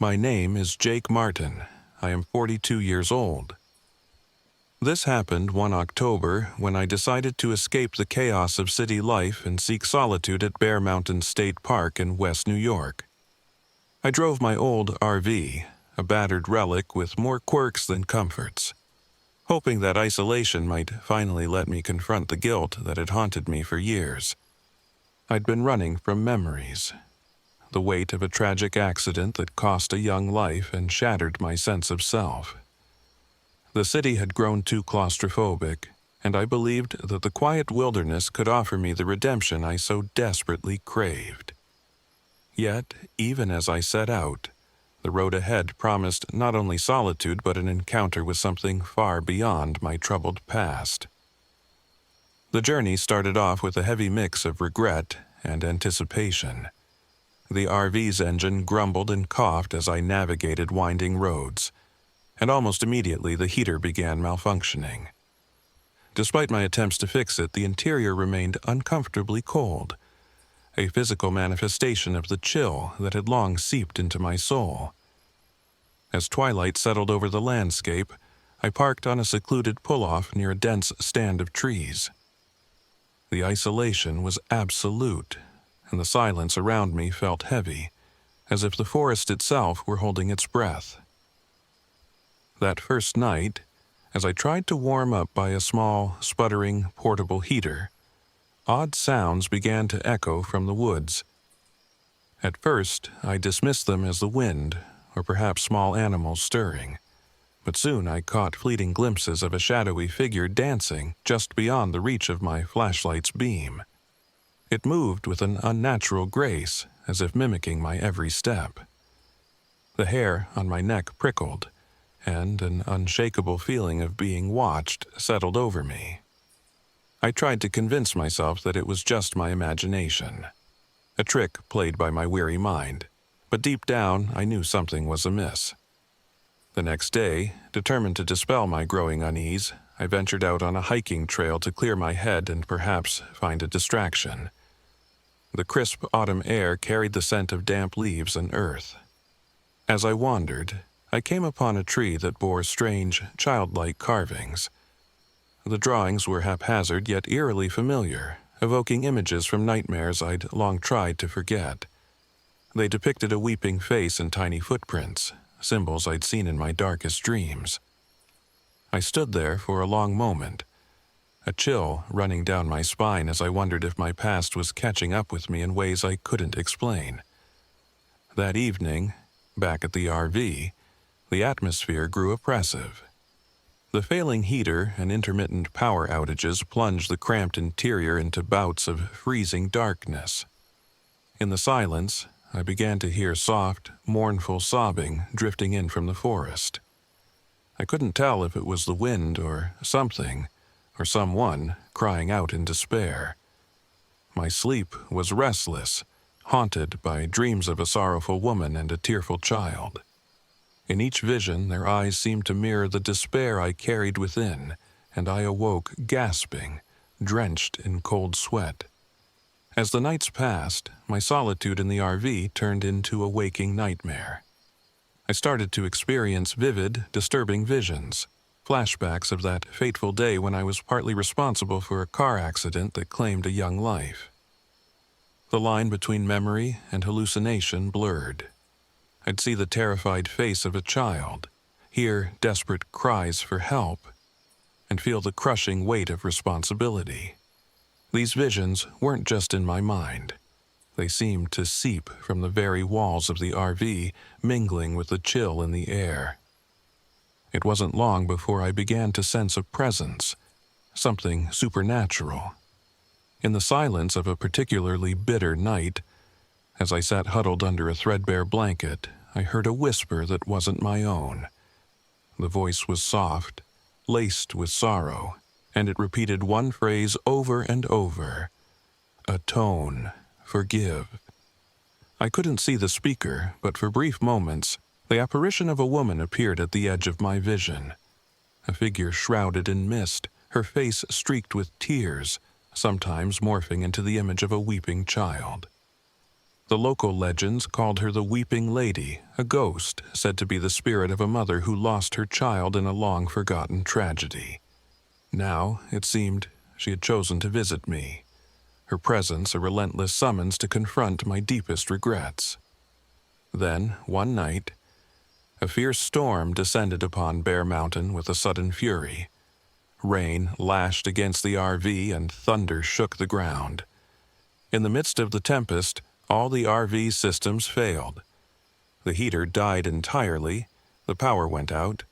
My name is Jake Martin. I am 42 years old. This happened one October when I decided to escape the chaos of city life and seek solitude at Bear Mountain State Park in West New York. I drove my old RV, a battered relic with more quirks than comforts, hoping that isolation might finally let me confront the guilt that had haunted me for years. I'd been running from memories, the weight of a tragic accident that cost a young life and shattered my sense of self. The city had grown too claustrophobic, and I believed that the quiet wilderness could offer me the redemption I so desperately craved. Yet, even as I set out, the road ahead promised not only solitude but an encounter with something far beyond my troubled past. The journey started off with a heavy mix of regret and anticipation. The RV's engine grumbled and coughed as I navigated winding roads, and almost immediately the heater began malfunctioning. Despite my attempts to fix it, the interior remained uncomfortably cold, a physical manifestation of the chill that had long seeped into my soul. As twilight settled over the landscape, I parked on a secluded pull-off near a dense stand of trees. The isolation was absolute, and the silence around me felt heavy, as if the forest itself were holding its breath. That first night, as I tried to warm up by a small, sputtering, portable heater, odd sounds began to echo from the woods. At first, I dismissed them as the wind, or perhaps small animals stirring, but soon I caught fleeting glimpses of a shadowy figure dancing just beyond the reach of my flashlight's beam. It moved with an unnatural grace, as if mimicking my every step. The hair on my neck prickled, and an unshakable feeling of being watched settled over me. I tried to convince myself that it was just my imagination, a trick played by my weary mind, but deep down I knew something was amiss. The next day, determined to dispel my growing unease, I ventured out on a hiking trail to clear my head and perhaps find a distraction. The crisp autumn air carried the scent of damp leaves and earth. As I wandered, I came upon a tree that bore strange, childlike carvings. The drawings were haphazard yet eerily familiar, evoking images from nightmares I'd long tried to forget. They depicted a weeping face and tiny footprints, symbols I'd seen in my darkest dreams. I stood there for a long moment, a chill running down my spine as I wondered if my past was catching up with me in ways I couldn't explain. That evening, back at the RV, the atmosphere grew oppressive. The failing heater and intermittent power outages plunged the cramped interior into bouts of freezing darkness. In the silence, I began to hear soft, mournful sobbing drifting in from the forest. I couldn't tell if it was the wind or something, or someone crying out in despair. My sleep was restless, haunted by dreams of a sorrowful woman and a tearful child. In each vision, their eyes seemed to mirror the despair I carried within, and I awoke gasping, drenched in cold sweat. As the nights passed, my solitude in the RV turned into a waking nightmare. I started to experience vivid, disturbing visions, flashbacks of that fateful day when I was partly responsible for a car accident that claimed a young life. The line between memory and hallucination blurred. I'd see the terrified face of a child, hear desperate cries for help, and feel the crushing weight of responsibility. These visions weren't just in my mind. They seemed to seep from the very walls of the RV, mingling with the chill in the air. It wasn't long before I began to sense a presence, something supernatural. In the silence of a particularly bitter night, as I sat huddled under a threadbare blanket, I heard a whisper that wasn't my own. The voice was soft, laced with sorrow, and it repeated one phrase over and over: atone, forgive. I couldn't see the speaker, but for brief moments, the apparition of a woman appeared at the edge of my vision. A figure shrouded in mist, her face streaked with tears, sometimes morphing into the image of a weeping child. The local legends called her the Weeping Lady, a ghost said to be the spirit of a mother who lost her child in a long-forgotten tragedy. Now, it seemed, she had chosen to visit me, her presence a relentless summons to confront my deepest regrets. Then, one night, a fierce storm descended upon Bear Mountain with a sudden fury. Rain lashed against the RV and thunder shook the ground. In the midst of the tempest, all the RV systems failed. The heater died entirely, the power went out,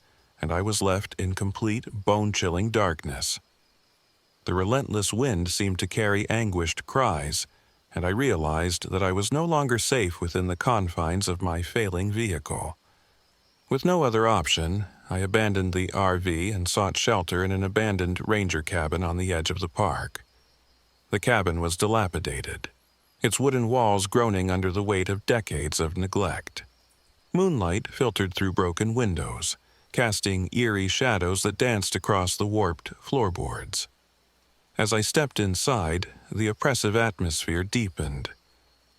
and I was left in complete, bone-chilling darkness. The relentless wind seemed to carry anguished cries, and I realized that I was no longer safe within the confines of my failing vehicle. With no other option, I abandoned the RV and sought shelter in an abandoned ranger cabin on the edge of the park. The cabin was dilapidated, its wooden walls groaning under the weight of decades of neglect. Moonlight filtered through broken windows, casting eerie shadows that danced across the warped floorboards. As I stepped inside, the oppressive atmosphere deepened.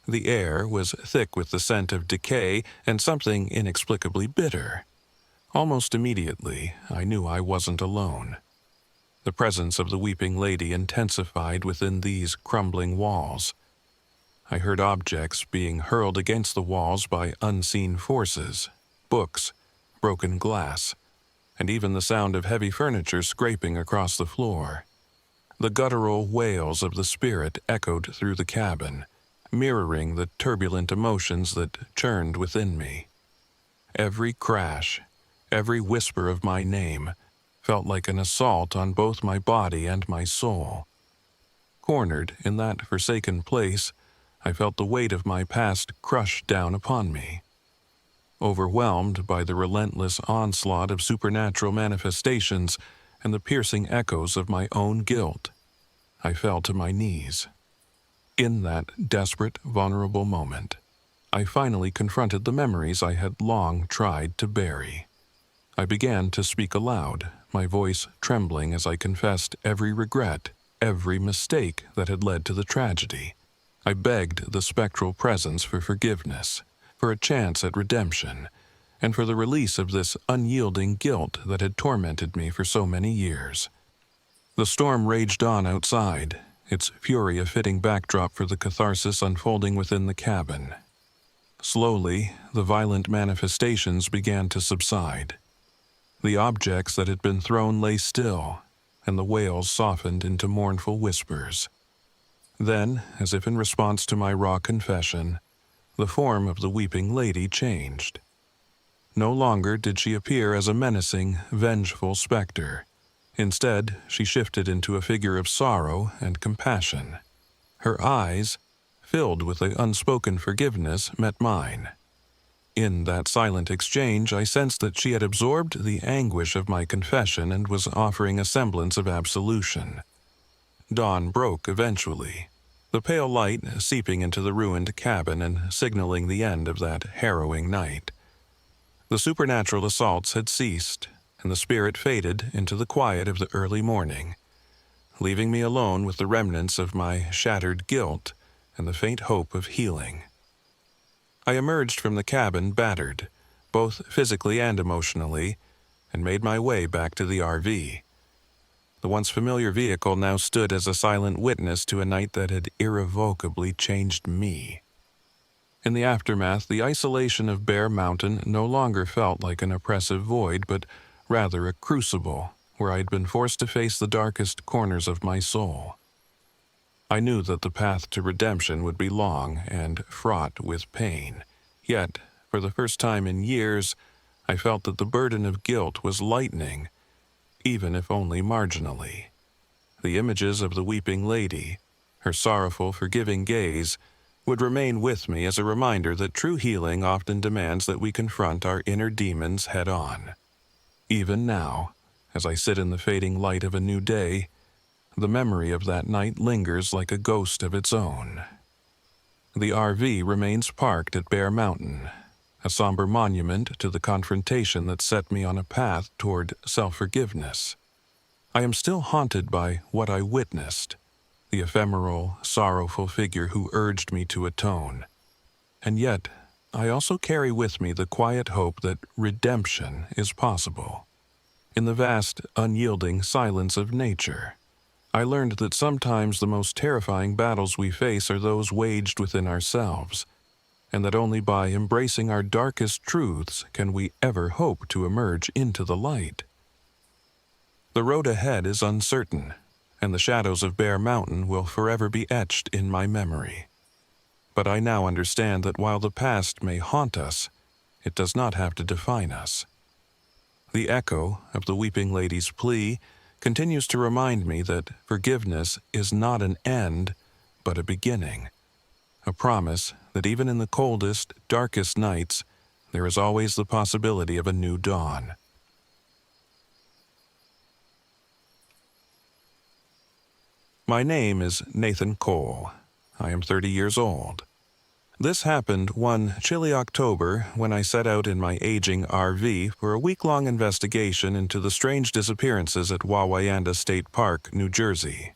The air was thick with the scent of decay and something inexplicably bitter. Almost immediately, I knew I wasn't alone. The presence of the Weeping Lady intensified within these crumbling walls. I heard objects being hurled against the walls by unseen forces, books, broken glass, and even the sound of heavy furniture scraping across the floor. The guttural wails of the spirit echoed through the cabin, mirroring the turbulent emotions that churned within me. Every crash, every whisper of my name, felt like an assault on both my body and my soul. Cornered in that forsaken place, I felt the weight of my past crush down upon me. Overwhelmed by the relentless onslaught of supernatural manifestations and the piercing echoes of my own guilt, I fell to my knees. In that desperate, vulnerable moment, I finally confronted the memories I had long tried to bury. I began to speak aloud, my voice trembling as I confessed every regret, every mistake that had led to the tragedy. I begged the spectral presence for forgiveness, for a chance at redemption, and for the release of this unyielding guilt that had tormented me for so many years. The storm raged on outside, its fury a fitting backdrop for the catharsis unfolding within the cabin. Slowly, the violent manifestations began to subside. The objects that had been thrown lay still, and the wails softened into mournful whispers. Then, as if in response to my raw confession, the form of the Weeping Lady changed. No longer did she appear as a menacing, vengeful specter. Instead, she shifted into a figure of sorrow and compassion. Her eyes, filled with the unspoken forgiveness, met mine. In that silent exchange, I sensed that she had absorbed the anguish of my confession and was offering a semblance of absolution. Dawn broke eventually, the pale light seeping into the ruined cabin and signaling the end of that harrowing night. The supernatural assaults had ceased, and the spirit faded into the quiet of the early morning, leaving me alone with the remnants of my shattered guilt and the faint hope of healing. I emerged from the cabin battered, both physically and emotionally, and made my way back to the RV. The once familiar vehicle now stood as a silent witness to a night that had irrevocably changed me. In the aftermath, the isolation of Bear Mountain no longer felt like an oppressive void, but rather a crucible where I had been forced to face the darkest corners of my soul. I knew that the path to redemption would be long and fraught with pain, yet, for the first time in years, I felt that the burden of guilt was lightening, even if only marginally. The images of the Weeping Lady, her sorrowful, forgiving gaze, would remain with me as a reminder that true healing often demands that we confront our inner demons head-on. Even now, as I sit in the fading light of a new day, the memory of that night lingers like a ghost of its own. The RV remains parked at Bear Mountain, a somber monument to the confrontation that set me on a path toward self-forgiveness. I am still haunted by what I witnessed, the ephemeral, sorrowful figure who urged me to atone. And yet, I also carry with me the quiet hope that redemption is possible. In the vast, unyielding silence of nature, I learned that sometimes the most terrifying battles we face are those waged within ourselves, and that only by embracing our darkest truths can we ever hope to emerge into the light. The road ahead is uncertain, and the shadows of Bear Mountain will forever be etched in my memory. But I now understand that while the past may haunt us, it does not have to define us. The echo of the Weeping Lady's plea continues to remind me that forgiveness is not an end, but a beginning. A promise that even in the coldest, darkest nights, there is always the possibility of a new dawn. My name is Nathan Cole. I am 30 years old. This happened one chilly October when I set out in my aging RV for a week-long investigation into the strange disappearances at Wawayanda State Park, New Jersey.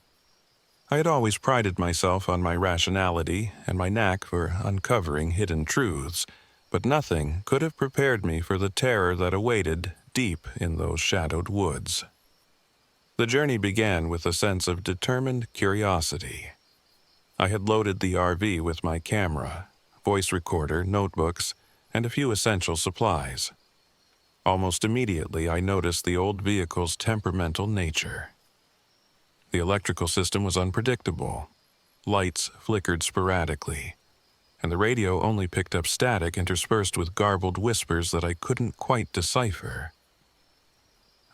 I had always prided myself on my rationality and my knack for uncovering hidden truths, but nothing could have prepared me for the terror that awaited deep in those shadowed woods. The journey began with a sense of determined curiosity. I had loaded the RV with my camera, voice recorder, notebooks, and a few essential supplies. Almost immediately, I noticed the old vehicle's temperamental nature. The electrical system was unpredictable. Lights flickered sporadically, and the radio only picked up static interspersed with garbled whispers that I couldn't quite decipher.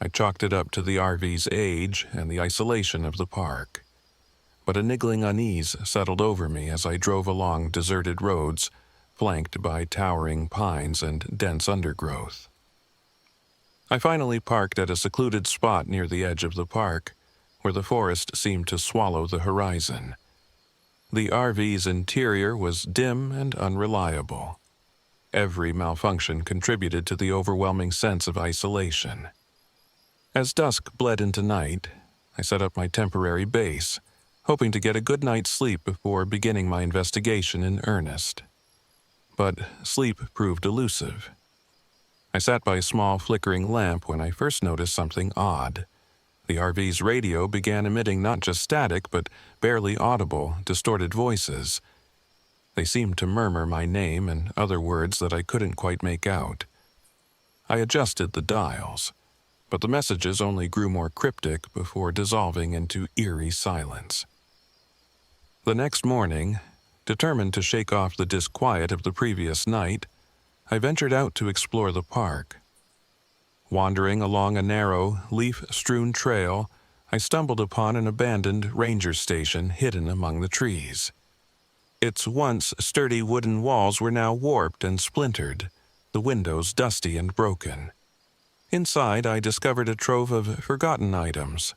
I chalked it up to the RV's age and the isolation of the park. But a niggling unease settled over me as I drove along deserted roads, flanked by towering pines and dense undergrowth. I finally parked at a secluded spot near the edge of the park, where the forest seemed to swallow the horizon. The RV's interior was dim and unreliable. Every malfunction contributed to the overwhelming sense of isolation. As dusk bled into night, I set up my temporary base, hoping to get a good night's sleep before beginning my investigation in earnest. But sleep proved elusive. I sat by a small flickering lamp when I first noticed something odd. The RV's radio began emitting not just static, but barely audible, distorted voices. They seemed to murmur my name and other words that I couldn't quite make out. I adjusted the dials, but the messages only grew more cryptic before dissolving into eerie silence. The next morning, determined to shake off the disquiet of the previous night, I ventured out to explore the park. Wandering along a narrow, leaf-strewn trail, I stumbled upon an abandoned ranger station hidden among the trees. Its once sturdy wooden walls were now warped and splintered, the windows dusty and broken. Inside, I discovered a trove of forgotten items: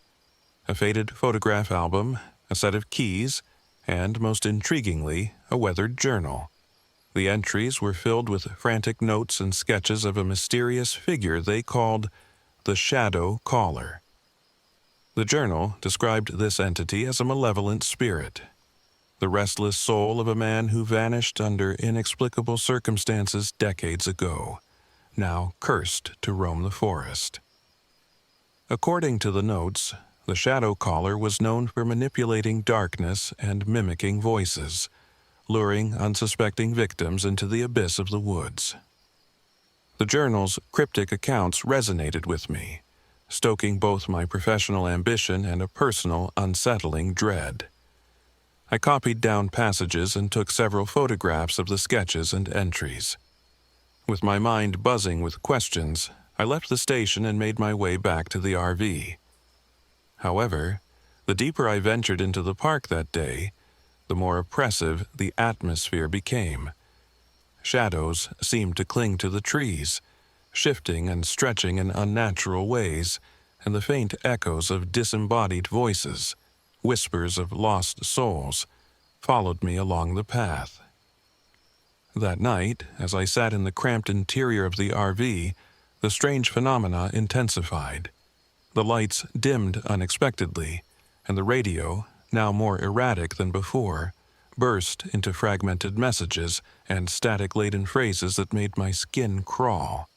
a faded photograph album, a set of keys, and, most intriguingly, a weathered journal. The entries were filled with frantic notes and sketches of a mysterious figure they called the Shadow Caller. The journal described this entity as a malevolent spirit, the restless soul of a man who vanished under inexplicable circumstances decades ago, now cursed to roam the forest. According to the notes, the Shadow Caller was known for manipulating darkness and mimicking voices, luring unsuspecting victims into the abyss of the woods. The journal's cryptic accounts resonated with me, stoking both my professional ambition and a personal, unsettling dread. I copied down passages and took several photographs of the sketches and entries. With my mind buzzing with questions, I left the station and made my way back to the RV. However, the deeper I ventured into the park that day, the more oppressive the atmosphere became. Shadows seemed to cling to the trees, shifting and stretching in unnatural ways, and the faint echoes of disembodied voices, whispers of lost souls, followed me along the path. That night, as I sat in the cramped interior of the RV, the strange phenomena intensified. The lights dimmed unexpectedly, and the radio, now more erratic than before, burst into fragmented messages and static-laden phrases that made my skin crawl.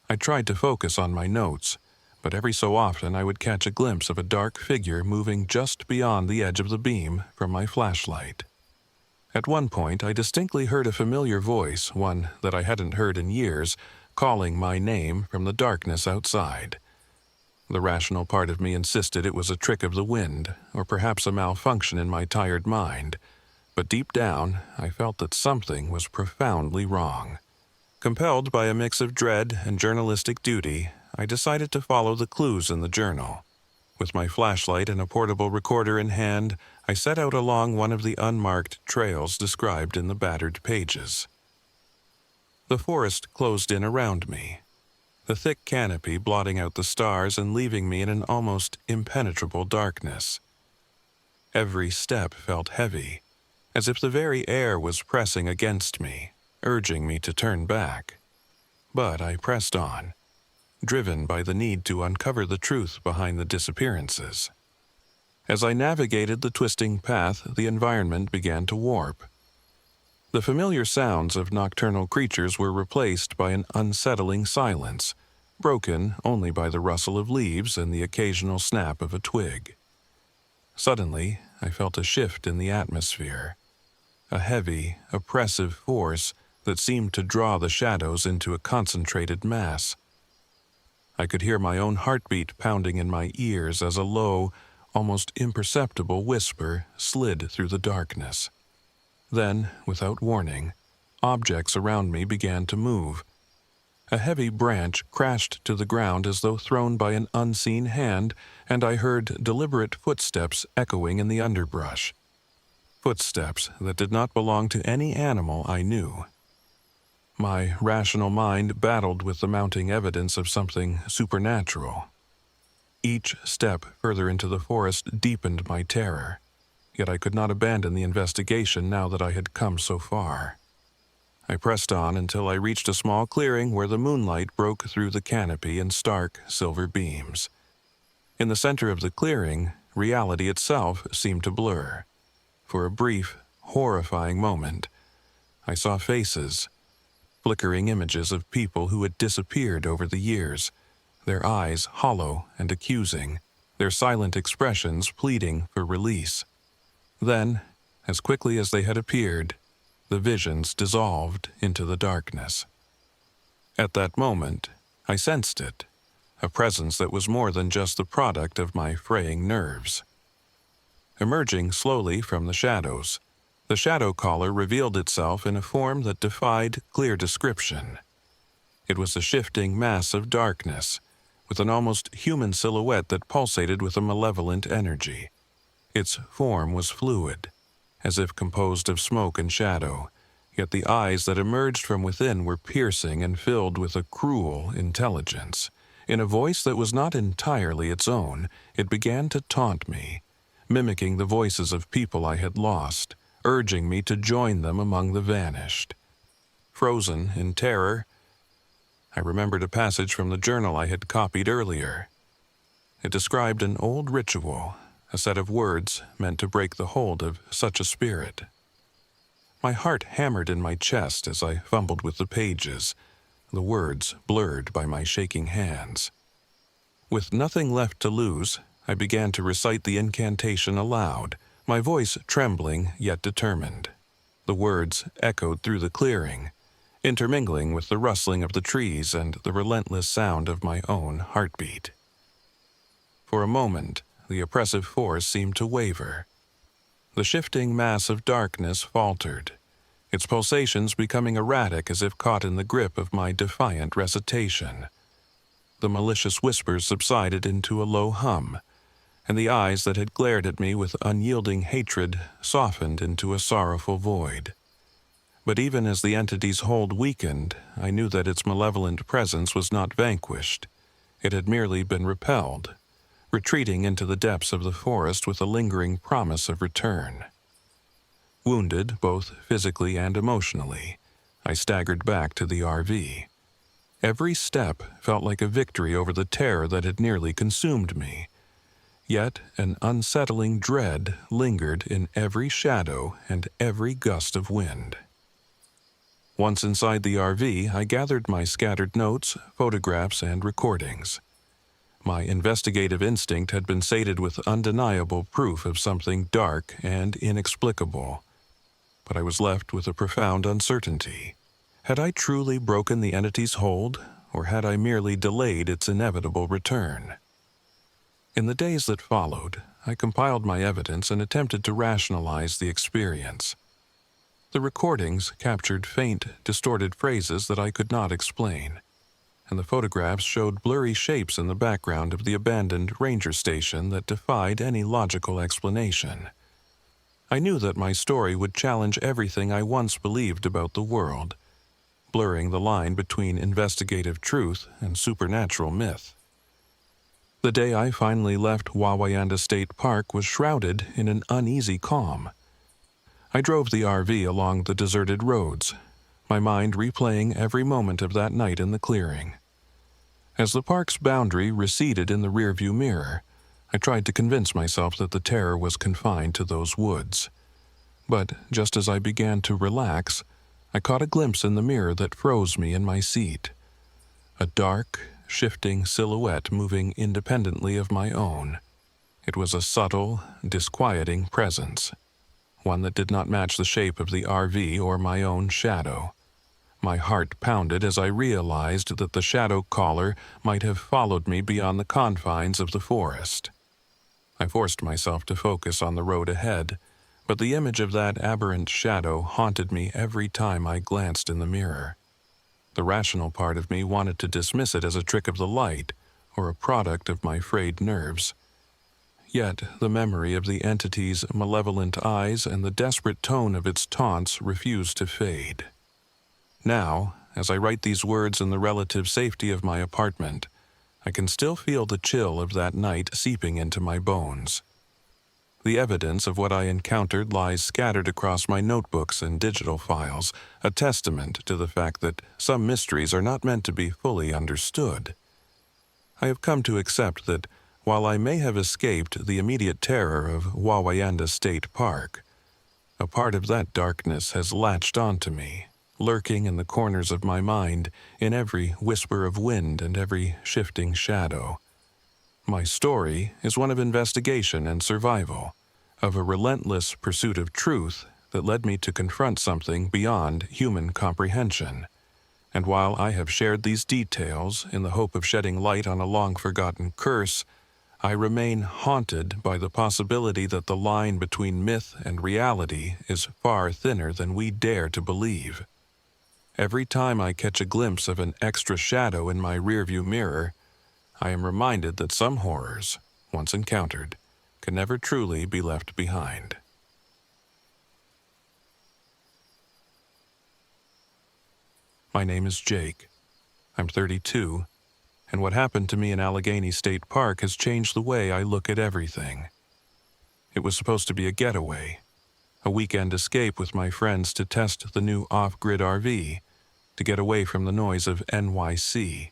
I tried to focus on my notes, but every so often I would catch a glimpse of a dark figure moving just beyond the edge of the beam from my flashlight. At one point, I distinctly heard a familiar voice, one that I hadn't heard in years, calling my name from the darkness outside. The rational part of me insisted it was a trick of the wind, or perhaps a malfunction in my tired mind, but deep down, I felt that something was profoundly wrong. Compelled by a mix of dread and journalistic duty, I decided to follow the clues in the journal. With my flashlight and a portable recorder in hand, I set out along one of the unmarked trails described in the battered pages. The forest closed in around me, the thick canopy blotting out the stars and leaving me in an almost impenetrable darkness. Every step felt heavy, as if the very air was pressing against me, urging me to turn back. But I pressed on, driven by the need to uncover the truth behind the disappearances. As I navigated the twisting path, the environment began to warp. The familiar sounds of nocturnal creatures were replaced by an unsettling silence, broken only by the rustle of leaves and the occasional snap of a twig. Suddenly, I felt a shift in the atmosphere, a heavy, oppressive force that seemed to draw the shadows into a concentrated mass. I could hear my own heartbeat pounding in my ears as a low, almost imperceptible whisper slid through the darkness. Then, without warning, objects around me began to move. A heavy branch crashed to the ground as though thrown by an unseen hand, and I heard deliberate footsteps echoing in the underbrush. Footsteps that did not belong to any animal I knew. My rational mind battled with the mounting evidence of something supernatural. Each step further into the forest deepened my terror, yet I could not abandon the investigation now that I had come so far. I pressed on until I reached a small clearing where the moonlight broke through the canopy in stark silver beams. In the center of the clearing, reality itself seemed to blur. For a brief, horrifying moment, I saw faces, flickering images of people who had disappeared over the years, their eyes hollow and accusing, their silent expressions pleading for release. Then, as quickly as they had appeared, the visions dissolved into the darkness. At that moment, I sensed it, a presence that was more than just the product of my fraying nerves. Emerging slowly from the shadows, the shadow caller revealed itself in a form that defied clear description. It was a shifting mass of darkness, with an almost human silhouette that pulsated with a malevolent energy. Its form was fluid, as if composed of smoke and shadow, yet the eyes that emerged from within were piercing and filled with a cruel intelligence. In a voice that was not entirely its own, it began to taunt me, mimicking the voices of people I had lost, urging me to join them among the vanished. Frozen in terror, I remembered a passage from the journal I had copied earlier. It described an old ritual, a set of words meant to break the hold of such a spirit. My heart hammered in my chest as I fumbled with the pages, the words blurred by my shaking hands. With nothing left to lose, I began to recite the incantation aloud, my voice trembling yet determined. The words echoed through the clearing, intermingling with the rustling of the trees and the relentless sound of my own heartbeat. For a moment, the oppressive force seemed to waver. The shifting mass of darkness faltered, its pulsations becoming erratic as if caught in the grip of my defiant recitation. The malicious whispers subsided into a low hum, and the eyes that had glared at me with unyielding hatred softened into a sorrowful void. But even as the entity's hold weakened, I knew that its malevolent presence was not vanquished. It had merely been repelled, retreating into the depths of the forest with a lingering promise of return. Wounded both physically and emotionally, I staggered back to the RV. Every step felt like a victory over the terror that had nearly consumed me. Yet an unsettling dread lingered in every shadow and every gust of wind. Once inside the RV, I gathered my scattered notes, photographs, and recordings. My investigative instinct had been sated with undeniable proof of something dark and inexplicable. But I was left with a profound uncertainty. Had I truly broken the entity's hold, or had I merely delayed its inevitable return? In the days that followed, I compiled my evidence and attempted to rationalize the experience. The recordings captured faint, distorted phrases that I could not explain, and the photographs showed blurry shapes in the background of the abandoned ranger station that defied any logical explanation. I knew that my story would challenge everything I once believed about the world, blurring the line between investigative truth and supernatural myth. The day I finally left Wawayanda State Park was shrouded in an uneasy calm. I drove the RV along the deserted roads, my mind replaying every moment of that night in the clearing. As the park's boundary receded in the rearview mirror, I tried to convince myself that the terror was confined to those woods. But just as I began to relax, I caught a glimpse in the mirror that froze me in my seat. A dark, shifting silhouette moving independently of my own. It was a subtle, disquieting presence, one that did not match the shape of the RV or my own shadow. My heart pounded as I realized that the shadow caller might have followed me beyond the confines of the forest. I forced myself to focus on the road ahead, but the image of that aberrant shadow haunted me every time I glanced in the mirror. The rational part of me wanted to dismiss it as a trick of the light or a product of my frayed nerves. Yet the memory of the entity's malevolent eyes and the desperate tone of its taunts refused to fade. Now, as I write these words in the relative safety of my apartment, I can still feel the chill of that night seeping into my bones. The evidence of what I encountered lies scattered across my notebooks and digital files, a testament to the fact that some mysteries are not meant to be fully understood. I have come to accept that while I may have escaped the immediate terror of Wawayanda State Park, a part of that darkness has latched onto me, lurking in the corners of my mind, in every whisper of wind and every shifting shadow. My story is one of investigation and survival, of a relentless pursuit of truth that led me to confront something beyond human comprehension. And while I have shared these details in the hope of shedding light on a long-forgotten curse, I remain haunted by the possibility that the line between myth and reality is far thinner than we dare to believe. Every time I catch a glimpse of an extra shadow in my rearview mirror, I am reminded that some horrors, once encountered, can never truly be left behind. My name is Jake. I'm 32, and what happened to me in Allegheny State Park has changed the way I look at everything. It was supposed to be a getaway, a weekend escape with my friends to test the new off-grid RV, to get away from the noise of NYC.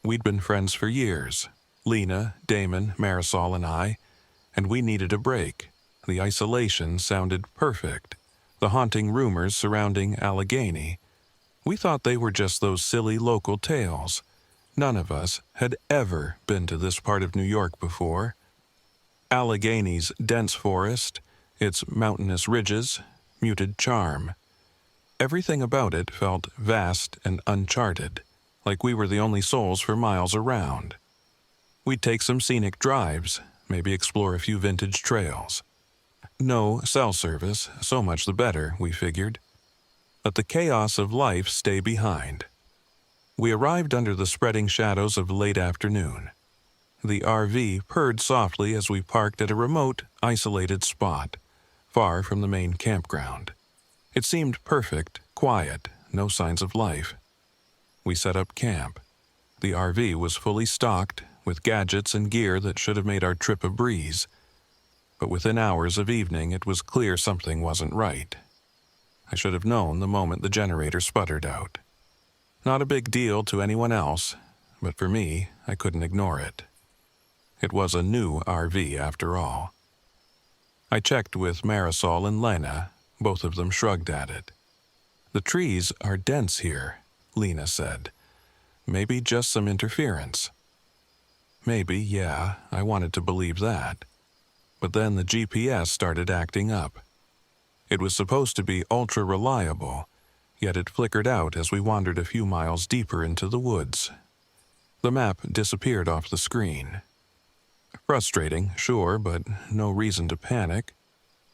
We'd been friends for years, Lena, Damon, Marisol, and I, and we needed a break. The isolation sounded perfect. The haunting rumors surrounding Allegheny, we thought they were just those silly local tales. None of us had ever been to this part of New York before. Allegheny's dense forest, its mountainous ridges, muted charm. Everything about it felt vast and uncharted, like we were the only souls for miles around. We'd take some scenic drives, maybe explore a few vintage trails. No cell service, so much the better, we figured. Let the chaos of life stay behind. We arrived under the spreading shadows of late afternoon. The RV purred softly as we parked at a remote, isolated spot, far from the main campground. It seemed perfect, quiet, no signs of life. We set up camp. The RV was fully stocked, with gadgets and gear that should have made our trip a breeze. But within hours of evening, it was clear something wasn't right. I should have known the moment the generator sputtered out. Not a big deal to anyone else, but for me, I couldn't ignore it. It was a new RV after all. I checked with Marisol and Lena. Both of them shrugged at it. The trees are dense here, Lena said. Maybe just some interference. Maybe, yeah, I wanted to believe that. But then the GPS started acting up. It was supposed to be ultra-reliable, yet it flickered out as we wandered a few miles deeper into the woods. The map disappeared off the screen. Frustrating, sure, but no reason to panic.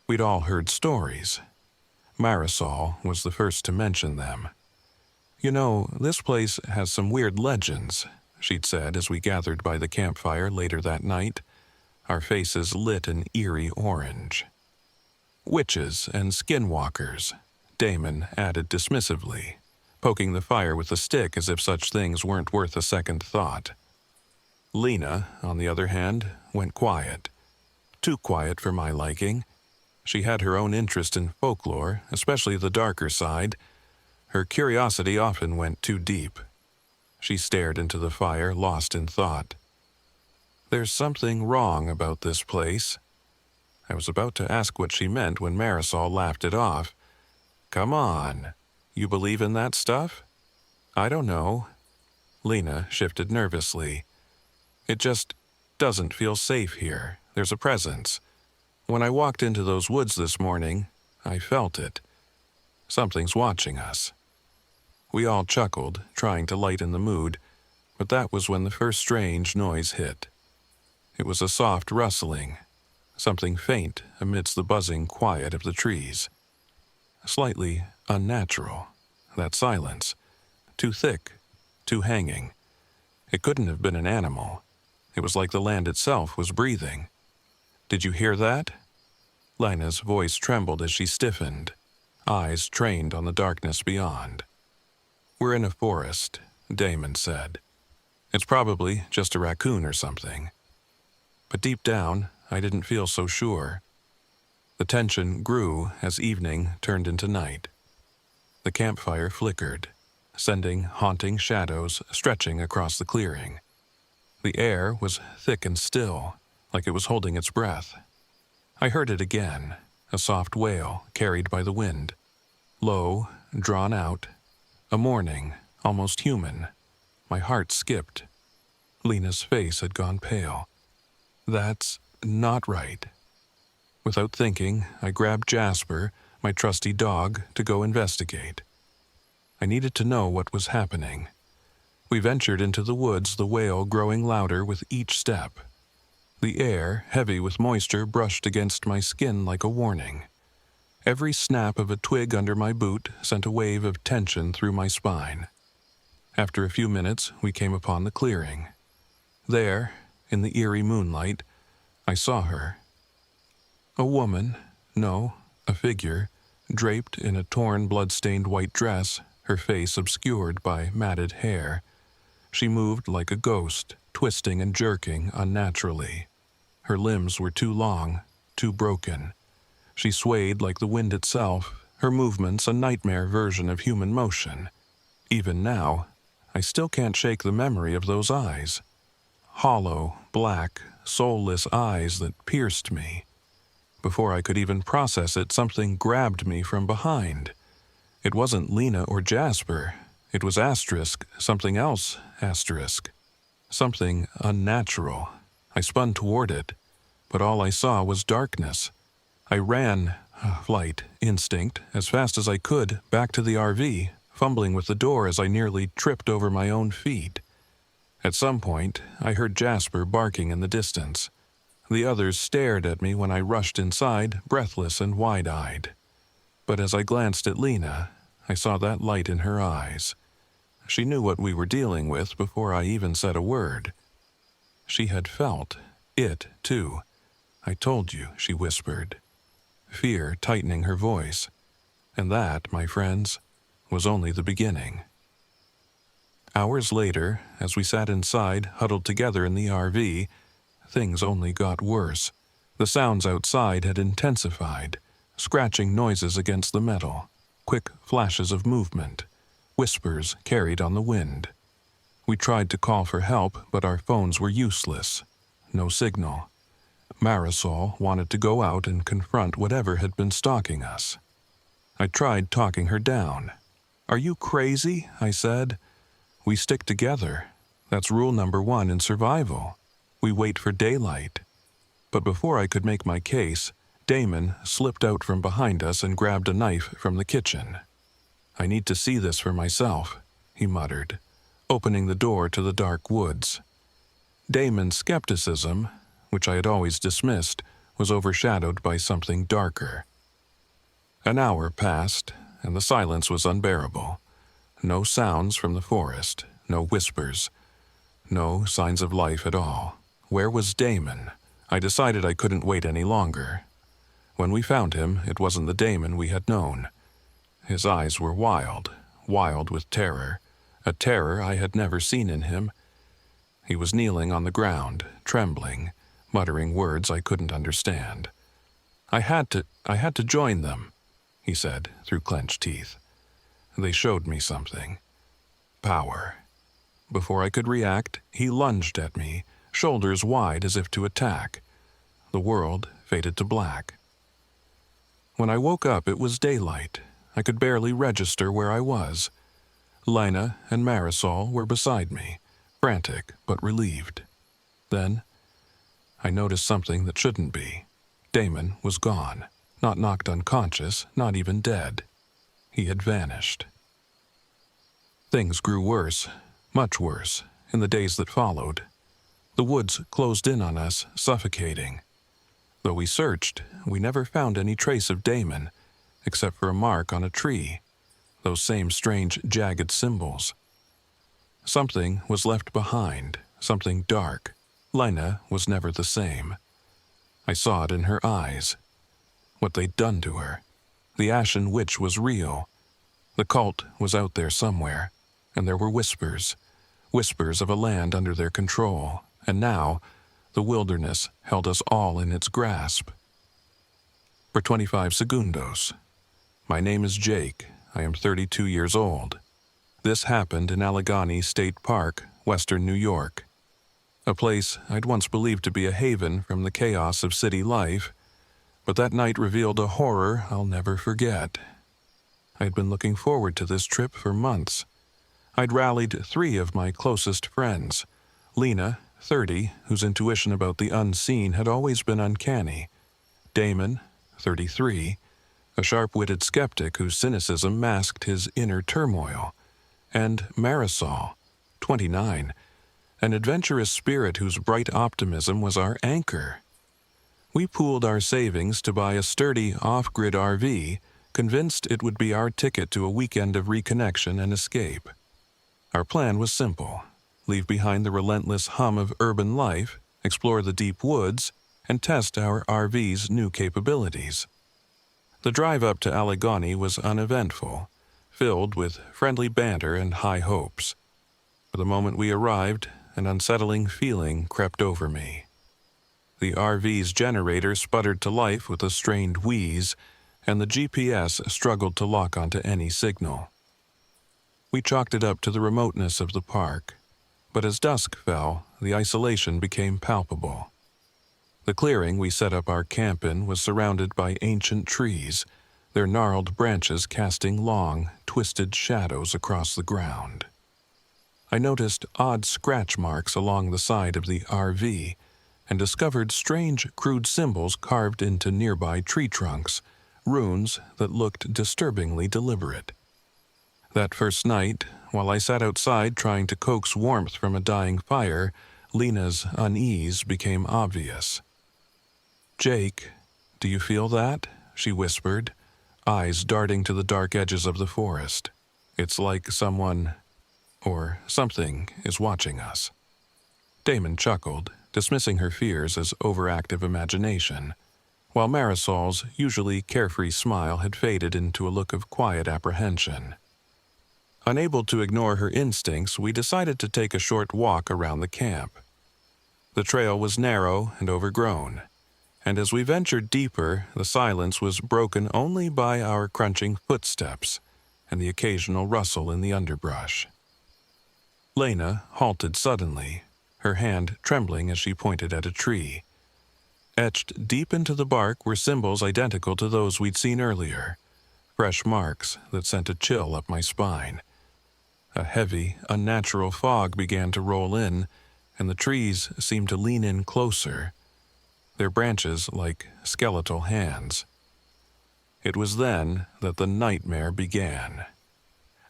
We'd all heard stories. Marisol was the first to mention them. You know, this place has some weird legends, she'd said as we gathered by the campfire later that night, our faces lit an eerie orange. Witches and skinwalkers, Damon added dismissively, poking the fire with a stick as if such things weren't worth a second thought. Lena, on the other hand, went quiet. Too quiet for my liking. She had her own interest in folklore, especially the darker side. Her curiosity often went too deep. She stared into the fire, lost in thought. There's something wrong about this place. I was about to ask what she meant when Marisol laughed it off. Come on, you believe in that stuff? I don't know. Lena shifted nervously. It just doesn't feel safe here. There's a presence. When I walked into those woods this morning, I felt it. Something's watching us. We all chuckled, trying to lighten the mood, but that was when the first strange noise hit. It was a soft rustling, something faint amidst the buzzing quiet of the trees. Slightly unnatural, that silence. Too thick, too hanging. It couldn't have been an animal. It was like the land itself was breathing. Did you hear that? Lena's voice trembled as she stiffened, eyes trained on the darkness beyond. We're in a forest, Damon said. It's probably just a raccoon or something. But deep down, I didn't feel so sure. The tension grew as evening turned into night. The campfire flickered, sending haunting shadows stretching across the clearing. The air was thick and still, like it was holding its breath. I heard it again, a soft wail carried by the wind. Low, drawn out, a mourning, almost human. My heart skipped. Lena's face had gone pale. That's not right. Without thinking, I grabbed Jasper, my trusty dog, to go investigate. I needed to know what was happening. We ventured into the woods, the wail growing louder with each step. The air, heavy with moisture, brushed against my skin like a warning. Every snap of a twig under my boot sent a wave of tension through my spine. After a few minutes, we came upon the clearing. There, in the eerie moonlight, I saw her. A woman, no, a figure, draped in a torn, blood-stained white dress, her face obscured by matted hair. She moved like a ghost, twisting and jerking unnaturally. Her limbs were too long, too broken. She swayed like the wind itself, her movements a nightmare version of human motion. Even now, I still can't shake the memory of those eyes. Hollow, black, soulless eyes that pierced me. Before I could even process it, something grabbed me from behind. It wasn't Lena or Jasper. It was asterisk, something else asterisk. Something unnatural. I spun toward it, but all I saw was darkness. I ran, flight instinct, as fast as I could, back to the RV, fumbling with the door as I nearly tripped over my own feet. At some point, I heard Jasper barking in the distance. The others stared at me when I rushed inside, breathless and wide-eyed. But as I glanced at Lena, I saw that light in her eyes. She knew what we were dealing with before I even said a word. She had felt it, too. I told you, she whispered, fear tightening her voice. And that, my friends, was only the beginning. Hours later, as we sat inside, huddled together in the RV, things only got worse. The sounds outside had intensified, scratching noises against the metal, quick flashes of movement, whispers carried on the wind. We tried to call for help, but our phones were useless. no signal. Marisol wanted to go out and confront whatever had been stalking us. I tried talking her down. "Are you crazy?" I said. "We stick together. That's rule number 1 in survival. We wait for daylight." But before I could make my case, Damon slipped out from behind us and grabbed a knife from the kitchen. "I need to see this for myself," he muttered, opening the door to the dark woods. Damon's skepticism, which I had always dismissed, was overshadowed by something darker. An hour passed, and the silence was unbearable. No sounds from the forest, no whispers, no signs of life at all. Where was Damon? I decided I couldn't wait any longer. When we found him, it wasn't the Damon we had known. His eyes were wild, wild with terror, a terror I had never seen in him. He was kneeling on the ground, trembling, muttering words I couldn't understand. I had to join them," he said through clenched teeth. "They showed me something. Power." Before I could react, he lunged at me, shoulders wide as if to attack. The world faded to black. When I woke up, it was daylight. I could barely register where I was. Lina and Marisol were beside me, frantic but relieved. Then I noticed something that shouldn't be. Damon was gone, not knocked unconscious, not even dead. He had vanished. Things grew worse, much worse, in the days that followed. The woods closed in on us, suffocating. Though we searched, we never found any trace of Damon, except for a mark on a tree, those same strange, jagged symbols. Something was left behind, something dark. Lina was never the same. I saw it in her eyes. What they'd done to her. The Ashen Witch was real. The cult was out there somewhere, and there were whispers of a land under their control, and now the wilderness held us all in its grasp. For 25 segundos. My name is Jake. I am 32 years old. This happened in Allegheny State Park, Western New York. A place I'd once believed to be a haven from the chaos of city life, but that night revealed a horror I'll never forget. I had been looking forward to this trip for months. I'd rallied 3 of my closest friends. Lina, 30, whose intuition about the unseen had always been uncanny. Damon, 33, a sharp-witted skeptic whose cynicism masked his inner turmoil. And Marisol, 29, an adventurous spirit whose bright optimism was our anchor. We pooled our savings to buy a sturdy off-grid RV, convinced it would be our ticket to a weekend of reconnection and escape. Our plan was simple: leave behind the relentless hum of urban life, explore the deep woods, and test our RV's new capabilities. The drive up to Allegheny was uneventful, filled with friendly banter and high hopes. For the moment we arrived, an unsettling feeling crept over me. The RV's generator sputtered to life with a strained wheeze, and the GPS struggled to lock onto any signal. We chalked it up to the remoteness of the park, but as dusk fell, the isolation became palpable. The clearing we set up our camp in was surrounded by ancient trees, their gnarled branches casting long, twisted shadows across the ground. I noticed odd scratch marks along the side of the RV and discovered strange, crude symbols carved into nearby tree trunks, runes that looked disturbingly deliberate. That first night, while I sat outside trying to coax warmth from a dying fire, Lina's unease became obvious. "Jake, do you feel that?" she whispered, eyes darting to the dark edges of the forest. "It's like someone, or something, is watching us." Damon chuckled, dismissing her fears as overactive imagination, while Marisol's usually carefree smile had faded into a look of quiet apprehension. Unable to ignore her instincts, we decided to take a short walk around the camp. The trail was narrow and overgrown, and as we ventured deeper, the silence was broken only by our crunching footsteps and the occasional rustle in the underbrush. Lena halted suddenly, her hand trembling as she pointed at a tree. Etched deep into the bark were symbols identical to those we'd seen earlier, fresh marks that sent a chill up my spine. A heavy, unnatural fog began to roll in, and the trees seemed to lean in closer, their branches like skeletal hands. It was then that the nightmare began.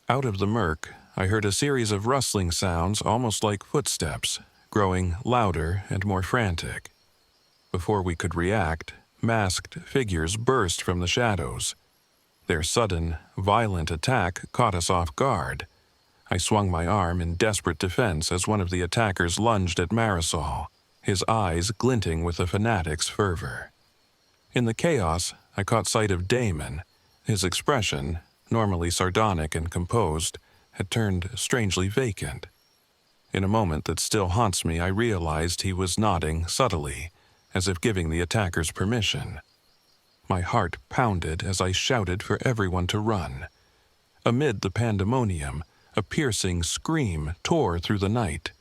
Out of the murk, I heard a series of rustling sounds almost like footsteps, growing louder and more frantic. Before we could react, masked figures burst from the shadows. Their sudden, violent attack caught us off guard. I swung my arm in desperate defense as one of the attackers lunged at Marisol, his eyes glinting with a fanatic's fervor. In the chaos, I caught sight of Damon. His expression, normally sardonic and composed, had turned strangely vacant. In a moment that still haunts me, I realized he was nodding subtly, as if giving the attackers permission. My heart pounded as I shouted for everyone to run. Amid the pandemonium, a piercing scream tore through the night.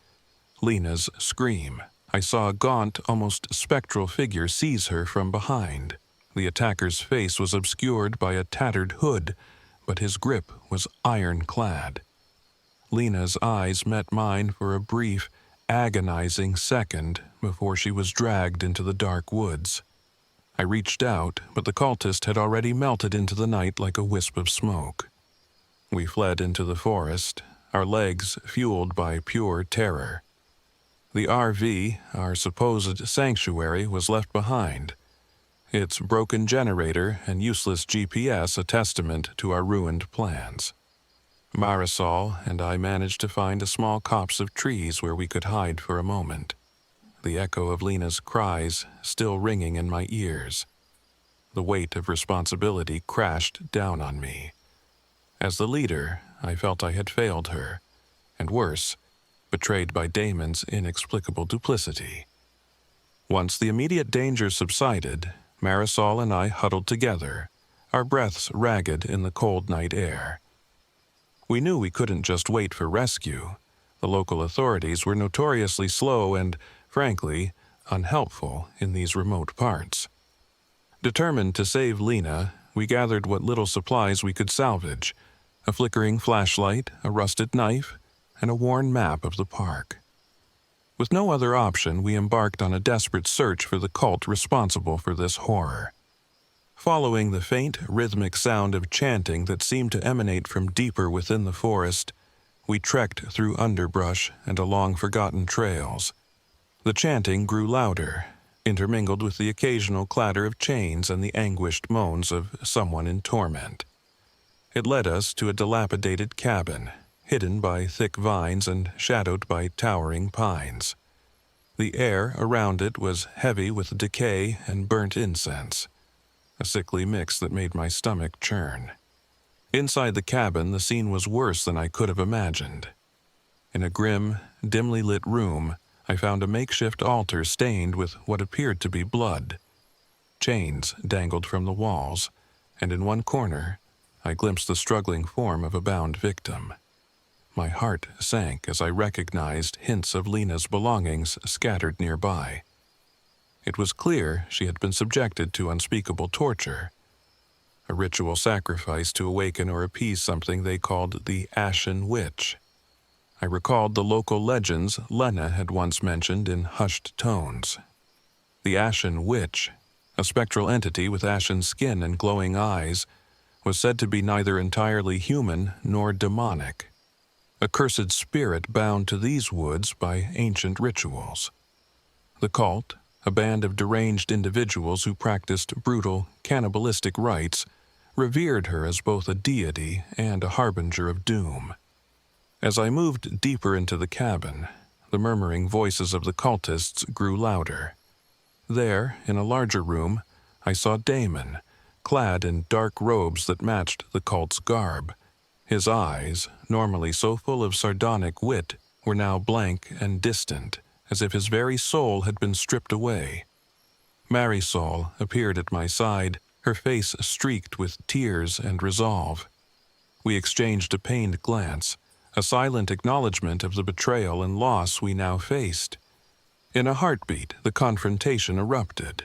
Lena's scream. I saw a gaunt, almost spectral figure seize her from behind. The attacker's face was obscured by a tattered hood, but his grip was ironclad. Lena's eyes met mine for a brief, agonizing second before she was dragged into the dark woods. I reached out, but the cultist had already melted into the night like a wisp of smoke. We fled into the forest, our legs fueled by pure terror. The RV, our supposed sanctuary, was left behind, its broken generator and useless GPS a testament to our ruined plans. Marisol and I managed to find a small copse of trees where we could hide for a moment, the echo of Lena's cries still ringing in my ears. The weight of responsibility crashed down on me. As the leader, I felt I had failed her, and worse, betrayed by Damon's inexplicable duplicity. Once the immediate danger subsided, Marisol and I huddled together, our breaths ragged in the cold night air. We knew we couldn't just wait for rescue. The local authorities were notoriously slow and, frankly, unhelpful in these remote parts. Determined to save Lena, we gathered what little supplies we could salvage: a flickering flashlight, a rusted knife, and a worn map of the park. With no other option, we embarked on a desperate search for the cult responsible for this horror. Following the faint, rhythmic sound of chanting that seemed to emanate from deeper within the forest, we trekked through underbrush and along forgotten trails. The chanting grew louder, intermingled with the occasional clatter of chains and the anguished moans of someone in torment. It led us to a dilapidated cabin, hidden by thick vines and shadowed by towering pines. The air around it was heavy with decay and burnt incense, a sickly mix that made my stomach churn. Inside the cabin, the scene was worse than I could have imagined. In a grim, dimly lit room, I found a makeshift altar stained with what appeared to be blood. Chains dangled from the walls, and in one corner, I glimpsed the struggling form of a bound victim. My heart sank as I recognized hints of Lena's belongings scattered nearby. It was clear she had been subjected to unspeakable torture, a ritual sacrifice to awaken or appease something they called the Ashen Witch. I recalled the local legends Lena had once mentioned in hushed tones. The Ashen Witch, a spectral entity with ashen skin and glowing eyes, was said to be neither entirely human nor demonic, a cursed spirit bound to these woods by ancient rituals. The cult, a band of deranged individuals who practiced brutal, cannibalistic rites, revered her as both a deity and a harbinger of doom. As I moved deeper into the cabin, the murmuring voices of the cultists grew louder. There, in a larger room, I saw Damon, clad in dark robes that matched the cult's garb. His eyes, normally so full of sardonic wit, were now blank and distant, as if his very soul had been stripped away. Marisol appeared at my side, her face streaked with tears and resolve. We exchanged a pained glance, a silent acknowledgement of the betrayal and loss we now faced. In a heartbeat, the confrontation erupted.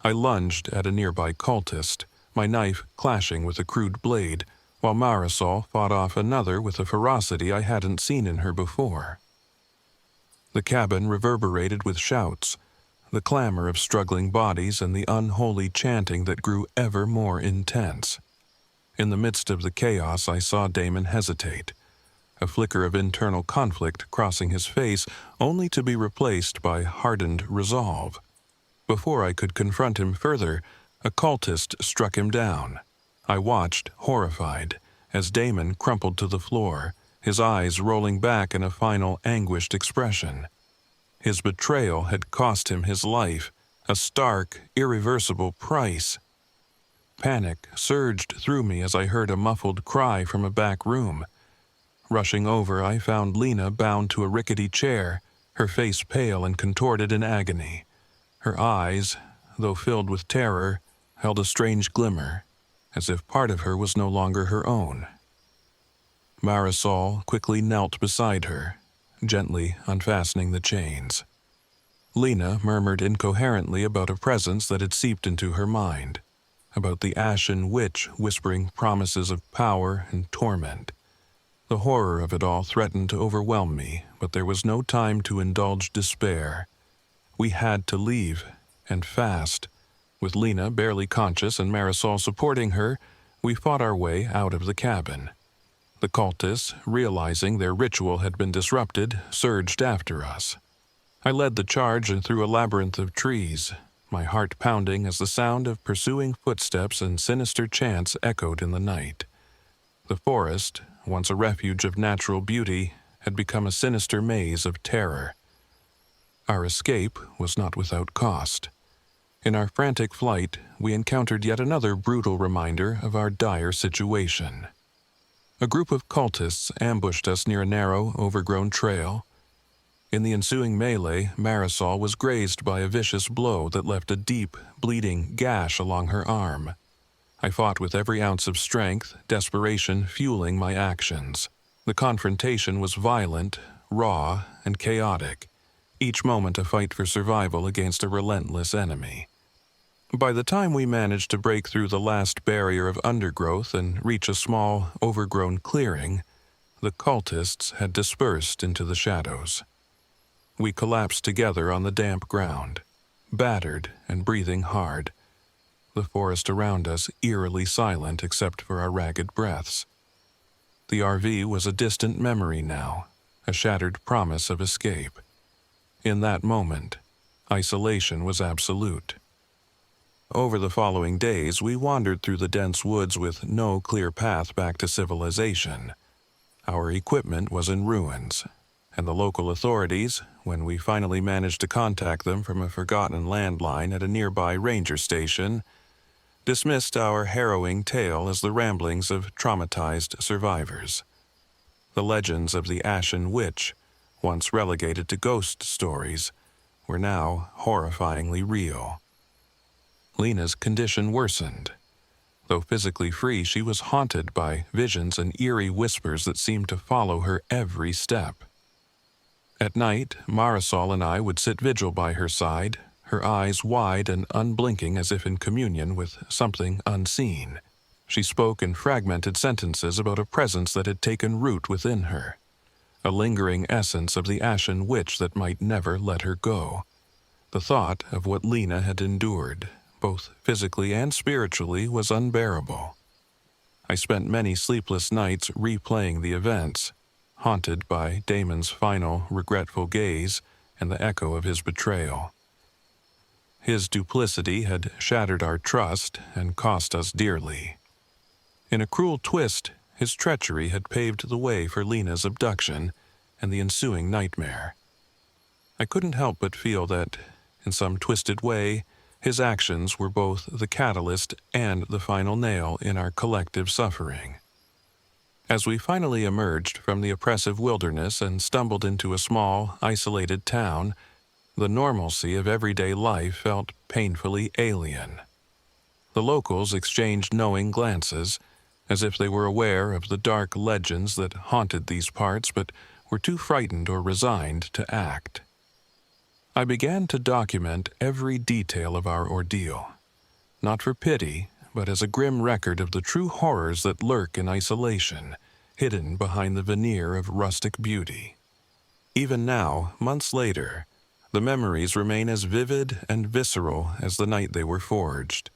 I lunged at a nearby cultist, my knife clashing with a crude blade, while Marisol fought off another with a ferocity I hadn't seen in her before. The cabin reverberated with shouts, the clamor of struggling bodies and the unholy chanting that grew ever more intense. In the midst of the chaos, I saw Damon hesitate, a flicker of internal conflict crossing his face, only to be replaced by hardened resolve. Before I could confront him further, a cultist struck him down. I watched, horrified, as Damon crumpled to the floor, his eyes rolling back in a final anguished expression. His betrayal had cost him his life, a stark, irreversible price. Panic surged through me as I heard a muffled cry from a back room. Rushing over, I found Lena bound to a rickety chair, her face pale and contorted in agony. Her eyes, though filled with terror, held a strange glimmer, as if part of her was no longer her own. Marisol quickly knelt beside her, gently unfastening the chains. Lena murmured incoherently about a presence that had seeped into her mind, about the ashen witch whispering promises of power and torment. The horror of it all threatened to overwhelm me, but there was no time to indulge despair. We had to leave, and fast. With Lena barely conscious and Marisol supporting her, we fought our way out of the cabin. The cultists, realizing their ritual had been disrupted, surged after us. I led the charge and through a labyrinth of trees, my heart pounding as the sound of pursuing footsteps and sinister chants echoed in the night. The forest, once a refuge of natural beauty, had become a sinister maze of terror. Our escape was not without cost. In our frantic flight, we encountered yet another brutal reminder of our dire situation. A group of cultists ambushed us near a narrow, overgrown trail. In the ensuing melee, Marisol was grazed by a vicious blow that left a deep, bleeding gash along her arm. I fought with every ounce of strength, desperation fueling my actions. The confrontation was violent, raw, and chaotic, each moment a fight for survival against a relentless enemy. By the time we managed to break through the last barrier of undergrowth and reach a small, overgrown clearing, the cultists had dispersed into the shadows. We collapsed together on the damp ground, battered and breathing hard, the forest around us eerily silent except for our ragged breaths. The RV was a distant memory now, a shattered promise of escape. In that moment, isolation was absolute. Over the following days, we wandered through the dense woods with no clear path back to civilization. Our equipment was in ruins, and the local authorities, when we finally managed to contact them from a forgotten landline at a nearby ranger station, dismissed our harrowing tale as the ramblings of traumatized survivors. The legends of the Ashen Witch, once relegated to ghost stories, were now horrifyingly real. Lena's condition worsened. Though physically free, she was haunted by visions and eerie whispers that seemed to follow her every step. At night, Marisol and I would sit vigil by her side, her eyes wide and unblinking as if in communion with something unseen. She spoke in fragmented sentences about a presence that had taken root within her, a lingering essence of the Ashen Witch that might never let her go. The thought of what Lena had endured, both physically and spiritually, was unbearable. I spent many sleepless nights replaying the events, haunted by Damon's final, regretful gaze and the echo of his betrayal. His duplicity had shattered our trust and cost us dearly. In a cruel twist, his treachery had paved the way for Lena's abduction and the ensuing nightmare. I couldn't help but feel that, in some twisted way, his actions were both the catalyst and the final nail in our collective suffering. As we finally emerged from the oppressive wilderness and stumbled into a small, isolated town, the normalcy of everyday life felt painfully alien. The locals exchanged knowing glances, as if they were aware of the dark legends that haunted these parts but were too frightened or resigned to act. I began to document every detail of our ordeal, not for pity, but as a grim record of the true horrors that lurk in isolation, hidden behind the veneer of rustic beauty. Even now, months later, the memories remain as vivid and visceral as the night they were forged.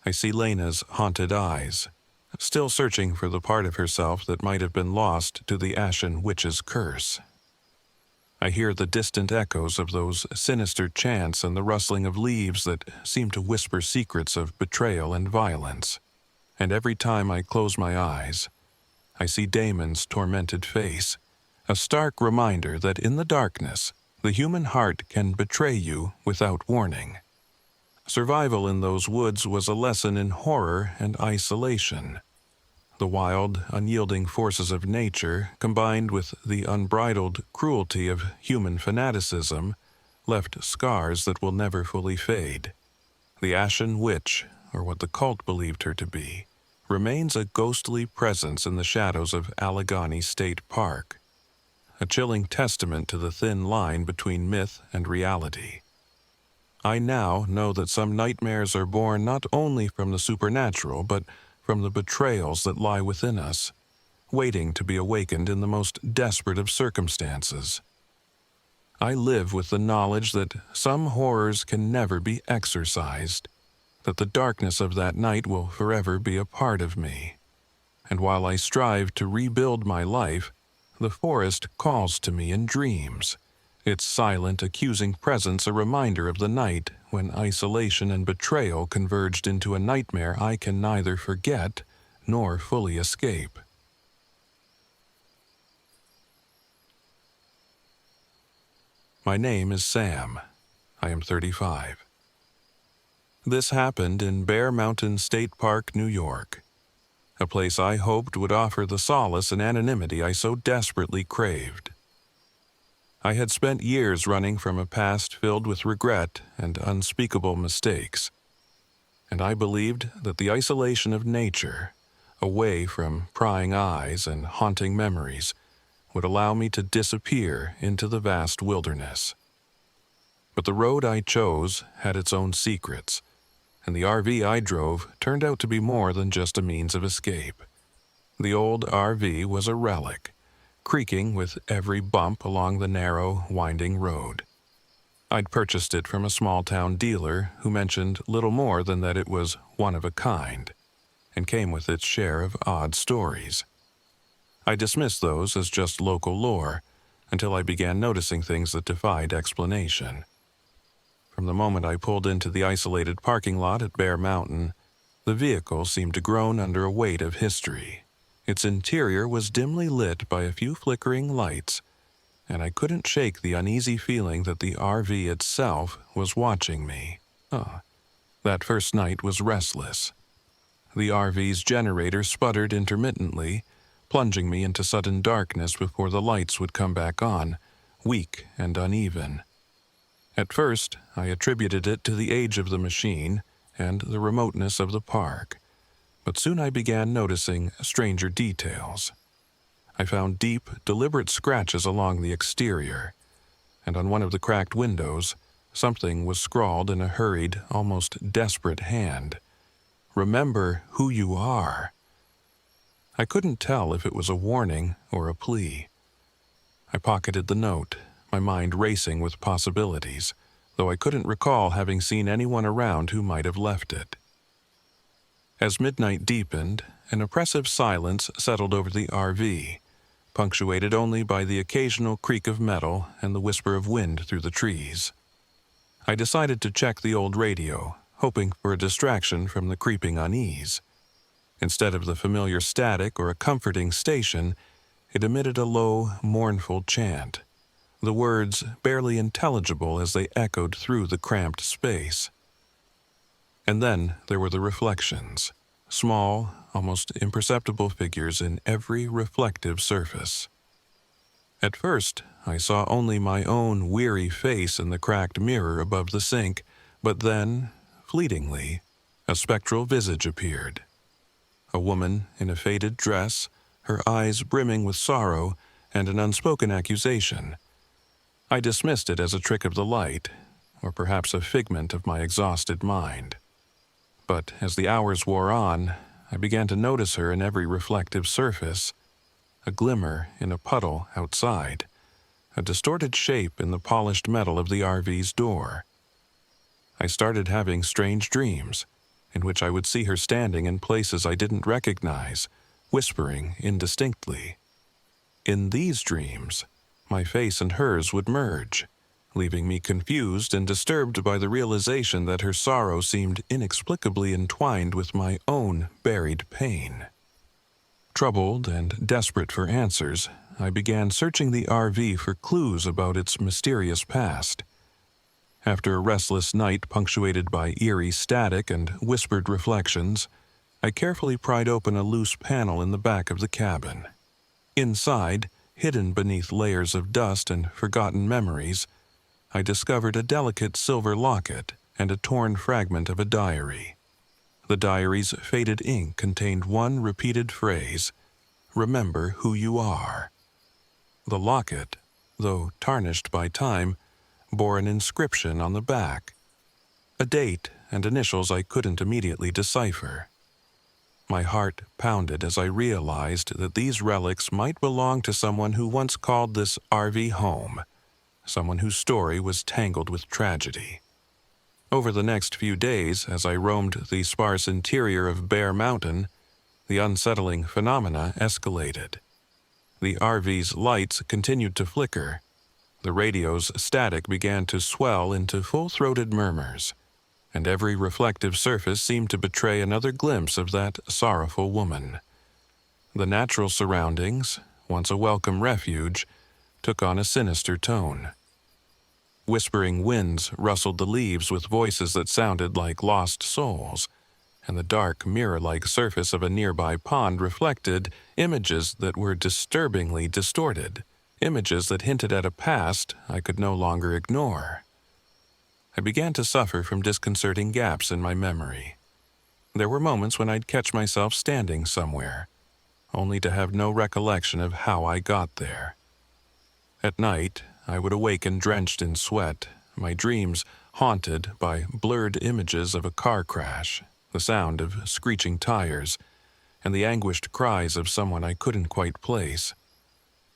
I see Lena's haunted eyes, still searching for the part of herself that might have been lost to the Ashen Witch's curse. I hear the distant echoes of those sinister chants and the rustling of leaves that seem to whisper secrets of betrayal and violence. And every time I close my eyes, I see Damon's tormented face, a stark reminder that in the darkness, the human heart can betray you without warning. Survival in those woods was a lesson in horror and isolation. The wild, unyielding forces of nature, combined with the unbridled cruelty of human fanaticism, left scars that will never fully fade. The Ashen Witch, or what the cult believed her to be, remains a ghostly presence in the shadows of Allegheny State Park, a chilling testament to the thin line between myth and reality. I now know that some nightmares are born not only from the supernatural, but from the betrayals that lie within us, waiting to be awakened in the most desperate of circumstances. I live with the knowledge that some horrors can never be exorcised, that the darkness of that night will forever be a part of me. And while I strive to rebuild my life, the forest calls to me in dreams, its silent, accusing presence a reminder of the night when isolation and betrayal converged into a nightmare I can neither forget nor fully escape. My name is Sam. I am 35. This happened in Bear Mountain State Park, New York, a place I hoped would offer the solace and anonymity I so desperately craved. I had spent years running from a past filled with regret and unspeakable mistakes, and I believed that the isolation of nature, away from prying eyes and haunting memories, would allow me to disappear into the vast wilderness. But the road I chose had its own secrets, and the RV I drove turned out to be more than just a means of escape. The old RV was a relic, creaking with every bump along the narrow, winding road. I'd purchased it from a small-town dealer who mentioned little more than that it was one of a kind, and came with its share of odd stories. I dismissed those as just local lore until I began noticing things that defied explanation. From the moment I pulled into the isolated parking lot at Bear Mountain, the vehicle seemed to groan under a weight of history. Its interior was dimly lit by a few flickering lights, and I couldn't shake the uneasy feeling that the RV itself was watching me. That first night was restless. The RV's generator sputtered intermittently, plunging me into sudden darkness before the lights would come back on, weak and uneven. At first, I attributed it to the age of the machine and the remoteness of the park, but soon I began noticing stranger details. I found deep, deliberate scratches along the exterior, and on one of the cracked windows, something was scrawled in a hurried, almost desperate hand. "Remember who you are." I couldn't tell if it was a warning or a plea. I pocketed the note, my mind racing with possibilities, though I couldn't recall having seen anyone around who might have left it. As midnight deepened, an oppressive silence settled over the RV, punctuated only by the occasional creak of metal and the whisper of wind through the trees. I decided to check the old radio, hoping for a distraction from the creeping unease. Instead of the familiar static or a comforting station, it emitted a low, mournful chant, the words barely intelligible as they echoed through the cramped space. And then there were the reflections, small, almost imperceptible figures in every reflective surface. At first, I saw only my own weary face in the cracked mirror above the sink, but then, fleetingly, a spectral visage appeared. A woman in a faded dress, her eyes brimming with sorrow and an unspoken accusation. I dismissed it as a trick of the light, or perhaps a figment of my exhausted mind. But as the hours wore on, I began to notice her in every reflective surface, a glimmer in a puddle outside, a distorted shape in the polished metal of the RV's door. I started having strange dreams, in which I would see her standing in places I didn't recognize, whispering indistinctly. In these dreams, my face and hers would merge, leaving me confused and disturbed by the realization that her sorrow seemed inexplicably entwined with my own buried pain. Troubled and desperate for answers, I began searching the RV for clues about its mysterious past. After a restless night punctuated by eerie static and whispered reflections, I carefully pried open a loose panel in the back of the cabin. Inside, hidden beneath layers of dust and forgotten memories, I discovered a delicate silver locket and a torn fragment of a diary. The diary's faded ink contained one repeated phrase, "Remember who you are." The locket, though tarnished by time, bore an inscription on the back, a date and initials I couldn't immediately decipher. My heart pounded as I realized that these relics might belong to someone who once called this RV home, someone whose story was tangled with tragedy. Over the next few days, as I roamed the sparse interior of Bear Mountain, the unsettling phenomena escalated. The RV's lights continued to flicker. The radio's static began to swell into full-throated murmurs, and every reflective surface seemed to betray another glimpse of that sorrowful woman. The natural surroundings, once a welcome refuge, took on a sinister tone. Whispering winds rustled the leaves with voices that sounded like lost souls, and the dark, mirror-like surface of a nearby pond reflected images that were disturbingly distorted, images that hinted at a past I could no longer ignore. I began to suffer from disconcerting gaps in my memory. There were moments when I'd catch myself standing somewhere, only to have no recollection of how I got there. At night, I would awaken drenched in sweat, my dreams haunted by blurred images of a car crash, the sound of screeching tires, and the anguished cries of someone I couldn't quite place.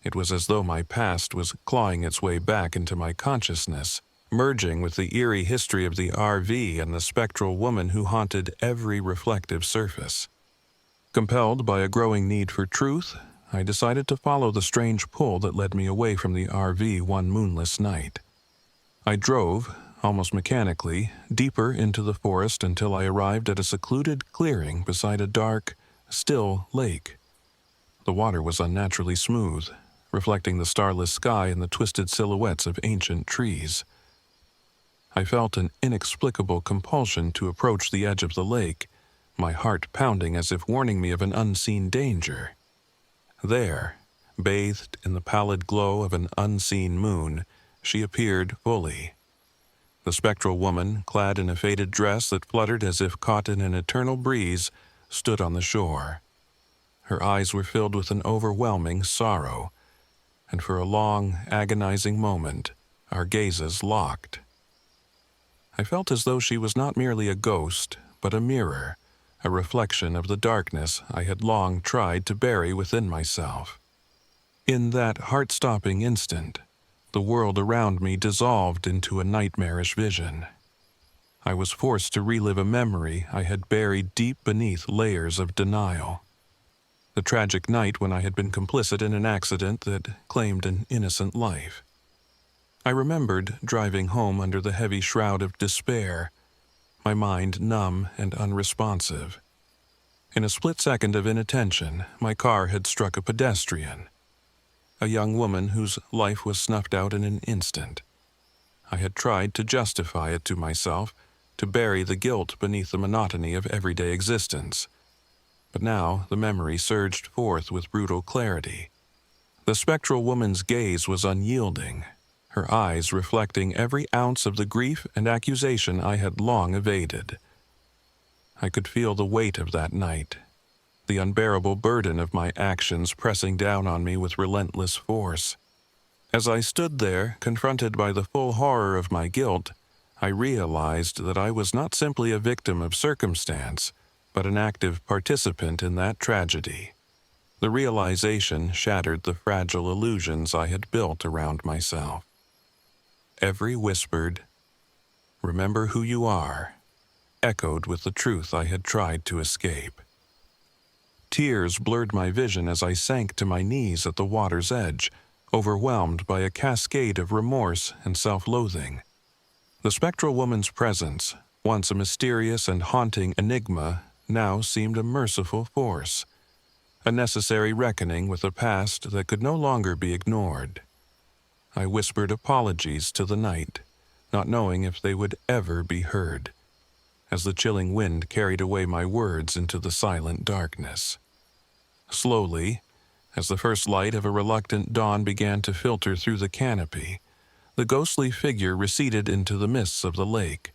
It was as though my past was clawing its way back into my consciousness, merging with the eerie history of the RV and the spectral woman who haunted every reflective surface. Compelled by a growing need for truth, I decided to follow the strange pull that led me away from the RV one moonless night. I drove, almost mechanically, deeper into the forest until I arrived at a secluded clearing beside a dark, still lake. The water was unnaturally smooth, reflecting the starless sky and the twisted silhouettes of ancient trees. I felt an inexplicable compulsion to approach the edge of the lake, my heart pounding as if warning me of an unseen danger. There, bathed in the pallid glow of an unseen moon, she appeared fully. The spectral woman, clad in a faded dress that fluttered as if caught in an eternal breeze, stood on the shore. Her eyes were filled with an overwhelming sorrow, and for a long, agonizing moment, our gazes locked. I felt as though she was not merely a ghost, but a mirror, a reflection of the darkness I had long tried to bury within myself. In that heart-stopping instant, the world around me dissolved into a nightmarish vision. I was forced to relive a memory I had buried deep beneath layers of denial. The tragic night when I had been complicit in an accident that claimed an innocent life. I remembered driving home under the heavy shroud of despair, my mind numb and unresponsive. In a split second of inattention, my car had struck a pedestrian, a young woman whose life was snuffed out in an instant. I had tried to justify it to myself, to bury the guilt beneath the monotony of everyday existence. But now the memory surged forth with brutal clarity. The spectral woman's gaze was unyielding, her eyes reflecting every ounce of the grief and accusation I had long evaded. I could feel the weight of that night, the unbearable burden of my actions pressing down on me with relentless force. As I stood there, confronted by the full horror of my guilt, I realized that I was not simply a victim of circumstance, but an active participant in that tragedy. The realization shattered the fragile illusions I had built around myself. Every whispered, "Remember who you are," echoed with the truth I had tried to escape. Tears blurred my vision as I sank to my knees at the water's edge, overwhelmed by a cascade of remorse and self-loathing. The spectral woman's presence, once a mysterious and haunting enigma, now seemed a merciful force, a necessary reckoning with a past that could no longer be ignored. I whispered apologies to the night, not knowing if they would ever be heard, as the chilling wind carried away my words into the silent darkness. Slowly, as the first light of a reluctant dawn began to filter through the canopy, the ghostly figure receded into the mists of the lake,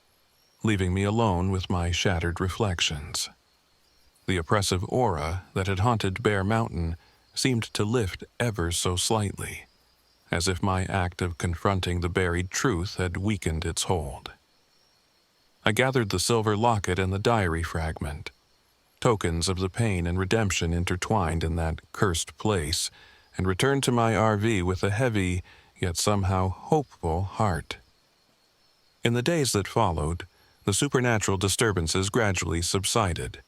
leaving me alone with my shattered reflections. The oppressive aura that had haunted Bear Mountain seemed to lift ever so slightly, as if my act of confronting the buried truth had weakened its hold. I gathered the silver locket and the diary fragment, tokens of the pain and redemption intertwined in that cursed place, and returned to my RV with a heavy, yet somehow hopeful heart. In the days that followed, the supernatural disturbances gradually subsided.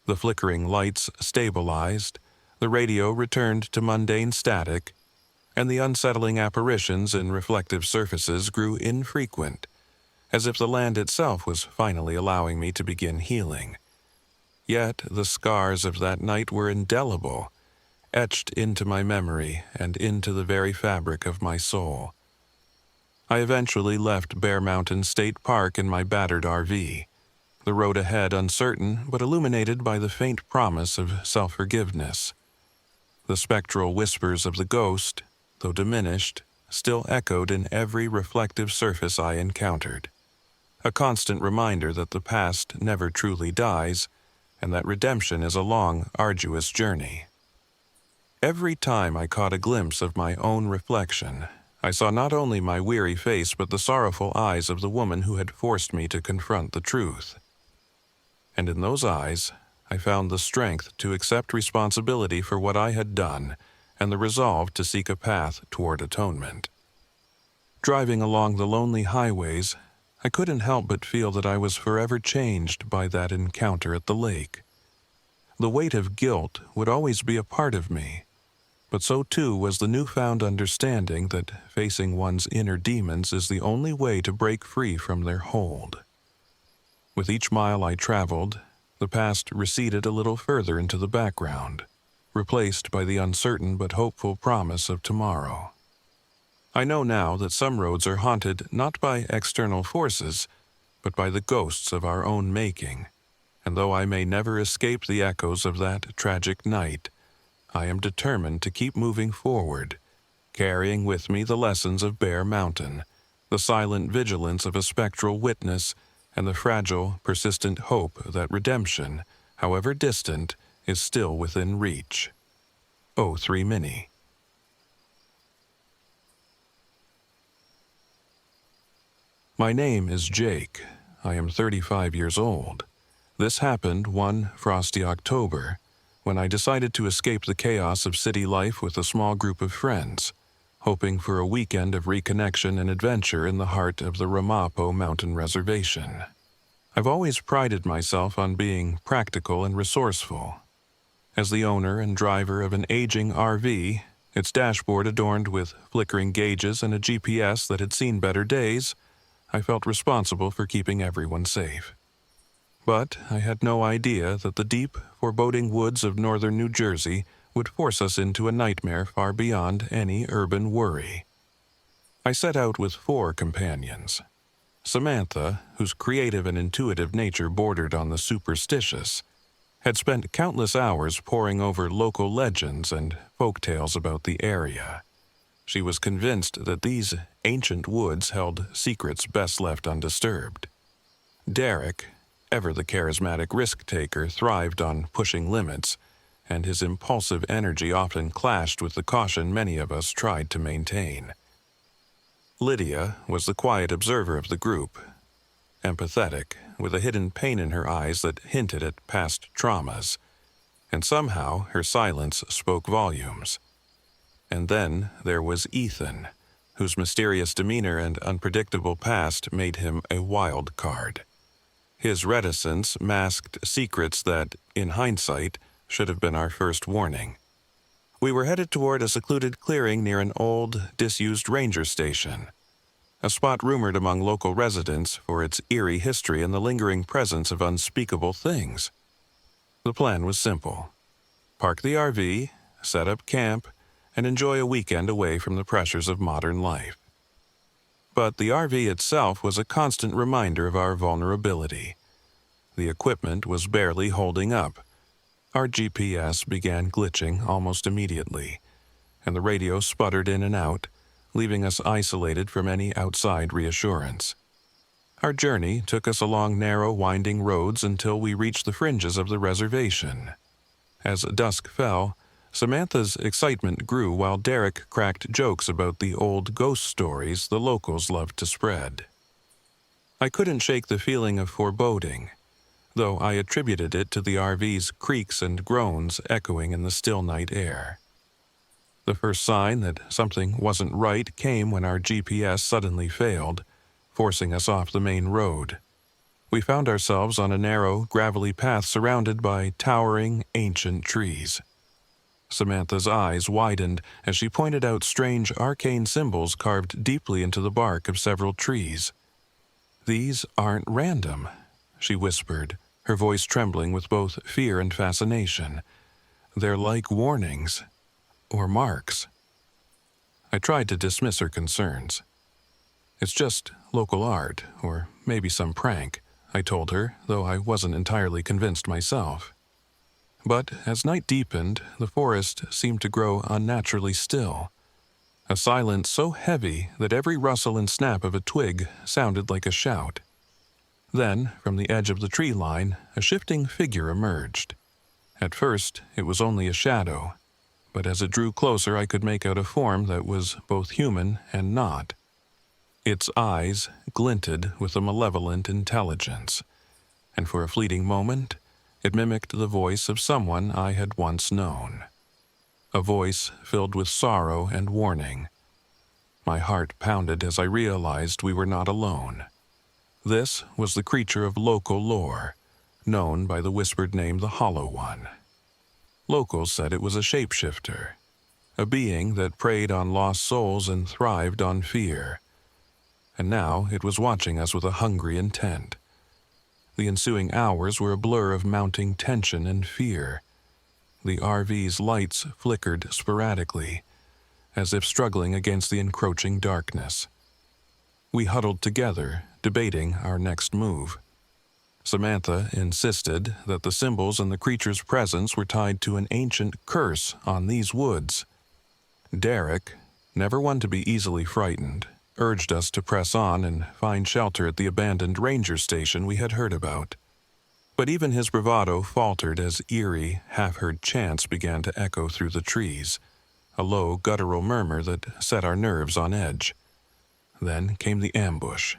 The flickering lights stabilized, the radio returned to mundane static, and the unsettling apparitions in reflective surfaces grew infrequent, as if the land itself was finally allowing me to begin healing. Yet the scars of that night were indelible, etched into my memory and into the very fabric of my soul. I eventually left Bear Mountain State Park in my battered RV, the road ahead uncertain but illuminated by the faint promise of self-forgiveness. The spectral whispers of the ghost, though diminished, still echoed in every reflective surface I encountered, a constant reminder that the past never truly dies, and that redemption is a long, arduous journey. Every time I caught a glimpse of my own reflection, I saw not only my weary face but the sorrowful eyes of the woman who had forced me to confront the truth. And in those eyes, I found the strength to accept responsibility for what I had done and the resolve to seek a path toward atonement. Driving along the lonely highways, I couldn't help but feel that I was forever changed by that encounter at the lake. The weight of guilt would always be a part of me, but so too was the newfound understanding that facing one's inner demons is the only way to break free from their hold. With each mile I traveled, the past receded a little further into the background, replaced by the uncertain but hopeful promise of tomorrow. I know now that some roads are haunted not by external forces, but by the ghosts of our own making, and though I may never escape the echoes of that tragic night, I am determined to keep moving forward, carrying with me the lessons of Bear Mountain, the silent vigilance of a spectral witness, and the fragile, persistent hope that redemption, however distant, is still within reach. O3 Mini. My name is Jake. I am 35 years old. This happened one frosty October, when I decided to escape the chaos of city life with a small group of friends, hoping for a weekend of reconnection and adventure in the heart of the Ramapo mountain reservation. I've always prided myself on being practical and resourceful. As the owner and driver of an aging RV, its dashboard adorned with flickering gauges and a GPS that had seen better days, I felt responsible for keeping everyone safe. But I had no idea that the deep, foreboding woods of northern New Jersey would force us into a nightmare far beyond any urban worry. I set out with 4 companions. Samantha, whose creative and intuitive nature bordered on the superstitious, had spent countless hours poring over local legends and folktales about the area. She was convinced that these ancient woods held secrets best left undisturbed. Derek, ever the charismatic risk-taker, thrived on pushing limits, and his impulsive energy often clashed with the caution many of us tried to maintain. Lydia was the quiet observer of the group, empathetic, with a hidden pain in her eyes that hinted at past traumas, and somehow her silence spoke volumes. And then there was Ethan, whose mysterious demeanor and unpredictable past made him a wild card. His reticence masked secrets that, in hindsight, should have been our first warning. We were headed toward a secluded clearing near an old, disused ranger station, a spot rumored among local residents for its eerie history and the lingering presence of unspeakable things. The plan was simple: park the RV, set up camp, and enjoy a weekend away from the pressures of modern life. But the RV itself was a constant reminder of our vulnerability. The equipment was barely holding up. Our GPS began glitching almost immediately, and the radio sputtered in and out, leaving us isolated from any outside reassurance. Our journey took us along narrow, winding roads until we reached the fringes of the reservation. As dusk fell, Samantha's excitement grew while Derek cracked jokes about the old ghost stories the locals loved to spread. I couldn't shake the feeling of foreboding, though I attributed it to the RV's creaks and groans echoing in the still night air. The first sign that something wasn't right came when our GPS suddenly failed, forcing us off the main road. We found ourselves on a narrow, gravelly path surrounded by towering, ancient trees. Samantha's eyes widened as she pointed out strange arcane symbols carved deeply into the bark of several trees. "These aren't random," she whispered, her voice trembling with both fear and fascination. "They're like warnings, or marks." I tried to dismiss her concerns. "It's just local art, or maybe some prank," I told her, though I wasn't entirely convinced myself. But as night deepened, the forest seemed to grow unnaturally still, a silence so heavy that every rustle and snap of a twig sounded like a shout. Then, from the edge of the tree line, a shifting figure emerged. At first, it was only a shadow, but as it drew closer I could make out a form that was both human and not. Its eyes glinted with a malevolent intelligence, and for a fleeting moment, it mimicked the voice of someone I had once known. A voice filled with sorrow and warning. My heart pounded as I realized we were not alone. This was the creature of local lore, known by the whispered name the Hollow One. Locals said it was a shapeshifter, a being that preyed on lost souls and thrived on fear. And now it was watching us with a hungry intent. The ensuing hours were a blur of mounting tension and fear. The RV's lights flickered sporadically, as if struggling against the encroaching darkness. We huddled together, debating our next move. Samantha insisted that the symbols and the creature's presence were tied to an ancient curse on these woods. Derek, never one to be easily frightened, urged us to press on and find shelter at the abandoned ranger station we had heard about. But even his bravado faltered as eerie, half-heard chants began to echo through the trees, a low, guttural murmur that set our nerves on edge. Then came the ambush.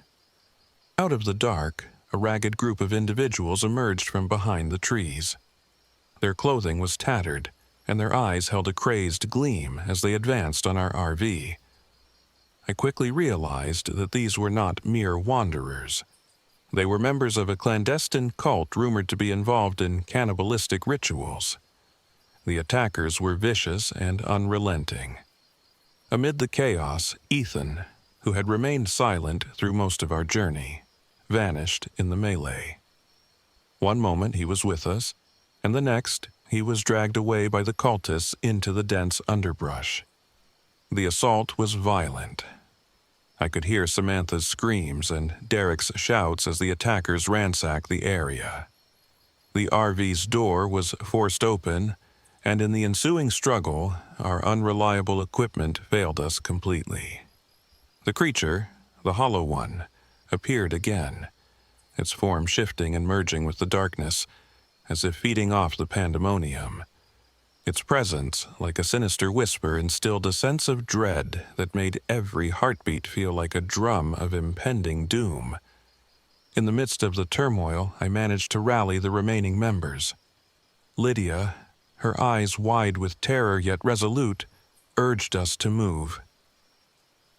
Out of the dark, a ragged group of individuals emerged from behind the trees. Their clothing was tattered, and their eyes held a crazed gleam as they advanced on our RV. I quickly realized that these were not mere wanderers. They were members of a clandestine cult rumored to be involved in cannibalistic rituals. The attackers were vicious and unrelenting. Amid the chaos, Ethan, who had remained silent through most of our journey, vanished in the melee. One moment he was with us, and the next he was dragged away by the cultists into the dense underbrush. The assault was violent. I could hear Samantha's screams and Derek's shouts as the attackers ransacked the area. The RV's door was forced open, and in the ensuing struggle, our unreliable equipment failed us completely. The creature, the Hollow One, appeared again, its form shifting and merging with the darkness, as if feeding off the pandemonium. Its presence, like a sinister whisper, instilled a sense of dread that made every heartbeat feel like a drum of impending doom. In the midst of the turmoil, I managed to rally the remaining members. Lydia, her eyes wide with terror yet resolute, urged us to move.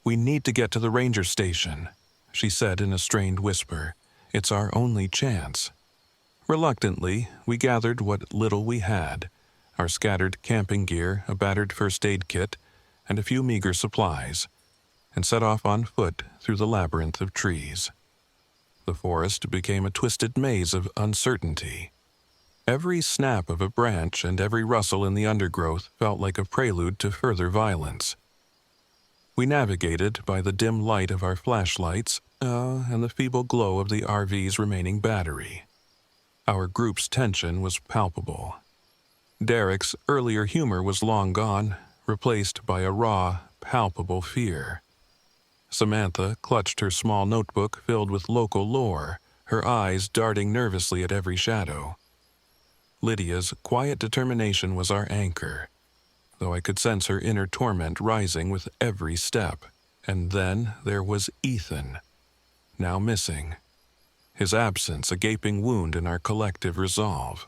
"We need to get to the ranger station," she said in a strained whisper. "It's our only chance." Reluctantly, we gathered what little we had, our scattered camping gear, a battered first aid kit, and a few meager supplies, and set off on foot through the labyrinth of trees. The forest became a twisted maze of uncertainty. Every snap of a branch and every rustle in the undergrowth felt like a prelude to further violence. We navigated by the dim light of our flashlights and the feeble glow of the RV's remaining battery. Our group's tension was palpable. Derek's earlier humor was long gone, replaced by a raw, palpable fear. Samantha clutched her small notebook filled with local lore, her eyes darting nervously at every shadow. Lydia's quiet determination was our anchor, though I could sense her inner torment rising with every step. And then there was Ethan, now missing, his absence a gaping wound in our collective resolve.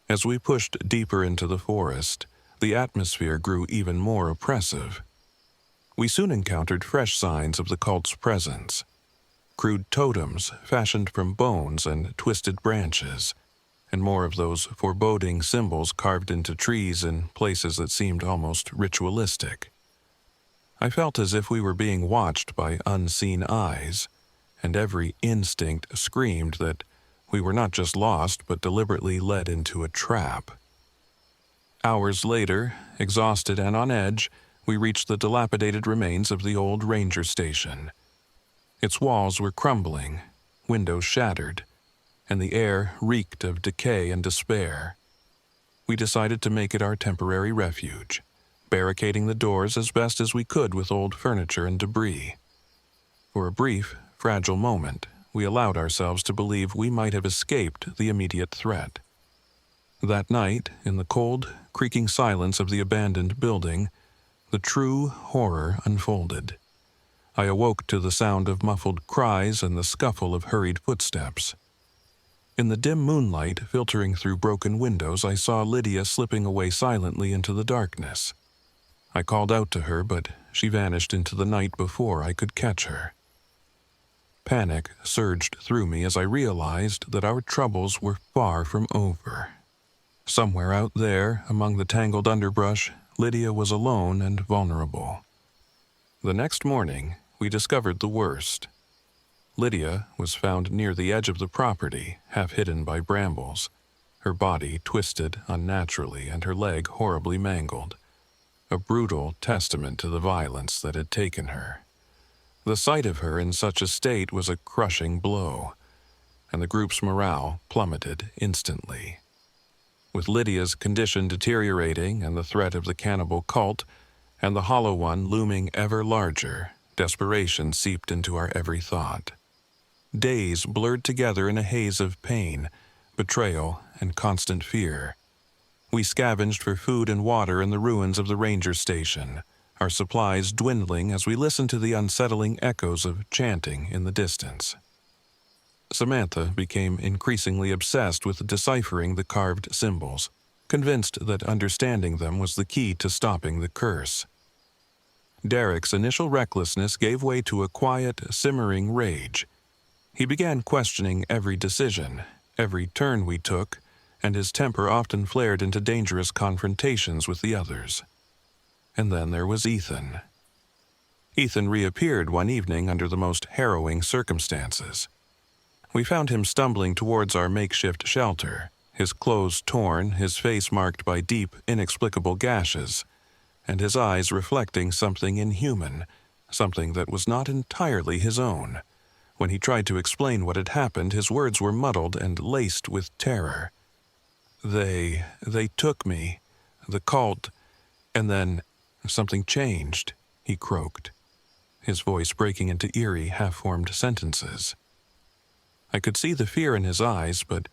As we pushed deeper into the forest, the atmosphere grew even more oppressive. We soon encountered fresh signs of the cult's presence. Crude totems fashioned from bones and twisted branches, and more of those foreboding symbols carved into trees in places that seemed almost ritualistic. I felt as if we were being watched by unseen eyes, and every instinct screamed that we were not just lost but deliberately led into a trap. Hours later, exhausted and on edge, we reached the dilapidated remains of the old ranger station. Its walls were crumbling, windows shattered, and the air reeked of decay and despair. We decided to make it our temporary refuge, barricading the doors as best as we could with old furniture and debris. For a brief, fragile moment, we allowed ourselves to believe we might have escaped the immediate threat. That night, in the cold, creaking silence of the abandoned building, the true horror unfolded. I awoke to the sound of muffled cries and the scuffle of hurried footsteps. In the dim moonlight filtering through broken windows, I saw Lydia slipping away silently into the darkness. I called out to her, but she vanished into the night before I could catch her. Panic surged through me as I realized that our troubles were far from over. Somewhere out there, among the tangled underbrush, Lydia was alone and vulnerable. The next morning, we discovered the worst. Lydia was found near the edge of the property, half hidden by brambles, her body twisted unnaturally and her leg horribly mangled, a brutal testament to the violence that had taken her. The sight of her in such a state was a crushing blow, and the group's morale plummeted instantly. With Lydia's condition deteriorating and the threat of the cannibal cult, and the Hollow One looming ever larger, desperation seeped into our every thought. Days blurred together in a haze of pain, betrayal, and constant fear. We scavenged for food and water in the ruins of the ranger station, our supplies dwindling as we listened to the unsettling echoes of chanting in the distance. Samantha became increasingly obsessed with deciphering the carved symbols, convinced that understanding them was the key to stopping the curse. Derek's initial recklessness gave way to a quiet, simmering rage. He began questioning every decision, every turn we took, and his temper often flared into dangerous confrontations with the others. And then there was Ethan. Ethan reappeared one evening under the most harrowing circumstances. We found him stumbling towards our makeshift shelter, his clothes torn, his face marked by deep, inexplicable gashes, and his eyes reflecting something inhuman, something that was not entirely his own. When he tried to explain what had happened, his words were muddled and laced with terror. They took me, the cult, and then something changed, he croaked, his voice breaking into eerie, half-formed sentences. I could see the fear in his eyes, but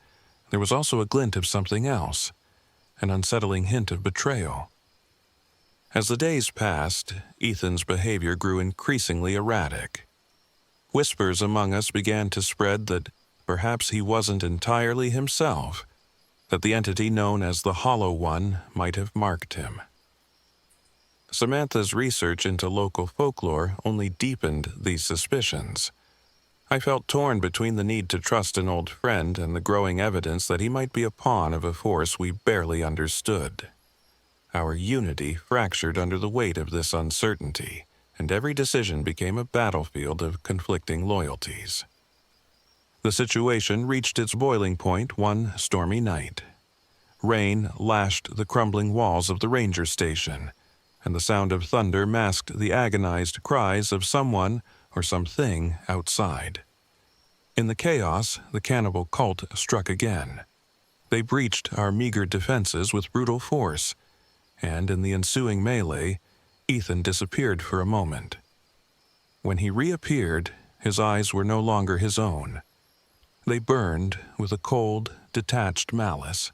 there was also a glint of something else, an unsettling hint of betrayal. As the days passed, Ethan's behavior grew increasingly erratic. Whispers among us began to spread that perhaps he wasn't entirely himself, that the entity known as the Hollow One might have marked him. Samantha's research into local folklore only deepened these suspicions. I felt torn between the need to trust an old friend and the growing evidence that he might be a pawn of a force we barely understood. Our unity fractured under the weight of this uncertainty, and every decision became a battlefield of conflicting loyalties. The situation reached its boiling point one stormy night. Rain lashed the crumbling walls of the ranger station, and the sound of thunder masked the agonized cries of someone or something outside. In the chaos, the cannibal cult struck again. They breached our meager defenses with brutal force, and in the ensuing melee, Ethan disappeared for a moment. When he reappeared, his eyes were no longer his own. They burned with a cold, detached malice.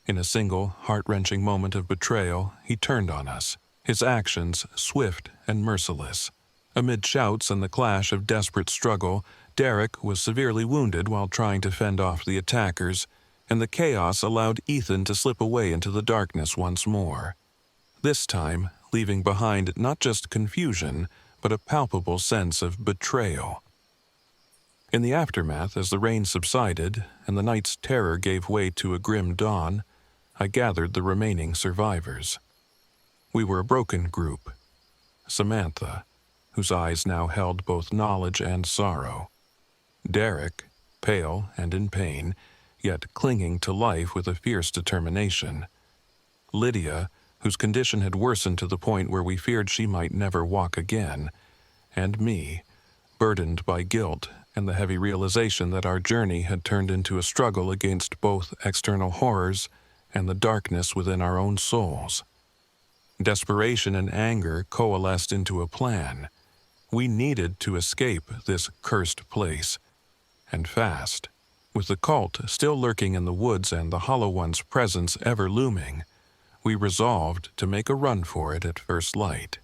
In a single, heart-wrenching moment of betrayal, he turned on us, his actions swift and merciless. Amid shouts and the clash of desperate struggle, Derek was severely wounded while trying to fend off the attackers, and the chaos allowed Ethan to slip away into the darkness once more. This time, leaving behind not just confusion, but a palpable sense of betrayal. In the aftermath, as the rain subsided and the night's terror gave way to a grim dawn, I gathered the remaining survivors. We were a broken group. Samantha, whose eyes now held both knowledge and sorrow. Derek, pale and in pain, yet clinging to life with a fierce determination. Lydia, whose condition had worsened to the point where we feared she might never walk again, and me, burdened by guilt and the heavy realization that our journey had turned into a struggle against both external horrors and the darkness within our own souls. Desperation and anger coalesced into a plan. We needed to escape this cursed place, and fast. With the cult still lurking in the woods and the Hollow One's presence ever looming, we resolved to make a run for it at first light.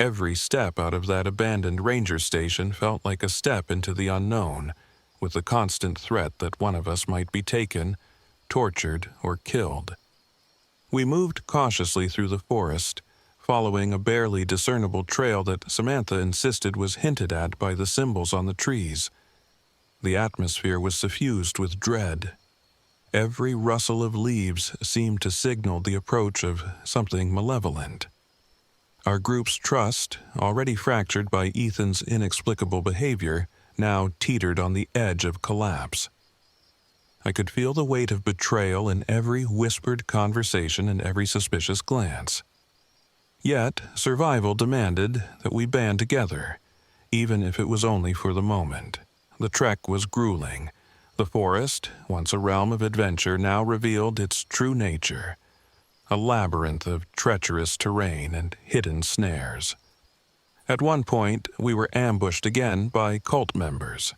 Every step out of that abandoned ranger station felt like a step into the unknown, with the constant threat that one of us might be taken, tortured, or killed. We moved cautiously through the forest, following a barely discernible trail that Samantha insisted was hinted at by the symbols on the trees. The atmosphere was suffused with dread. Every rustle of leaves seemed to signal the approach of something malevolent. Our group's trust, already fractured by Ethan's inexplicable behavior, now teetered on the edge of collapse. I could feel the weight of betrayal in every whispered conversation and every suspicious glance. Yet, survival demanded that we band together, even if it was only for the moment. The trek was grueling. The forest, once a realm of adventure, now revealed its true nature, a labyrinth of treacherous terrain and hidden snares. At one point, we were ambushed again by cult members.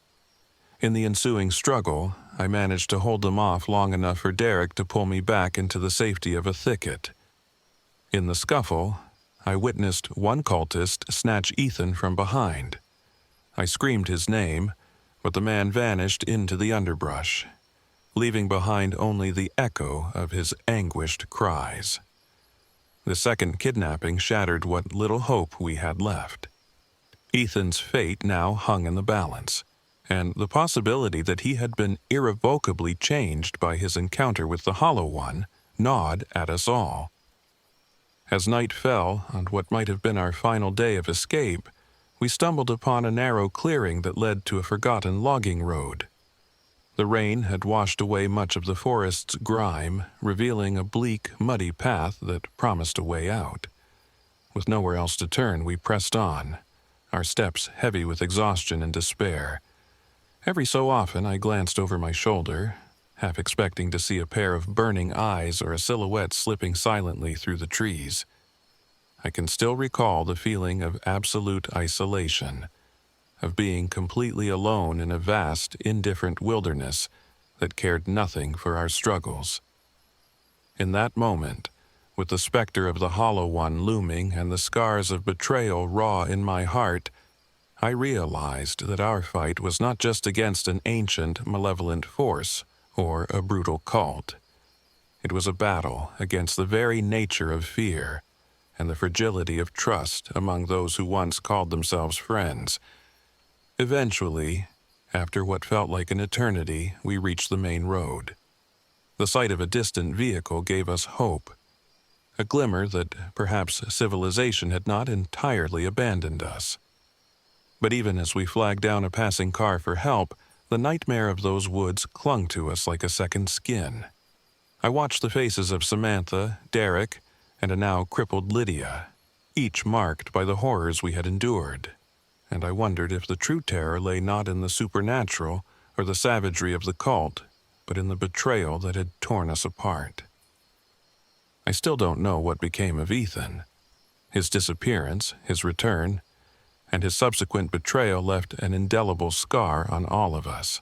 In the ensuing struggle, I managed to hold them off long enough for Derek to pull me back into the safety of a thicket. In the scuffle, I witnessed one cultist snatch Ethan from behind. I screamed his name, but the man vanished into the underbrush, leaving behind only the echo of his anguished cries. The second kidnapping shattered what little hope we had left. Ethan's fate now hung in the balance, and the possibility that he had been irrevocably changed by his encounter with the Hollow One gnawed at us all. As night fell on what might have been our final day of escape, we stumbled upon a narrow clearing that led to a forgotten logging road. The rain had washed away much of the forest's grime, revealing a bleak, muddy path that promised a way out. With nowhere else to turn, we pressed on, our steps heavy with exhaustion and despair. Every so often I glanced over my shoulder, half expecting to see a pair of burning eyes or a silhouette slipping silently through the trees. I can still recall the feeling of absolute isolation, of being completely alone in a vast, indifferent wilderness that cared nothing for our struggles. In that moment, with the specter of the Hollow One looming and the scars of betrayal raw in my heart, I realized that our fight was not just against an ancient, malevolent force or a brutal cult. It was a battle against the very nature of fear and the fragility of trust among those who once called themselves friends. Eventually, after what felt like an eternity, we reached the main road. The sight of a distant vehicle gave us hope, a glimmer that perhaps civilization had not entirely abandoned us. But even as we flagged down a passing car for help, the nightmare of those woods clung to us like a second skin. I watched the faces of Samantha, Derek, and a now crippled Lydia, each marked by the horrors we had endured, and I wondered if the true terror lay not in the supernatural or the savagery of the cult, but in the betrayal that had torn us apart. I still don't know what became of Ethan. His disappearance, his return, and his subsequent betrayal left an indelible scar on all of us.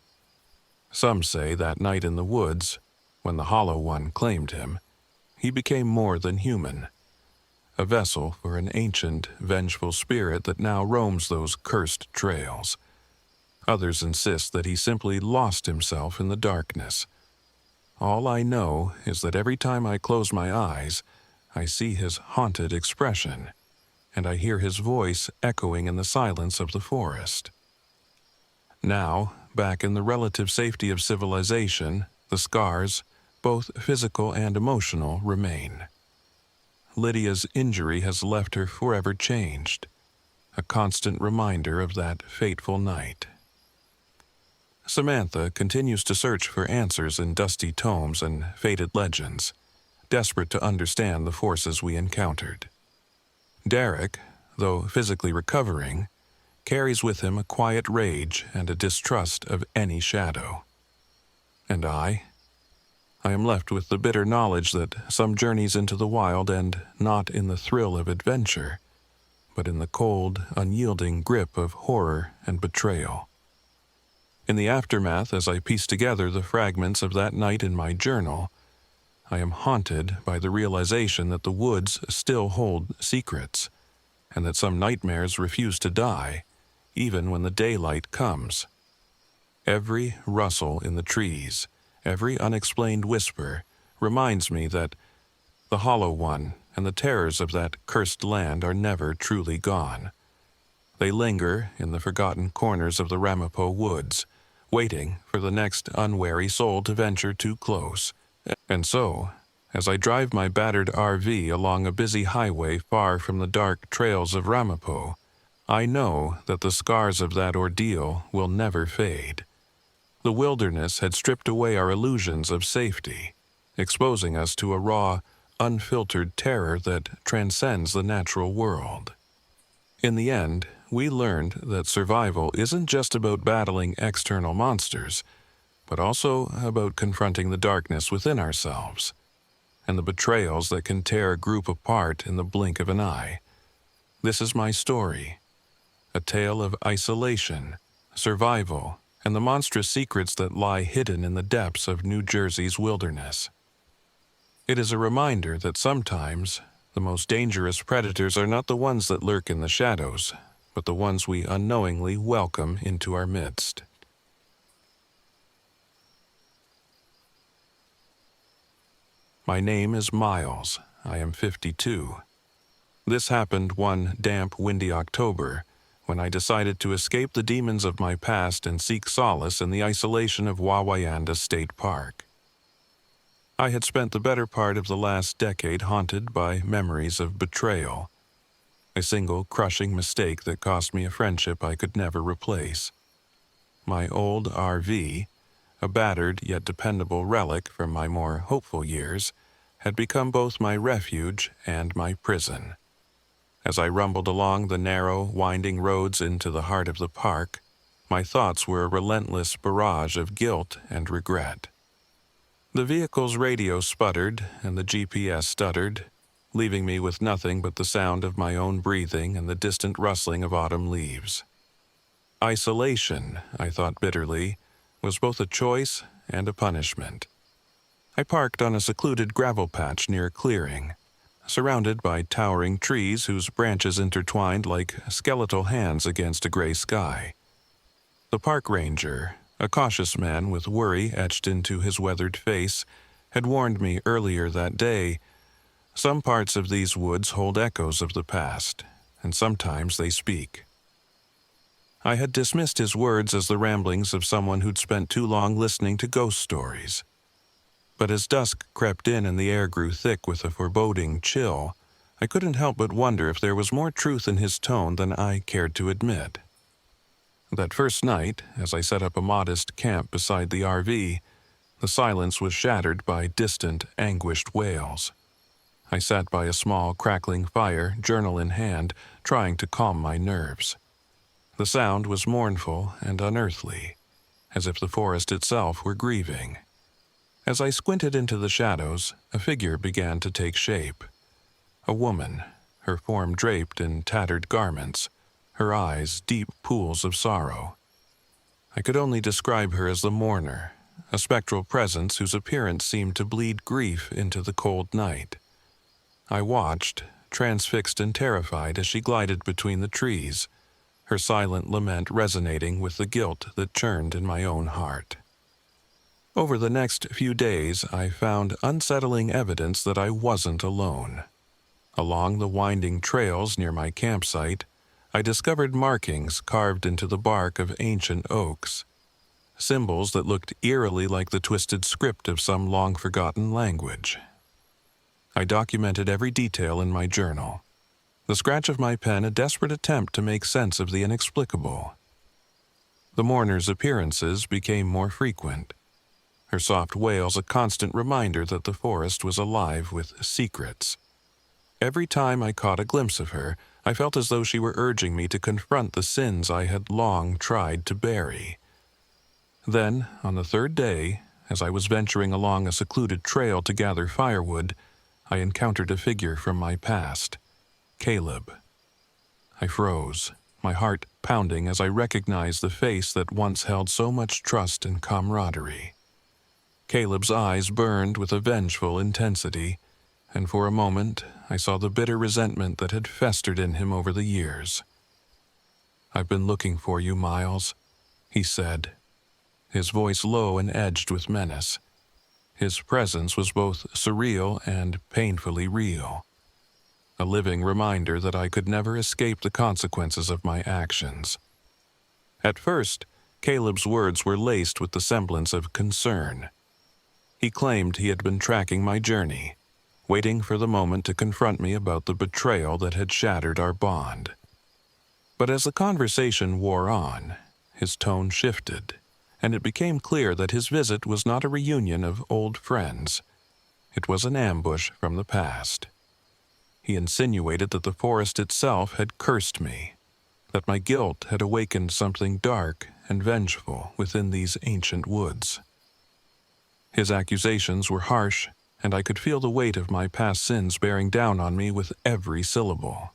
Some say that night in the woods, when the Hollow One claimed him, he became more than human, a vessel for an ancient, vengeful spirit that now roams those cursed trails. Others insist that he simply lost himself in the darkness. All I know is that every time I close my eyes, I see his haunted expression, and I hear his voice echoing in the silence of the forest. Now, back in the relative safety of civilization, the scars, both physical and emotional, remain. Lydia's injury has left her forever changed, a constant reminder of that fateful night. Samantha continues to search for answers in dusty tomes and faded legends, desperate to understand the forces we encountered. Derek, though physically recovering, carries with him a quiet rage and a distrust of any shadow. And I am left with the bitter knowledge that some journeys into the wild end not in the thrill of adventure, but in the cold, unyielding grip of horror and betrayal. In the aftermath, as I piece together the fragments of that night in my journal, I am haunted by the realization that the woods still hold secrets, and that some nightmares refuse to die, even when the daylight comes. Every rustle in the trees, every unexplained whisper, reminds me that the Hollow One and the terrors of that cursed land are never truly gone. They linger in the forgotten corners of the Ramapo woods, waiting for the next unwary soul to venture too close. And so, as I drive my battered RV along a busy highway far from the dark trails of Ramapo, I know that the scars of that ordeal will never fade. The wilderness had stripped away our illusions of safety, exposing us to a raw, unfiltered terror that transcends the natural world. In the end, we learned that survival isn't just about battling external monsters, but also about confronting the darkness within ourselves, and the betrayals that can tear a group apart in the blink of an eye. This is my story, a tale of isolation, survival, and the monstrous secrets that lie hidden in the depths of New Jersey's wilderness. It is a reminder that sometimes the most dangerous predators are not the ones that lurk in the shadows, but the ones we unknowingly welcome into our midst. My name is Miles. I am 52. This happened one damp, windy October, when I decided to escape the demons of my past and seek solace in the isolation of Wawayanda State Park. I had spent the better part of the last decade haunted by memories of betrayal, a single crushing mistake that cost me a friendship I could never replace. My old RV, a battered yet dependable relic from my more hopeful years, had become both my refuge and my prison. As I rumbled along the narrow, winding roads into the heart of the park, my thoughts were a relentless barrage of guilt and regret. The vehicle's radio sputtered and the GPS stuttered, leaving me with nothing but the sound of my own breathing and the distant rustling of autumn leaves. Isolation, I thought bitterly, was both a choice and a punishment. I parked on a secluded gravel patch near a clearing, surrounded by towering trees whose branches intertwined like skeletal hands against a gray sky. The park ranger, a cautious man with worry etched into his weathered face, had warned me earlier that day, "Some parts of these woods hold echoes of the past, and sometimes they speak." I had dismissed his words as the ramblings of someone who'd spent too long listening to ghost stories. But as dusk crept in and the air grew thick with a foreboding chill, I couldn't help but wonder if there was more truth in his tone than I cared to admit. That first night, as I set up a modest camp beside the RV, the silence was shattered by distant, anguished wails. I sat by a small, crackling fire, journal in hand, trying to calm my nerves. The sound was mournful and unearthly, as if the forest itself were grieving. As I squinted into the shadows, a figure began to take shape. A woman, her form draped in tattered garments, her eyes deep pools of sorrow. I could only describe her as the mourner, a spectral presence whose appearance seemed to bleed grief into the cold night. I watched, transfixed and terrified, as she glided between the trees, her silent lament resonating with the guilt that churned in my own heart. Over the next few days, I found unsettling evidence that I wasn't alone. Along the winding trails near my campsite, I discovered markings carved into the bark of ancient oaks, symbols that looked eerily like the twisted script of some long-forgotten language. I documented every detail in my journal, the scratch of my pen a desperate attempt to make sense of the inexplicable. The mourner's appearances became more frequent, her soft wails a constant reminder that the forest was alive with secrets. Every time I caught a glimpse of her, I felt as though she were urging me to confront the sins I had long tried to bury. Then, on the third day, as I was venturing along a secluded trail to gather firewood, I encountered a figure from my past, Caleb. I froze, my heart pounding as I recognized the face that once held so much trust and camaraderie. Caleb's eyes burned with a vengeful intensity, and for a moment I saw the bitter resentment that had festered in him over the years. "I've been looking for you, Miles," he said, his voice low and edged with menace. His presence was both surreal and painfully real, a living reminder that I could never escape the consequences of my actions. At first, Caleb's words were laced with the semblance of concern. He claimed he had been tracking my journey, waiting for the moment to confront me about the betrayal that had shattered our bond. But as the conversation wore on, his tone shifted, and it became clear that his visit was not a reunion of old friends. It was an ambush from the past. He insinuated that the forest itself had cursed me, that my guilt had awakened something dark and vengeful within these ancient woods. His accusations were harsh, and I could feel the weight of my past sins bearing down on me with every syllable.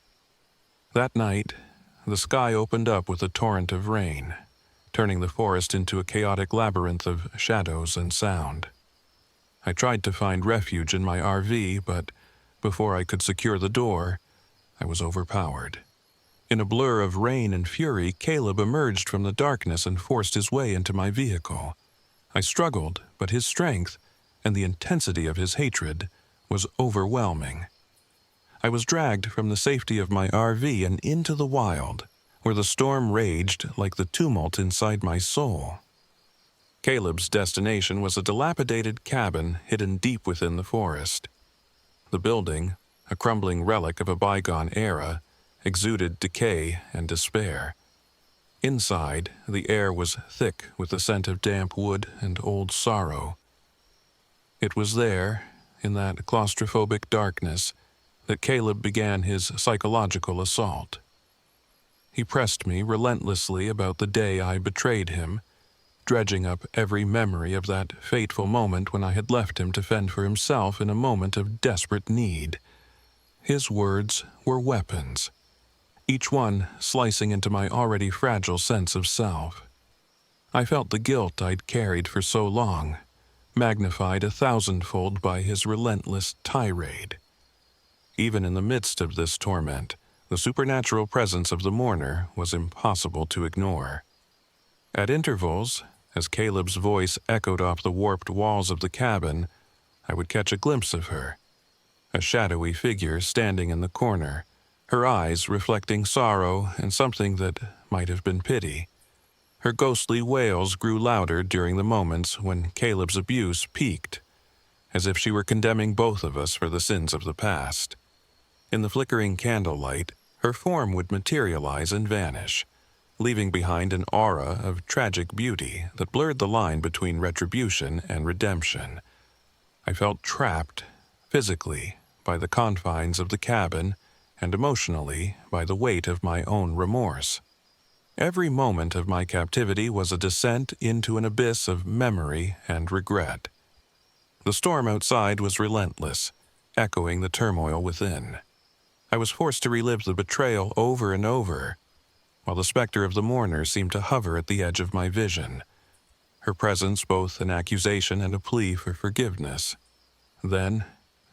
That night, the sky opened up with a torrent of rain, turning the forest into a chaotic labyrinth of shadows and sound. I tried to find refuge in my RV, but before I could secure the door, I was overpowered. In a blur of rain and fury, Caleb emerged from the darkness and forced his way into my vehicle. I struggled, but his strength, and the intensity of his hatred, was overwhelming. I was dragged from the safety of my RV and into the wild, where the storm raged like the tumult inside my soul. Caleb's destination was a dilapidated cabin hidden deep within the forest. The building, a crumbling relic of a bygone era, exuded decay and despair. Inside, the air was thick with the scent of damp wood and old sorrow. It was there, in that claustrophobic darkness, that Caleb began his psychological assault. He pressed me relentlessly about the day I betrayed him, dredging up every memory of that fateful moment when I had left him to fend for himself in a moment of desperate need. His words were weapons, each one slicing into my already fragile sense of self. I felt the guilt I'd carried for so long, magnified 1,000-fold by his relentless tirade. Even in the midst of this torment, the supernatural presence of the mourner was impossible to ignore. At intervals, as Caleb's voice echoed off the warped walls of the cabin, I would catch a glimpse of her, a shadowy figure standing in the corner, her eyes reflecting sorrow and something that might have been pity. Her ghostly wails grew louder during the moments when Caleb's abuse peaked, as if she were condemning both of us for the sins of the past. In the flickering candlelight, her form would materialize and vanish, leaving behind an aura of tragic beauty that blurred the line between retribution and redemption. I felt trapped, physically, by the confines of the cabin, and emotionally by the weight of my own remorse. Every moment of my captivity was a descent into an abyss of memory and regret. The storm outside was relentless, echoing the turmoil within. I was forced to relive the betrayal over and over, while the specter of the mourner seemed to hover at the edge of my vision, her presence both an accusation and a plea for forgiveness. Then,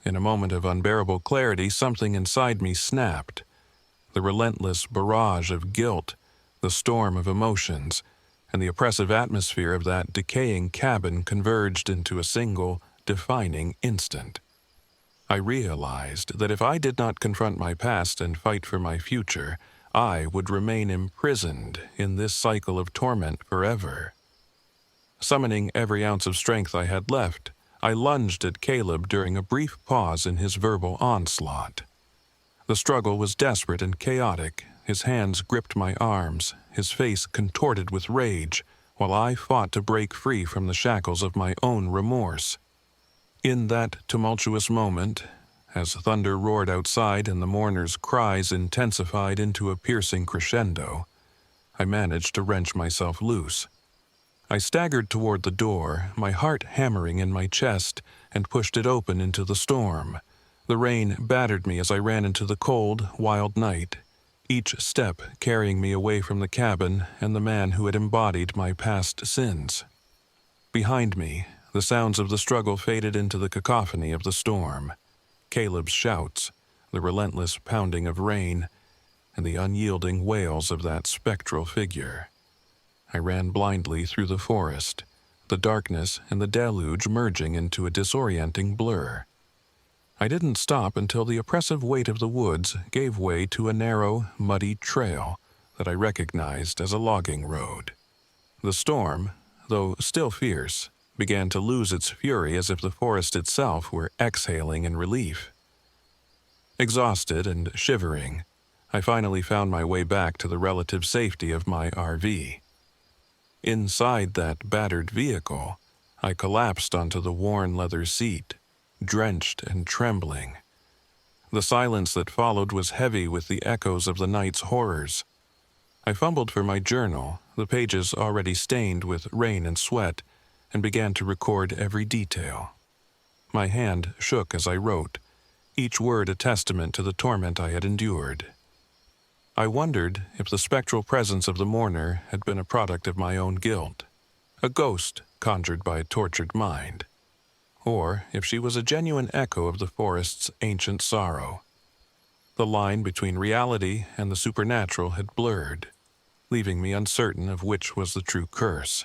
in a moment of unbearable clarity, something inside me snapped. The relentless barrage of guilt, the storm of emotions, and the oppressive atmosphere of that decaying cabin converged into a single, defining instant. I realized that if I did not confront my past and fight for my future, I would remain imprisoned in this cycle of torment forever. Summoning every ounce of strength I had left, I lunged at Caleb during a brief pause in his verbal onslaught. The struggle was desperate and chaotic. His hands gripped my arms, his face contorted with rage, while I fought to break free from the shackles of my own remorse. In that tumultuous moment, as thunder roared outside and the mourner's cries intensified into a piercing crescendo, I managed to wrench myself loose. I staggered toward the door, my heart hammering in my chest, and pushed it open into the storm. The rain battered me as I ran into the cold, wild night, each step carrying me away from the cabin and the man who had embodied my past sins. Behind me, the sounds of the struggle faded into the cacophony of the storm. Caleb's shouts, the relentless pounding of rain, and the unyielding wails of that spectral figure. I ran blindly through the forest, the darkness and the deluge merging into a disorienting blur. I didn't stop until the oppressive weight of the woods gave way to a narrow, muddy trail that I recognized as a logging road. The storm, though still fierce, began to lose its fury as if the forest itself were exhaling in relief. Exhausted and shivering, I finally found my way back to the relative safety of my RV. Inside that battered vehicle, I collapsed onto the worn leather seat, drenched and trembling. The silence that followed was heavy with the echoes of the night's horrors. I fumbled for my journal, the pages already stained with rain and sweat, and began to record every detail. My hand shook as I wrote, each word a testament to the torment I had endured. I wondered if the spectral presence of the mourner had been a product of my own guilt, a ghost conjured by a tortured mind, or if she was a genuine echo of the forest's ancient sorrow. The line between reality and the supernatural had blurred, leaving me uncertain of which was the true curse.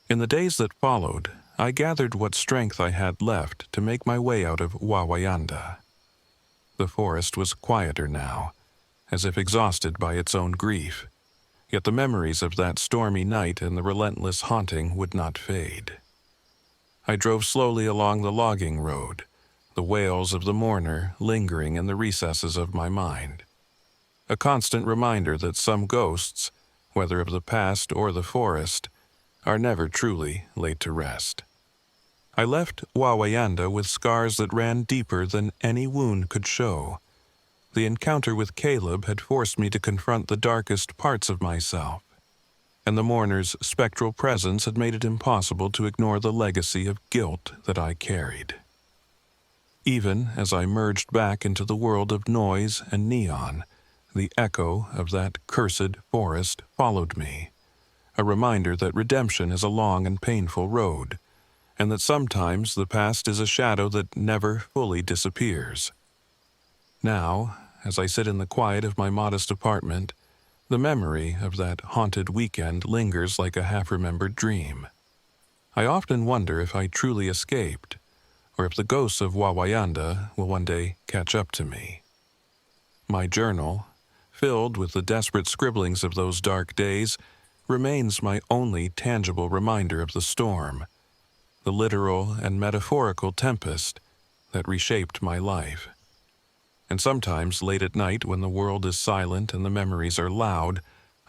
In the days that followed, I gathered what strength I had left to make my way out of Wawayanda. The forest was quieter now, as if exhausted by its own grief, yet the memories of that stormy night and the relentless haunting would not fade. I drove slowly along the logging road, the wails of the mourner lingering in the recesses of my mind. A constant reminder that some ghosts, whether of the past or the forest, are never truly laid to rest. I left Wawayanda with scars that ran deeper than any wound could show. The encounter with Caleb had forced me to confront the darkest parts of myself, and the mourner's spectral presence had made it impossible to ignore the legacy of guilt that I carried. Even as I merged back into the world of noise and neon, the echo of that cursed forest followed me, a reminder that redemption is a long and painful road, and that sometimes the past is a shadow that never fully disappears. Now, as I sit in the quiet of my modest apartment, the memory of that haunted weekend lingers like a half-remembered dream. I often wonder if I truly escaped, or if the ghosts of Wawayanda will one day catch up to me. My journal, filled with the desperate scribblings of those dark days, remains my only tangible reminder of the storm, the literal and metaphorical tempest that reshaped my life. And sometimes late at night when the world is silent and the memories are loud,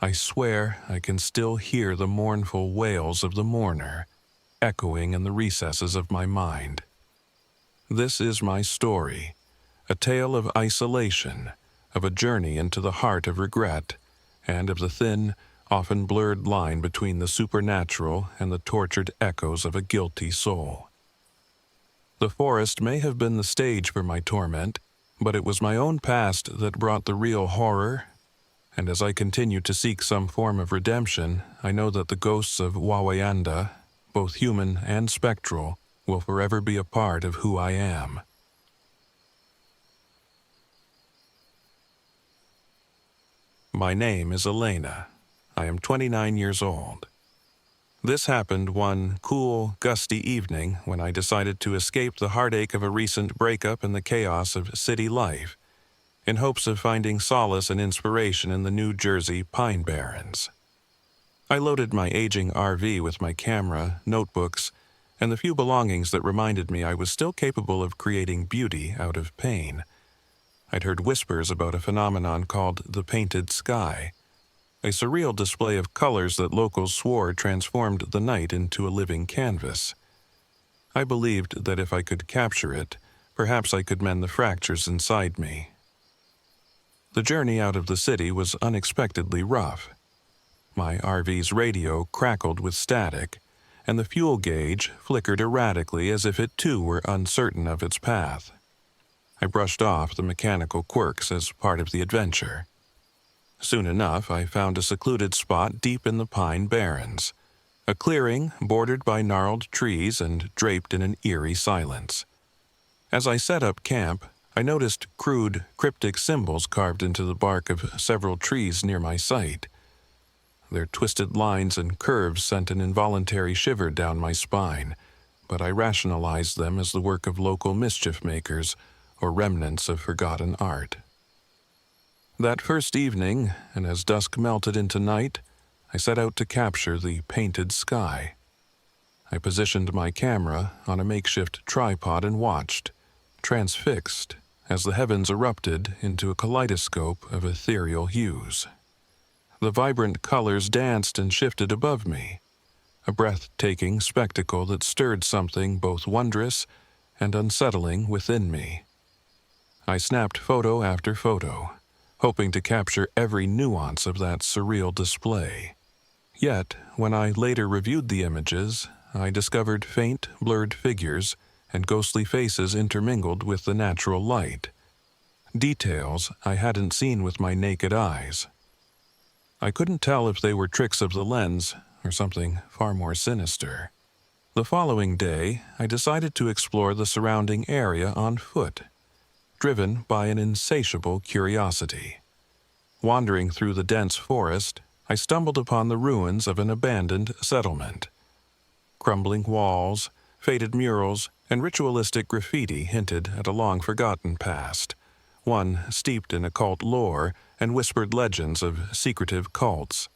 I swear I can still hear the mournful wails of the mourner echoing in the recesses of my mind. This is my story, a tale of isolation, of a journey into the heart of regret, and of the thin, often blurred line between the supernatural and the tortured echoes of a guilty soul. The forest may have been the stage for my torment, but it was my own past that brought the real horror, and as I continue to seek some form of redemption, I know that the ghosts of Wawayanda, both human and spectral, will forever be a part of who I am. My name is Elena. I am 29 years old. This happened one cool, gusty evening when I decided to escape the heartache of a recent breakup and the chaos of city life, in hopes of finding solace and inspiration in the New Jersey Pine Barrens. I loaded my aging RV with my camera, notebooks, and the few belongings that reminded me I was still capable of creating beauty out of pain. I'd heard whispers about a phenomenon called the painted sky, a surreal display of colors that locals swore transformed the night into a living canvas. I believed that if I could capture it, perhaps I could mend the fractures inside me. The journey out of the city was unexpectedly rough. My RV's radio crackled with static, and the fuel gauge flickered erratically as if it too were uncertain of its path. I brushed off the mechanical quirks as part of the adventure. Soon enough, I found a secluded spot deep in the Pine Barrens, a clearing bordered by gnarled trees and draped in an eerie silence. As I set up camp, I noticed crude, cryptic symbols carved into the bark of several trees near my site. Their twisted lines and curves sent an involuntary shiver down my spine, but I rationalized them as the work of local mischief makers or remnants of forgotten art. That first evening, and as dusk melted into night, I set out to capture the painted sky. I positioned my camera on a makeshift tripod and watched, transfixed, as the heavens erupted into a kaleidoscope of ethereal hues. The vibrant colors danced and shifted above me, a breathtaking spectacle that stirred something both wondrous and unsettling within me. I snapped photo after photo, hoping to capture every nuance of that surreal display. Yet, when I later reviewed the images, I discovered faint, blurred figures and ghostly faces intermingled with the natural light, details I hadn't seen with my naked eyes. I couldn't tell if they were tricks of the lens or something far more sinister. The following day, I decided to explore the surrounding area on foot, driven by an insatiable curiosity. Wandering through the dense forest, I stumbled upon the ruins of an abandoned settlement. Crumbling walls, faded murals, and ritualistic graffiti hinted at a long-forgotten past, one steeped in occult lore and whispered legends of secretive cults.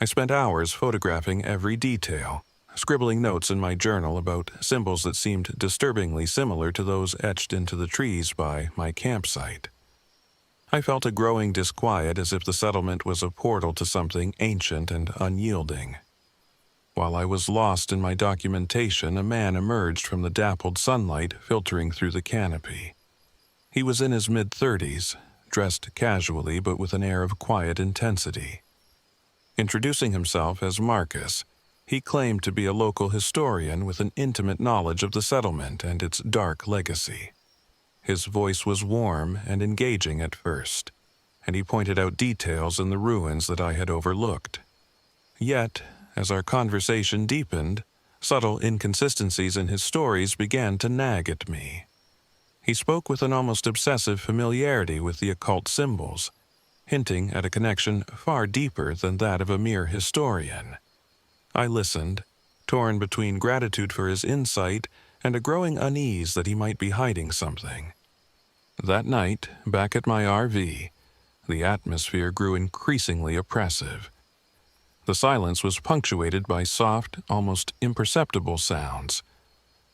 I spent hours photographing every detail, scribbling notes in my journal about symbols that seemed disturbingly similar to those etched into the trees by my campsite. I felt a growing disquiet as if the settlement was a portal to something ancient and unyielding. While I was lost in my documentation, a man emerged from the dappled sunlight filtering through the canopy. He was in his mid-30s, dressed casually but with an air of quiet intensity. Introducing himself as Marcus, he claimed to be a local historian with an intimate knowledge of the settlement and its dark legacy. His voice was warm and engaging at first, and he pointed out details in the ruins that I had overlooked. Yet, as our conversation deepened, Subtle inconsistencies in his stories began to nag at me. He spoke with an almost obsessive familiarity with the occult symbols, hinting at a connection far deeper than that of a mere historian. I listened, torn between gratitude for his insight and a growing unease that he might be hiding something. That night, back at my RV, the atmosphere grew increasingly oppressive. The silence was punctuated by soft, almost imperceptible sounds,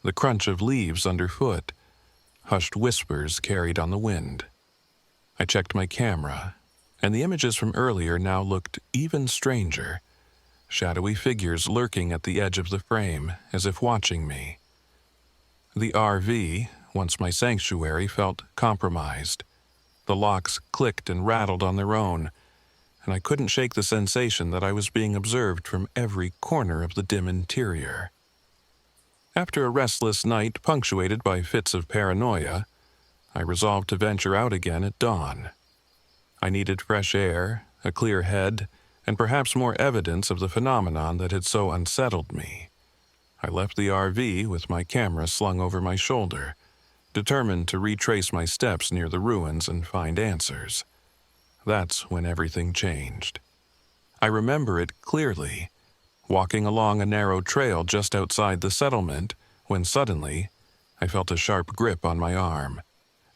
the crunch of leaves underfoot, hushed whispers carried on the wind. I checked my camera, and the images from earlier now looked even stranger, shadowy figures lurking at the edge of the frame, as if watching me. The RV, once my sanctuary, felt compromised. The locks clicked and rattled on their own, and I couldn't shake the sensation that I was being observed from every corner of the dim interior. After a restless night punctuated by fits of paranoia, I resolved to venture out again at dawn. I needed fresh air, a clear head, and perhaps more evidence of the phenomenon that had so unsettled me. I left the RV with my camera slung over my shoulder, determined to retrace my steps near the ruins and find answers. That's when everything changed. I remember it clearly, walking along a narrow trail just outside the settlement, when suddenly I felt a sharp grip on my arm.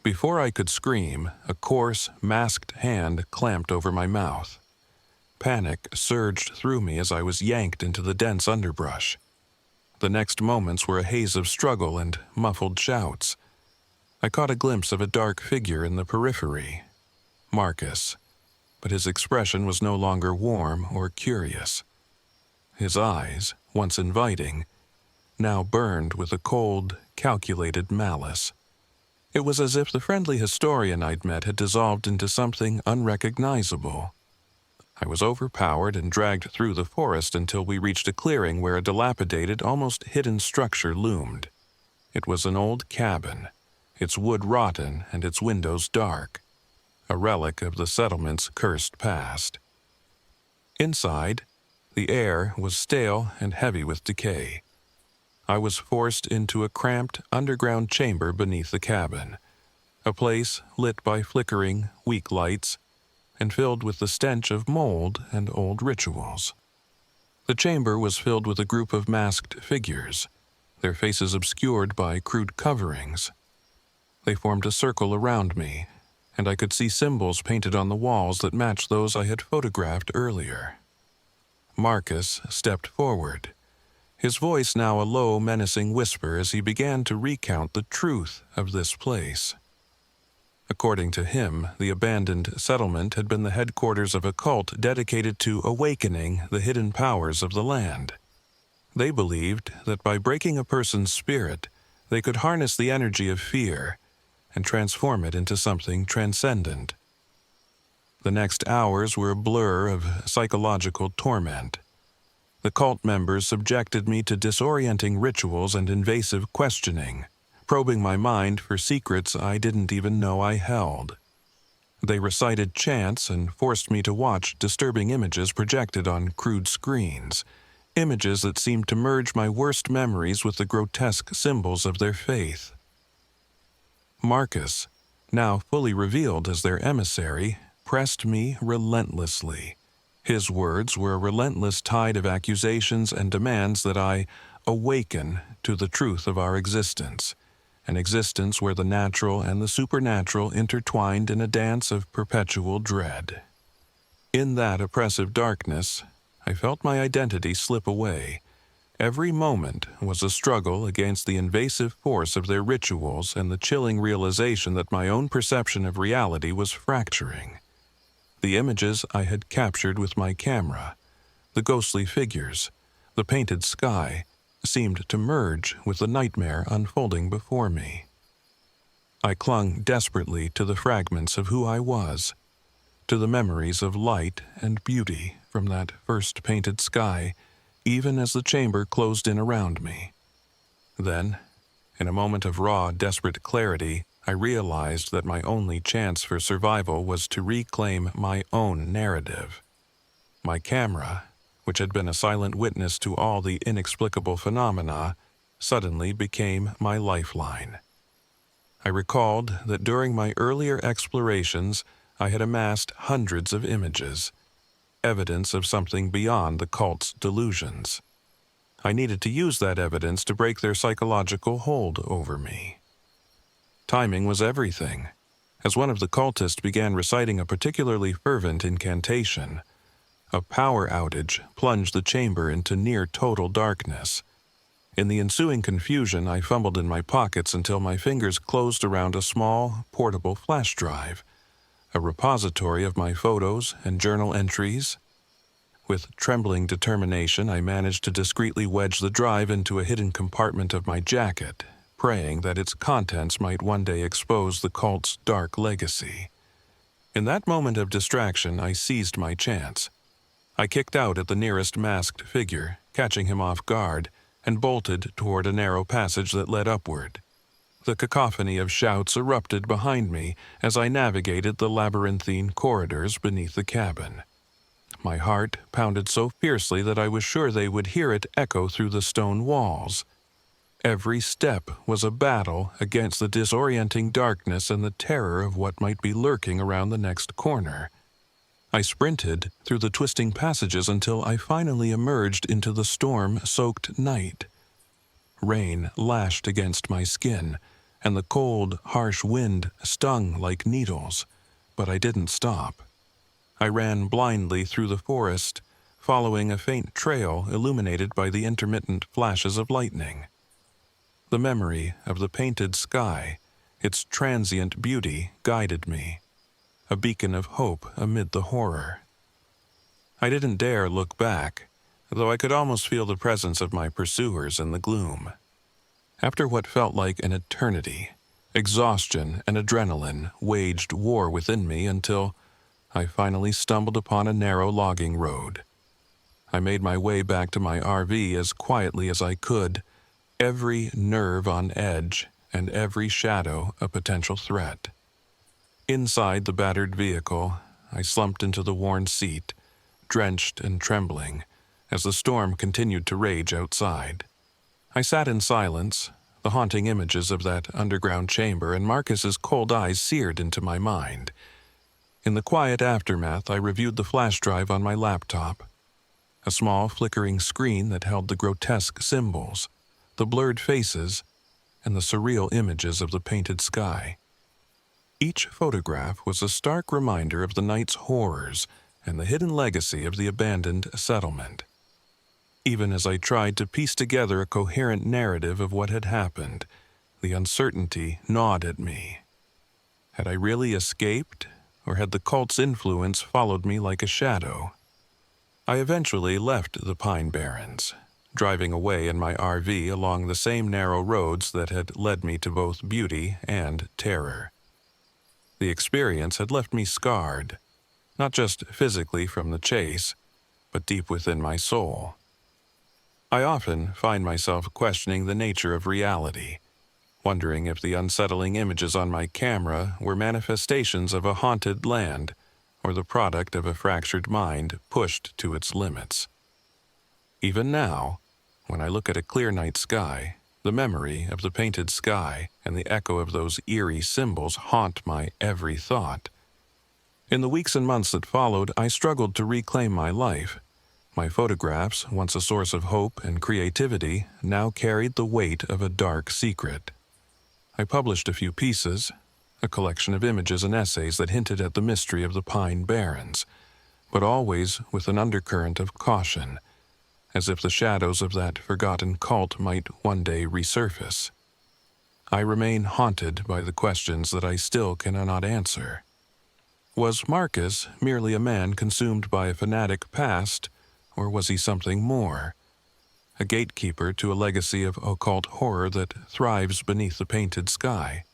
Before I could scream, a coarse, masked hand clamped over my mouth. Panic surged through me as I was yanked into the dense underbrush. The next moments were a haze of struggle and muffled shouts. I caught a glimpse of a dark figure in the periphery, Marcus, but his expression was no longer warm or curious. His eyes, once inviting, now burned with a cold, calculated malice. It was as if the friendly historian I'd met had dissolved into something unrecognizable. I was overpowered and dragged through the forest until we reached a clearing where a dilapidated, almost hidden structure loomed. It was an old cabin, its wood rotten and its windows dark, a relic of the settlement's cursed past. Inside, the air was stale and heavy with decay. I was forced into a cramped, underground chamber beneath the cabin, a place lit by flickering, weak lights, and filled with the stench of mold and old rituals. The chamber was filled with a group of masked figures, their faces obscured by crude coverings. They formed a circle around me, and I could see symbols painted on the walls that matched those I had photographed earlier. Marcus stepped forward, his voice now a low, menacing whisper as he began to recount the truth of this place. According to him, the abandoned settlement had been the headquarters of a cult dedicated to awakening the hidden powers of the land. They believed that by breaking a person's spirit, they could harness the energy of fear and transform it into something transcendent. The next hours were a blur of psychological torment. The cult members subjected me to disorienting rituals and invasive questioning, probing my mind for secrets I didn't even know I held. They recited chants and forced me to watch disturbing images projected on crude screens, images that seemed to merge my worst memories with the grotesque symbols of their faith. Marcus, now fully revealed as their emissary, pressed me relentlessly. His words were a relentless tide of accusations and demands that I awaken to the truth of our existence, an existence where the natural and the supernatural intertwined in a dance of perpetual dread. In that oppressive darkness, I felt my identity slip away. Every moment was a struggle against the invasive force of their rituals and the chilling realization that my own perception of reality was fracturing. The images I had captured with my camera, the ghostly figures, the painted sky, seemed to merge with the nightmare unfolding before me. I clung desperately to the fragments of who I was, to the memories of light and beauty from that first painted sky, even as the chamber closed in around me. Then, in a moment of raw, desperate clarity, I realized that my only chance for survival was to reclaim my own narrative. My camera, which had been a silent witness to all the inexplicable phenomena, suddenly became my lifeline. I recalled that during my earlier explorations, I had amassed hundreds of images, evidence of something beyond the cult's delusions. I needed to use that evidence to break their psychological hold over me. Timing was everything. As one of the cultists began reciting a particularly fervent incantation, a power outage plunged the chamber into near-total darkness. In the ensuing confusion, I fumbled in my pockets until my fingers closed around a small, portable flash drive, a repository of my photos and journal entries. With trembling determination, I managed to discreetly wedge the drive into a hidden compartment of my jacket, praying that its contents might one day expose the cult's dark legacy. In that moment of distraction, I seized my chance. I kicked out at the nearest masked figure, catching him off guard, and bolted toward a narrow passage that led upward. The cacophony of shouts erupted behind me as I navigated the labyrinthine corridors beneath the cabin. My heart pounded so fiercely that I was sure they would hear it echo through the stone walls. Every step was a battle against the disorienting darkness and the terror of what might be lurking around the next corner. I sprinted through the twisting passages until I finally emerged into the storm-soaked night. Rain lashed against my skin, and the cold, harsh wind stung like needles, but I didn't stop. I ran blindly through the forest, following a faint trail illuminated by the intermittent flashes of lightning. The memory of the painted sky, its transient beauty, guided me, a beacon of hope amid the horror. I didn't dare look back, though I could almost feel the presence of my pursuers in the gloom. After what felt like an eternity, exhaustion and adrenaline waged war within me until I finally stumbled upon a narrow logging road. I made my way back to my RV as quietly as I could, every nerve on edge and every shadow a potential threat. Inside the battered vehicle, I slumped into the worn seat, drenched and trembling, as the storm continued to rage outside. I sat in silence, the haunting images of that underground chamber and Marcus's cold eyes seared into my mind. In the quiet aftermath, I reviewed the flash drive on my laptop, a small flickering screen that held the grotesque symbols, the blurred faces, and the surreal images of the painted sky. Each photograph was a stark reminder of the night's horrors and the hidden legacy of the abandoned settlement. Even as I tried to piece together a coherent narrative of what had happened, the uncertainty gnawed at me. Had I really escaped, or had the cult's influence followed me like a shadow? I eventually left the Pine Barrens, driving away in my RV along the same narrow roads that had led me to both beauty and terror. The experience had left me scarred, not just physically from the chase, but deep within my soul. I often find myself questioning the nature of reality, wondering if the unsettling images on my camera were manifestations of a haunted land or the product of a fractured mind pushed to its limits. Even now, when I look at a clear night sky, the memory of the painted sky and the echo of those eerie symbols haunt my every thought. In the weeks and months that followed, I struggled to reclaim my life. My photographs, once a source of hope and creativity, now carried the weight of a dark secret. I published a few pieces, a collection of images and essays that hinted at the mystery of the Pine Barrens, but always with an undercurrent of caution, as if the shadows of that forgotten cult might one day resurface. I remain haunted by the questions that I still cannot answer. Was Marcus merely a man consumed by a fanatic past, or was he something more? A gatekeeper to a legacy of occult horror that thrives beneath the painted sky?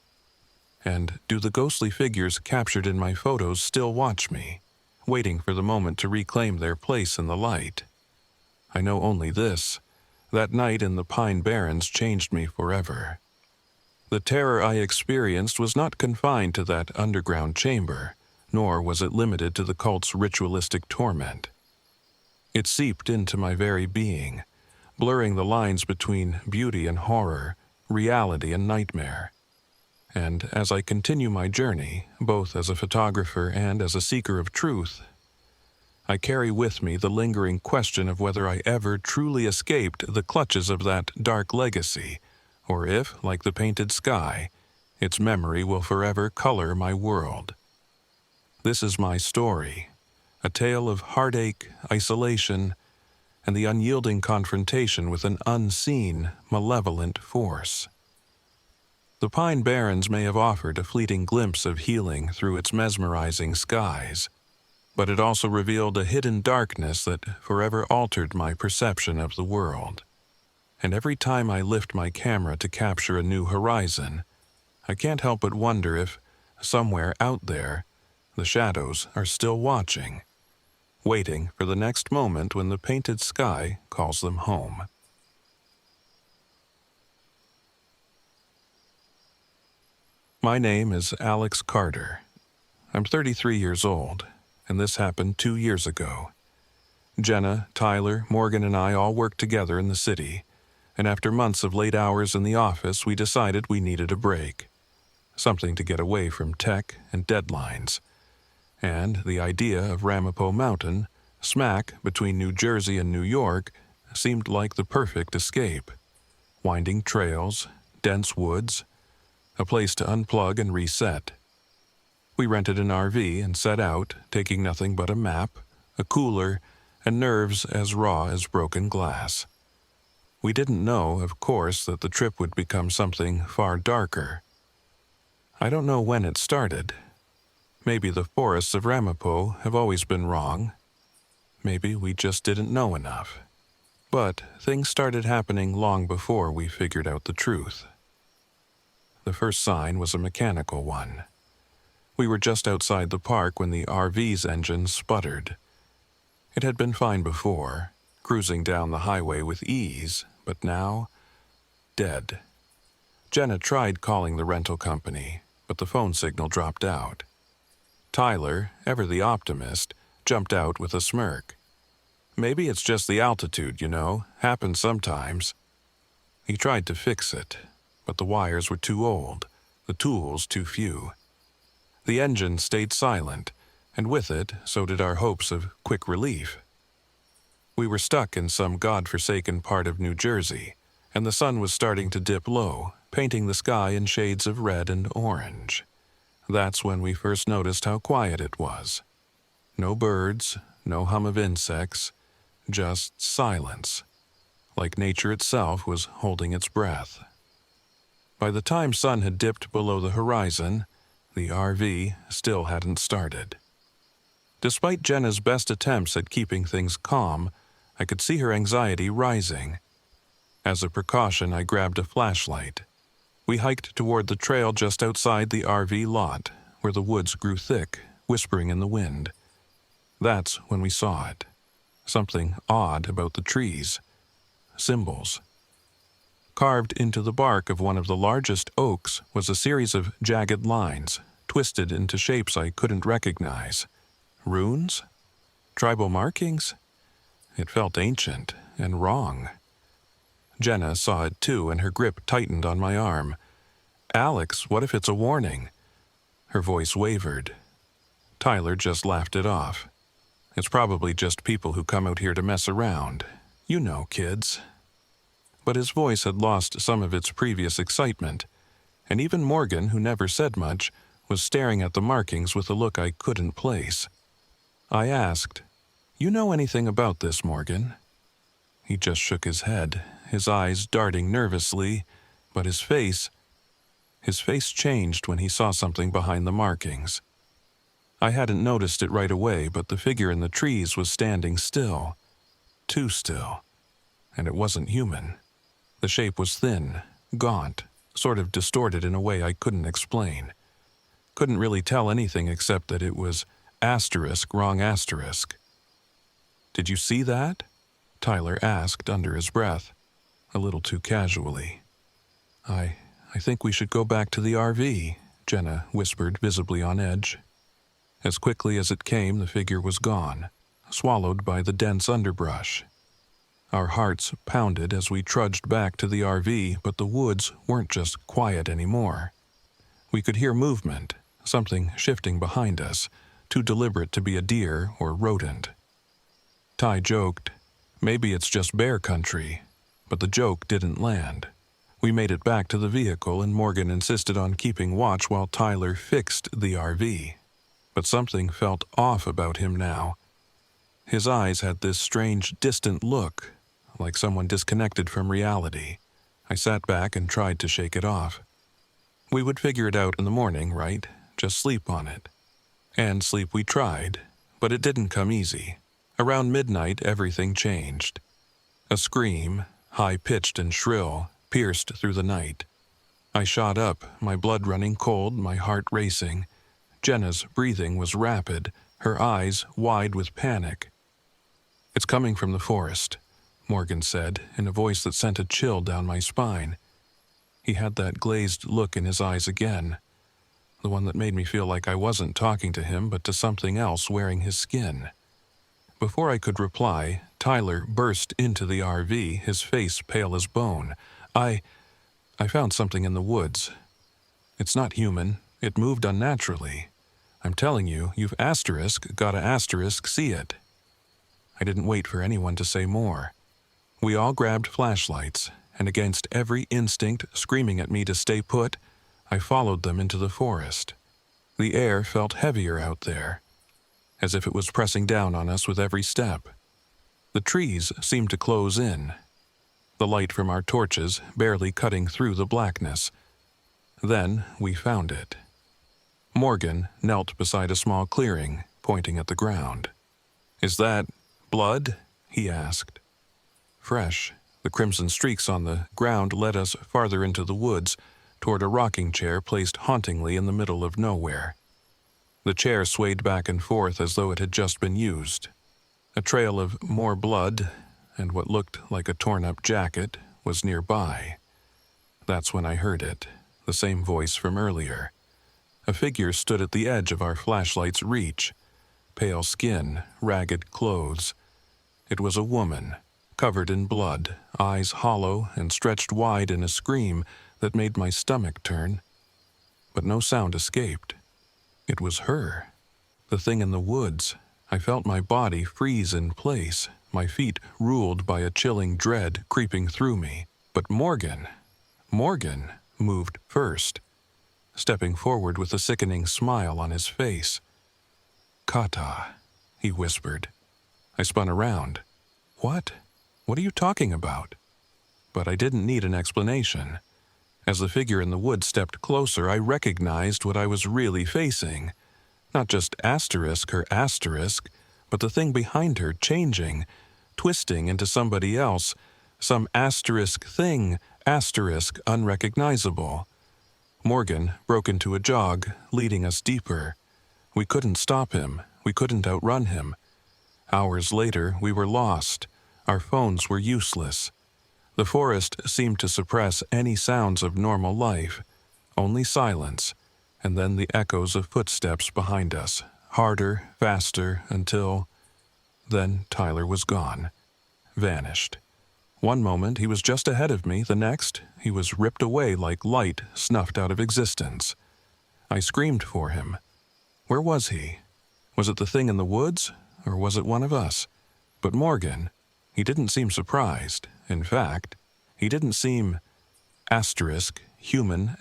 And do the ghostly figures captured in my photos still watch me, waiting for the moment to reclaim their place in the light? I know only this: that night in the Pine Barrens changed me forever. The terror I experienced was not confined to that underground chamber, nor was it limited to the cult's ritualistic torment. It seeped into my very being, blurring the lines between beauty and horror, reality and nightmare. And as I continue my journey, both as a photographer and as a seeker of truth, I carry with me the lingering question of whether I ever truly escaped the clutches of that dark legacy, or if, like the painted sky, its memory will forever color my world. This is my story, a tale of heartache, isolation, and the unyielding confrontation with an unseen, malevolent force. The Pine Barrens may have offered a fleeting glimpse of healing through its mesmerizing skies, but it also revealed a hidden darkness that forever altered my perception of the world. And every time I lift my camera to capture a new horizon, I can't help but wonder if, somewhere out there, the shadows are still watching, waiting for the next moment when the painted sky calls them home. My name is Alex Carter. I'm 33 years old, and this happened 2 years ago. Jenna, Tyler, Morgan, and I all worked together in the city, and after months of late hours in the office, we decided we needed a break. Something to get away from tech and deadlines. And the idea of Ramapo Mountain, smack between New Jersey and New York, seemed like the perfect escape. Winding trails, dense woods, a place to unplug and reset. We rented an RV and set out, taking nothing but a map, a cooler, and nerves as raw as broken glass. We didn't know, of course, that the trip would become something far darker. I don't know when it started. Maybe the forests of Ramapo have always been wrong. Maybe we just didn't know enough. But things started happening long before we figured out the truth. The first sign was a mechanical one. We were just outside the park when the RV's engine sputtered. It had been fine before, cruising down the highway with ease, but now, dead. Jenna tried calling the rental company, but the phone signal dropped out. Tyler, ever the optimist, jumped out with a smirk. Maybe it's just the altitude, happens sometimes. He tried to fix it, but the wires were too old, the tools too few. The engine stayed silent, and with it, so did our hopes of quick relief. We were stuck in some God-forsaken part of New Jersey, and the sun was starting to dip low, painting the sky in shades of red and orange. That's when we first noticed how quiet it was. No birds, no hum of insects, just silence, like nature itself was holding its breath. By the time sun had dipped below the horizon, the RV still hadn't started. Despite Jenna's best attempts at keeping things calm, I could see her anxiety rising. As a precaution, I grabbed a flashlight. We hiked toward the trail just outside the RV lot, where the woods grew thick, whispering in the wind. That's when we saw it. Something odd about the trees. Symbols. Carved into the bark of one of the largest oaks was a series of jagged lines, twisted into shapes I couldn't recognize. Runes? Tribal markings? It felt ancient and wrong. Jenna saw it too, and her grip tightened on my arm. "Alex, what if it's a warning?" Her voice wavered. Tyler just laughed it off. "It's probably just people who come out here to mess around. You know, kids." But his voice had lost some of its previous excitement, and even Morgan, who never said much, was staring at the markings with a look I couldn't place. I asked, "You know anything about this, Morgan?" He just shook his head, his eyes darting nervously, but his face changed when he saw something behind the markings. I hadn't noticed it right away, but the figure in the trees was standing still. Too still. And it wasn't human. The shape was thin, gaunt, sort of distorted in a way I couldn't explain. Couldn't really tell anything except that it was asterisk, wrong asterisk. "Did you see that?" Tyler asked under his breath, a little too casually. I think we should go back to the RV," Jenna whispered, visibly on edge. As quickly as it came, the figure was gone, swallowed by the dense underbrush. Our hearts pounded as we trudged back to the RV, but the woods weren't just quiet anymore. We could hear movement, something shifting behind us, too deliberate to be a deer or rodent. Ty joked, "Maybe it's just bear country," but the joke didn't land. We made it back to the vehicle and Morgan insisted on keeping watch while Tyler fixed the RV. But something felt off about him now. His eyes had this strange, distant look, like someone disconnected from reality. I sat back and tried to shake it off. We would figure it out in the morning, right? Just sleep on it. And sleep we tried, but it didn't come easy. Around midnight, everything changed. A scream, high-pitched and shrill, pierced through the night. I shot up, my blood running cold, my heart racing. Jenna's breathing was rapid, her eyes wide with panic. "It's coming from the forest," Morgan said, in a voice that sent a chill down my spine. He had that glazed look in his eyes again, the one that made me feel like I wasn't talking to him but to something else wearing his skin. Before I could reply, Tyler burst into the RV, his face pale as bone. I found something in the woods. It's not human. It moved unnaturally. I'm telling you, you've gotta see it." I didn't wait for anyone to say more. We all grabbed flashlights, and against every instinct screaming at me to stay put, I followed them into the forest. The air felt heavier out there, as if it was pressing down on us with every step. The trees seemed to close in, the light from our torches barely cutting through the blackness. Then we found it. Morgan knelt beside a small clearing, pointing at the ground. "Is that blood?" he asked. Fresh, the crimson streaks on the ground led us farther into the woods, toward a rocking chair placed hauntingly in the middle of nowhere. The chair swayed back and forth as though it had just been used. A trail of more blood, and what looked like a torn-up jacket, was nearby. That's when I heard it, the same voice from earlier. A figure stood at the edge of our flashlight's reach, pale skin, ragged clothes. It was a woman, covered in blood, eyes hollow and stretched wide in a scream that made my stomach turn. But no sound escaped. It was her, the thing in the woods. I felt my body freeze in place, my feet ruled by a chilling dread creeping through me. But Morgan moved first, stepping forward with a sickening smile on his face. "Kata," he whispered. I spun around. What? What are you talking about?" But I didn't need an explanation. As the figure in the wood stepped closer, I recognized what I was really facing. Not just her asterisk, but the thing behind her changing, twisting into somebody else, some asterisk thing, asterisk unrecognizable. Morgan broke into a jog, leading us deeper. We couldn't stop him. We couldn't outrun him. Hours later, we were lost. Our phones were useless. The forest seemed to suppress any sounds of normal life. Only silence, and then the echoes of footsteps behind us, harder, faster, until... Then Tyler was gone. Vanished. One moment he was just ahead of me, the next he was ripped away like light snuffed out of existence. I screamed for him. Where was he? Was it the thing in the woods, or was it one of us? But Morgan, he didn't seem surprised. In fact, he didn't seem... human.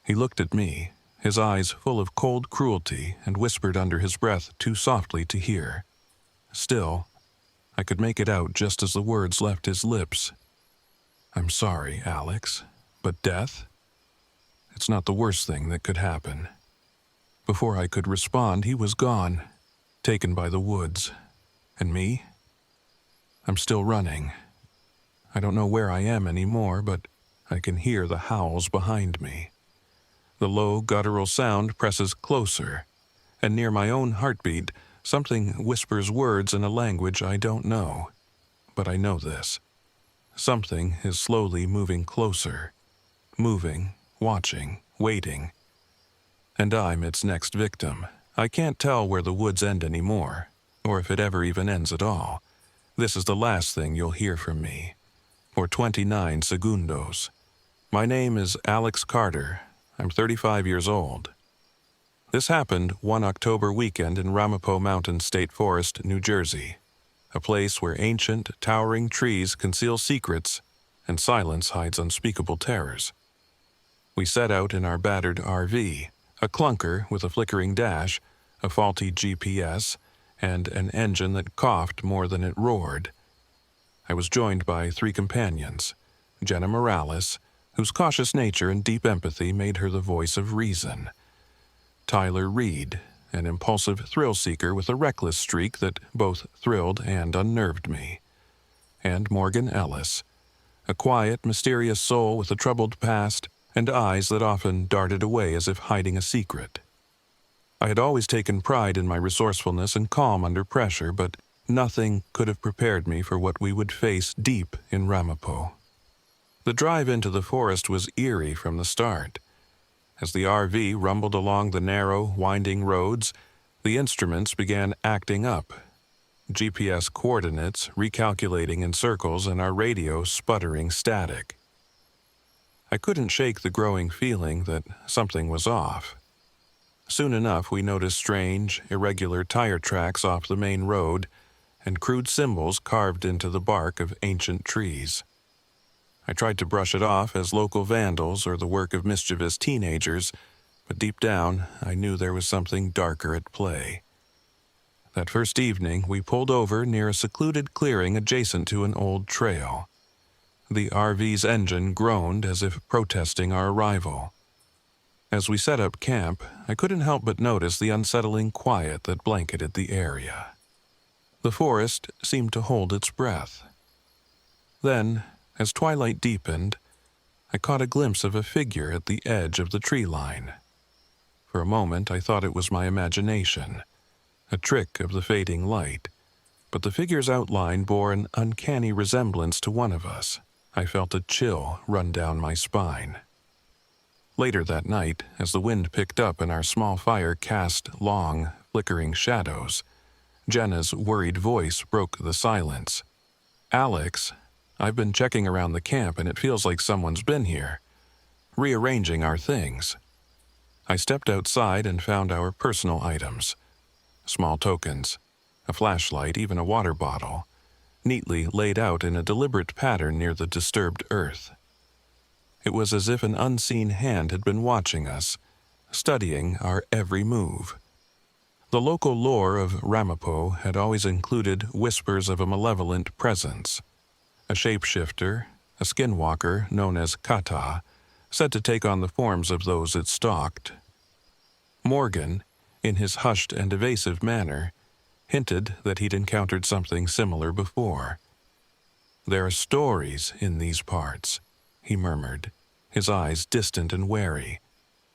He looked at me, his eyes full of cold cruelty, and whispered under his breath too softly to hear. Still, I could make it out just as the words left his lips. "I'm sorry, Alex, but death? It's not the worst thing that could happen." Before I could respond, he was gone, taken by the woods. And me? I'm still running. I don't know where I am anymore, but I can hear the howls behind me. The low, guttural sound presses closer, and near my own heartbeat, something whispers words in a language I don't know. But I know this. Something is slowly moving closer. Moving, watching, waiting. And I'm its next victim. I can't tell where the woods end anymore. or if it ever even ends at all. This is the last thing you'll hear from me. For 29 segundos. My name is Alex Carter. I'm 35 years old. This happened one October weekend in Ramapo Mountain State Forest, New Jersey, a place where ancient, towering trees conceal secrets and silence hides unspeakable terrors. We set out in our battered RV, a clunker with a flickering dash, a faulty GPS, and an engine that coughed more than it roared. I was joined by 3 companions, Jenna Morales, whose cautious nature and deep empathy made her the voice of reason; Tyler Reed, an impulsive thrill-seeker with a reckless streak that both thrilled and unnerved me; and Morgan Ellis, a quiet, mysterious soul with a troubled past and eyes that often darted away as if hiding a secret. I had always taken pride in my resourcefulness and calm under pressure, but nothing could have prepared me for what we would face deep in Ramapo. The drive into the forest was eerie from the start. As the RV rumbled along the narrow, winding roads, the instruments began acting up. GPS coordinates recalculating in circles and our radio sputtering static. I couldn't shake the growing feeling that something was off. Soon enough, we noticed strange, irregular tire tracks off the main road and crude symbols carved into the bark of ancient trees. I tried to brush it off as local vandals or the work of mischievous teenagers, but deep down, I knew there was something darker at play. That first evening, we pulled over near a secluded clearing adjacent to an old trail. The RV's engine groaned as if protesting our arrival. As we set up camp, I couldn't help but notice the unsettling quiet that blanketed the area. The forest seemed to hold its breath. Then, as twilight deepened, I caught a glimpse of a figure at the edge of the tree line. For a moment, I thought it was my imagination, a trick of the fading light, but the figure's outline bore an uncanny resemblance to one of us. I felt a chill run down my spine. Later that night, as the wind picked up and our small fire cast long, flickering shadows, Jenna's worried voice broke the silence. "Alex, I've been checking around the camp and it feels like someone's been here, rearranging our things." I stepped outside and found our personal items, small tokens, a flashlight, even a water bottle, neatly laid out in a deliberate pattern near the disturbed earth. It was as if an unseen hand had been watching us, studying our every move. The local lore of Ramapo had always included whispers of a malevolent presence, a shapeshifter, a skinwalker known as Kata, said to take on the forms of those it stalked. Morgan, in his hushed and evasive manner, hinted that he'd encountered something similar before. "There are stories in these parts," he murmured, his eyes distant and wary.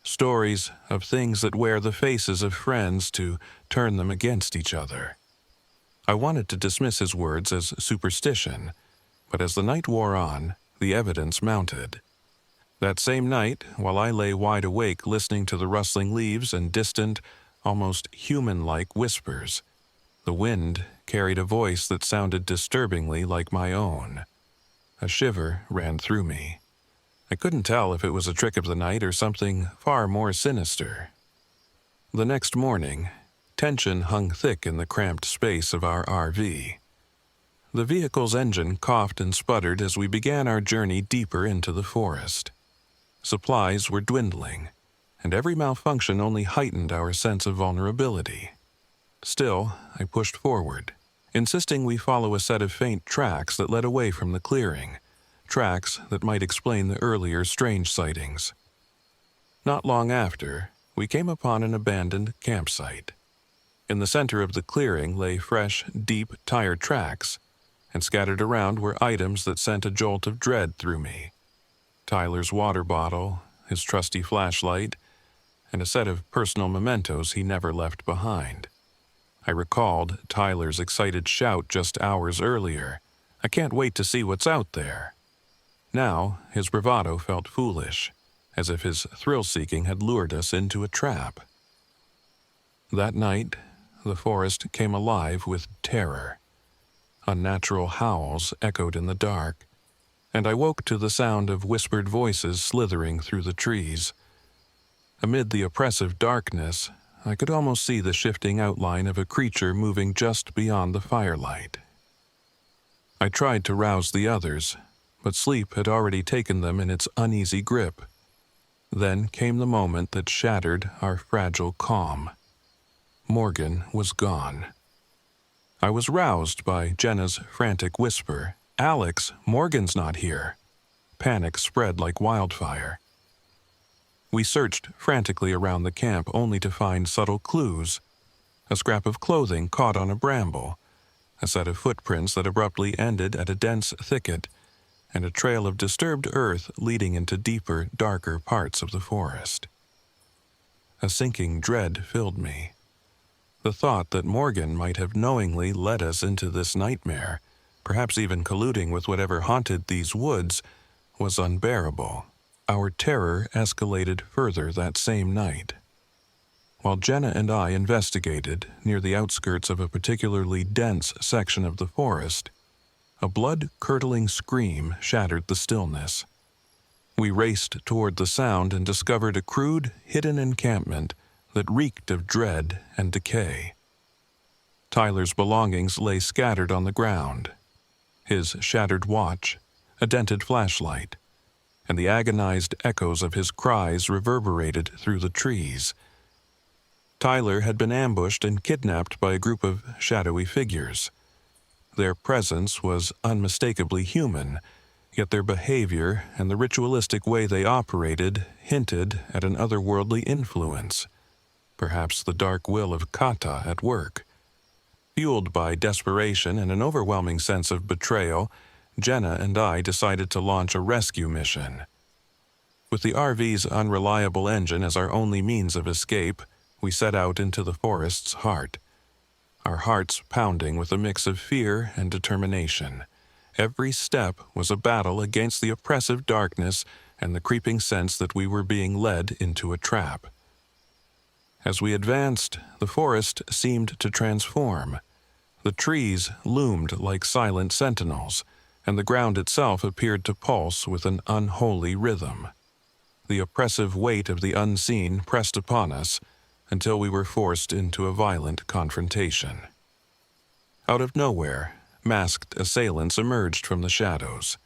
"Stories of things that wear the faces of friends to turn them against each other." I wanted to dismiss his words as superstition, but as the night wore on, the evidence mounted. That same night, while I lay wide awake listening to the rustling leaves and distant, almost human-like whispers, the wind carried a voice that sounded disturbingly like my own. A shiver ran through me. I couldn't tell if it was a trick of the night or something far more sinister. The next morning, tension hung thick in the cramped space of our RV. The vehicle's engine coughed and sputtered as we began our journey deeper into the forest. Supplies were dwindling, and every malfunction only heightened our sense of vulnerability. Still, I pushed forward, insisting we follow a set of faint tracks that led away from the clearing, tracks that might explain the earlier strange sightings. Not long after, we came upon an abandoned campsite. In the center of the clearing lay fresh, deep tire tracks, and scattered around were items that sent a jolt of dread through me. Tyler's water bottle, his trusty flashlight, and a set of personal mementos he never left behind. I recalled Tyler's excited shout just hours earlier, "I can't wait to see what's out there." Now, his bravado felt foolish, as if his thrill-seeking had lured us into a trap. That night, the forest came alive with terror. Unnatural howls echoed in the dark, and I woke to the sound of whispered voices slithering through the trees. Amid the oppressive darkness, I could almost see the shifting outline of a creature moving just beyond the firelight. I tried to rouse the others, but sleep had already taken them in its uneasy grip. Then came the moment that shattered our fragile calm. Morgan was gone. I was roused by Jenna's frantic whisper, "Alex, Morgan's not here." Panic spread like wildfire. We searched frantically around the camp only to find subtle clues: a scrap of clothing caught on a bramble, a set of footprints that abruptly ended at a dense thicket, and a trail of disturbed earth leading into deeper, darker parts of the forest. A sinking dread filled me. The thought that Morgan might have knowingly led us into this nightmare, perhaps even colluding with whatever haunted these woods, was unbearable. Our terror escalated further that same night. While Jenna and I investigated near the outskirts of a particularly dense section of the forest, a blood-curdling scream shattered the stillness. We raced toward the sound and discovered a crude, hidden encampment that reeked of dread and decay. Tyler's belongings lay scattered on the ground: his shattered watch, a dented flashlight, and the agonized echoes of his cries reverberated through the trees. Tyler had been ambushed and kidnapped by a group of shadowy figures. Their presence was unmistakably human, yet their behavior and the ritualistic way they operated hinted at an otherworldly influence, perhaps the dark will of Kata at work. Fueled by desperation and an overwhelming sense of betrayal, Jenna and I decided to launch a rescue mission. With the RV's unreliable engine as our only means of escape, we set out into the forest's heart, our hearts pounding with a mix of fear and determination. Every step was a battle against the oppressive darkness and the creeping sense that we were being led into a trap. As we advanced, the forest seemed to transform. The trees loomed like silent sentinels, and the ground itself appeared to pulse with an unholy rhythm. The oppressive weight of the unseen pressed upon us until we were forced into a violent confrontation. Out of nowhere, masked assailants emerged from the shadows.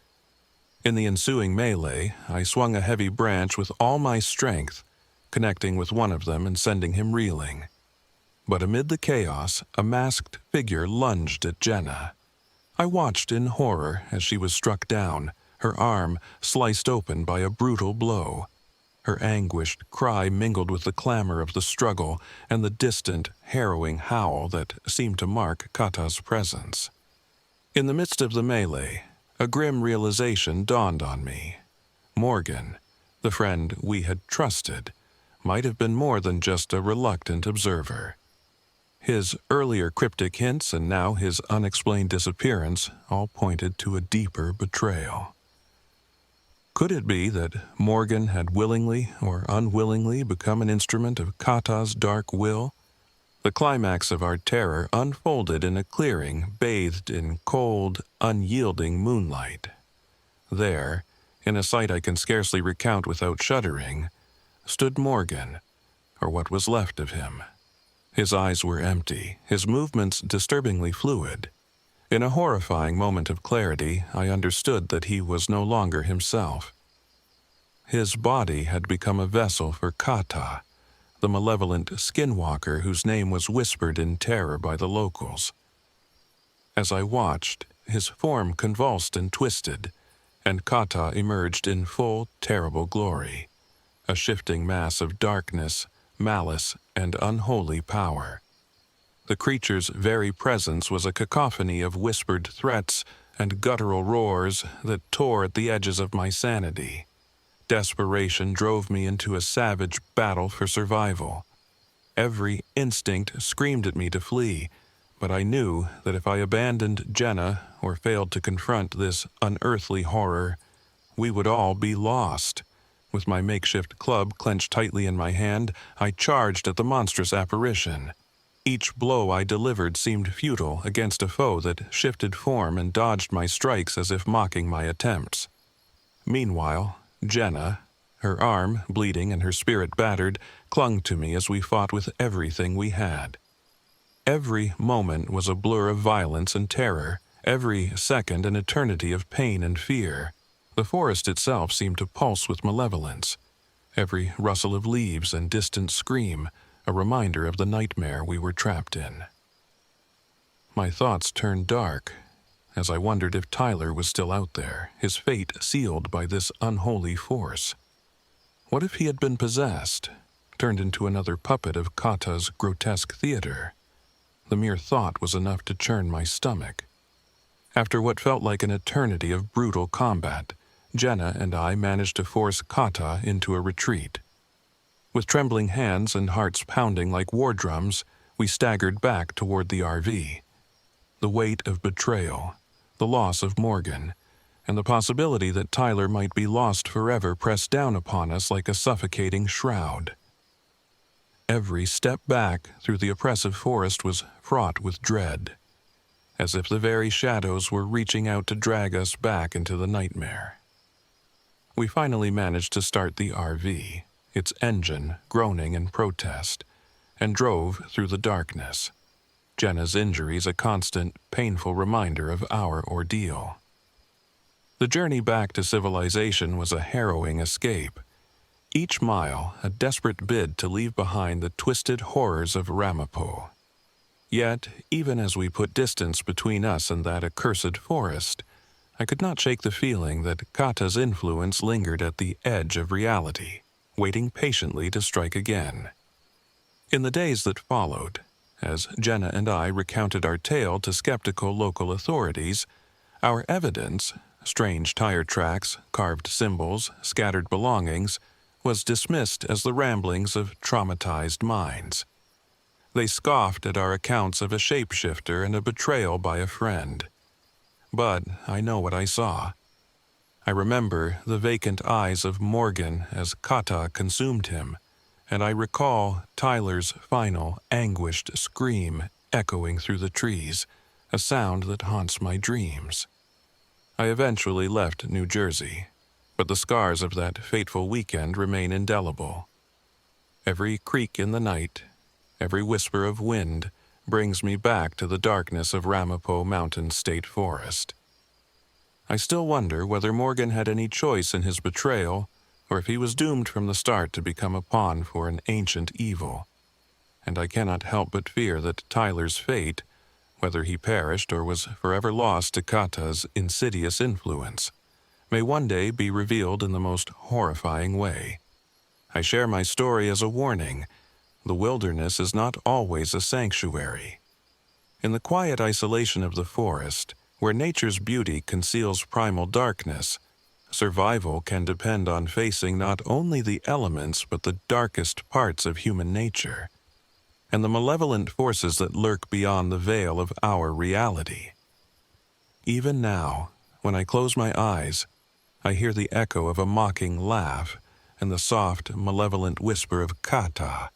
In the ensuing melee, I swung a heavy branch with all my strength, connecting with one of them and sending him reeling. But amid the chaos, a masked figure lunged at Jenna. I watched in horror as she was struck down, her arm sliced open by a brutal blow. Her anguished cry mingled with the clamor of the struggle and the distant, harrowing howl that seemed to mark Kata's presence. In the midst of the melee, a grim realization dawned on me. Morgan, the friend we had trusted, might have been more than just a reluctant observer. His earlier cryptic hints and now his unexplained disappearance all pointed to a deeper betrayal. Could it be that Morgan had willingly or unwillingly become an instrument of Kata's dark will? The climax of our terror unfolded in a clearing bathed in cold, unyielding moonlight. There, in a sight I can scarcely recount without shuddering, stood Morgan, or what was left of him. His eyes were empty, his movements disturbingly fluid. In a horrifying moment of clarity, I understood that he was no longer himself. His body had become a vessel for Kata, the malevolent skinwalker whose name was whispered in terror by the locals. As I watched, his form convulsed and twisted, and Kata emerged in full, terrible glory, a shifting mass of darkness, malice, and unholy power. The creature's very presence was a cacophony of whispered threats and guttural roars that tore at the edges of my sanity. Desperation drove me into a savage battle for survival. Every instinct screamed at me to flee, but I knew that if I abandoned Jenna or failed to confront this unearthly horror, we would all be lost. With my makeshift club clenched tightly in my hand, I charged at the monstrous apparition. Each blow I delivered seemed futile against a foe that shifted form and dodged my strikes as if mocking my attempts. Meanwhile, Jenna, her arm bleeding and her spirit battered, clung to me as we fought with everything we had. Every moment was a blur of violence and terror, every second an eternity of pain and fear. The forest itself seemed to pulse with malevolence. Every rustle of leaves and distant scream, a reminder of the nightmare we were trapped in. My thoughts turned dark as I wondered if Tyler was still out there, his fate sealed by this unholy force. What if he had been possessed, turned into another puppet of Kata's grotesque theater? The mere thought was enough to churn my stomach. After what felt like an eternity of brutal combat, Jenna and I managed to force Kata into a retreat. With trembling hands and hearts pounding like war drums, we staggered back toward the RV. The weight of betrayal, the loss of Morgan, and the possibility that Tyler might be lost forever pressed down upon us like a suffocating shroud. Every step back through the oppressive forest was fraught with dread, as if the very shadows were reaching out to drag us back into the nightmare. We finally managed to start the RV, its engine groaning in protest, and drove through the darkness. Jenna's injuries a constant, painful reminder of our ordeal. The journey back to civilization was a harrowing escape. Each mile a desperate bid to leave behind the twisted horrors of Ramapo. Yet, even as we put distance between us and that accursed forest, I could not shake the feeling that Kata's influence lingered at the edge of reality, waiting patiently to strike again. In the days that followed, as Jenna and I recounted our tale to skeptical local authorities, our evidence, strange tire tracks, carved symbols, scattered belongings, was dismissed as the ramblings of traumatized minds. They scoffed at our accounts of a shapeshifter and a betrayal by a friend. But I know what I saw. I remember the vacant eyes of Morgan as Kata consumed him, and I recall Tyler's final, anguished scream echoing through the trees, a sound that haunts my dreams. I eventually left New Jersey, but the scars of that fateful weekend remain indelible. Every creak in the night, every whisper of wind, brings me back to the darkness of Ramapo Mountain State Forest. I still wonder whether Morgan had any choice in his betrayal, or if he was doomed from the start to become a pawn for an ancient evil. And I cannot help but fear that Tyler's fate, whether he perished or was forever lost to Kata's insidious influence, may one day be revealed in the most horrifying way. I share my story as a warning. The wilderness is not always a sanctuary. In the quiet isolation of the forest, where nature's beauty conceals primal darkness, survival can depend on facing not only the elements but the darkest parts of human nature, and the malevolent forces that lurk beyond the veil of our reality. Even now, when I close my eyes, I hear the echo of a mocking laugh and the soft, malevolent whisper of Kata,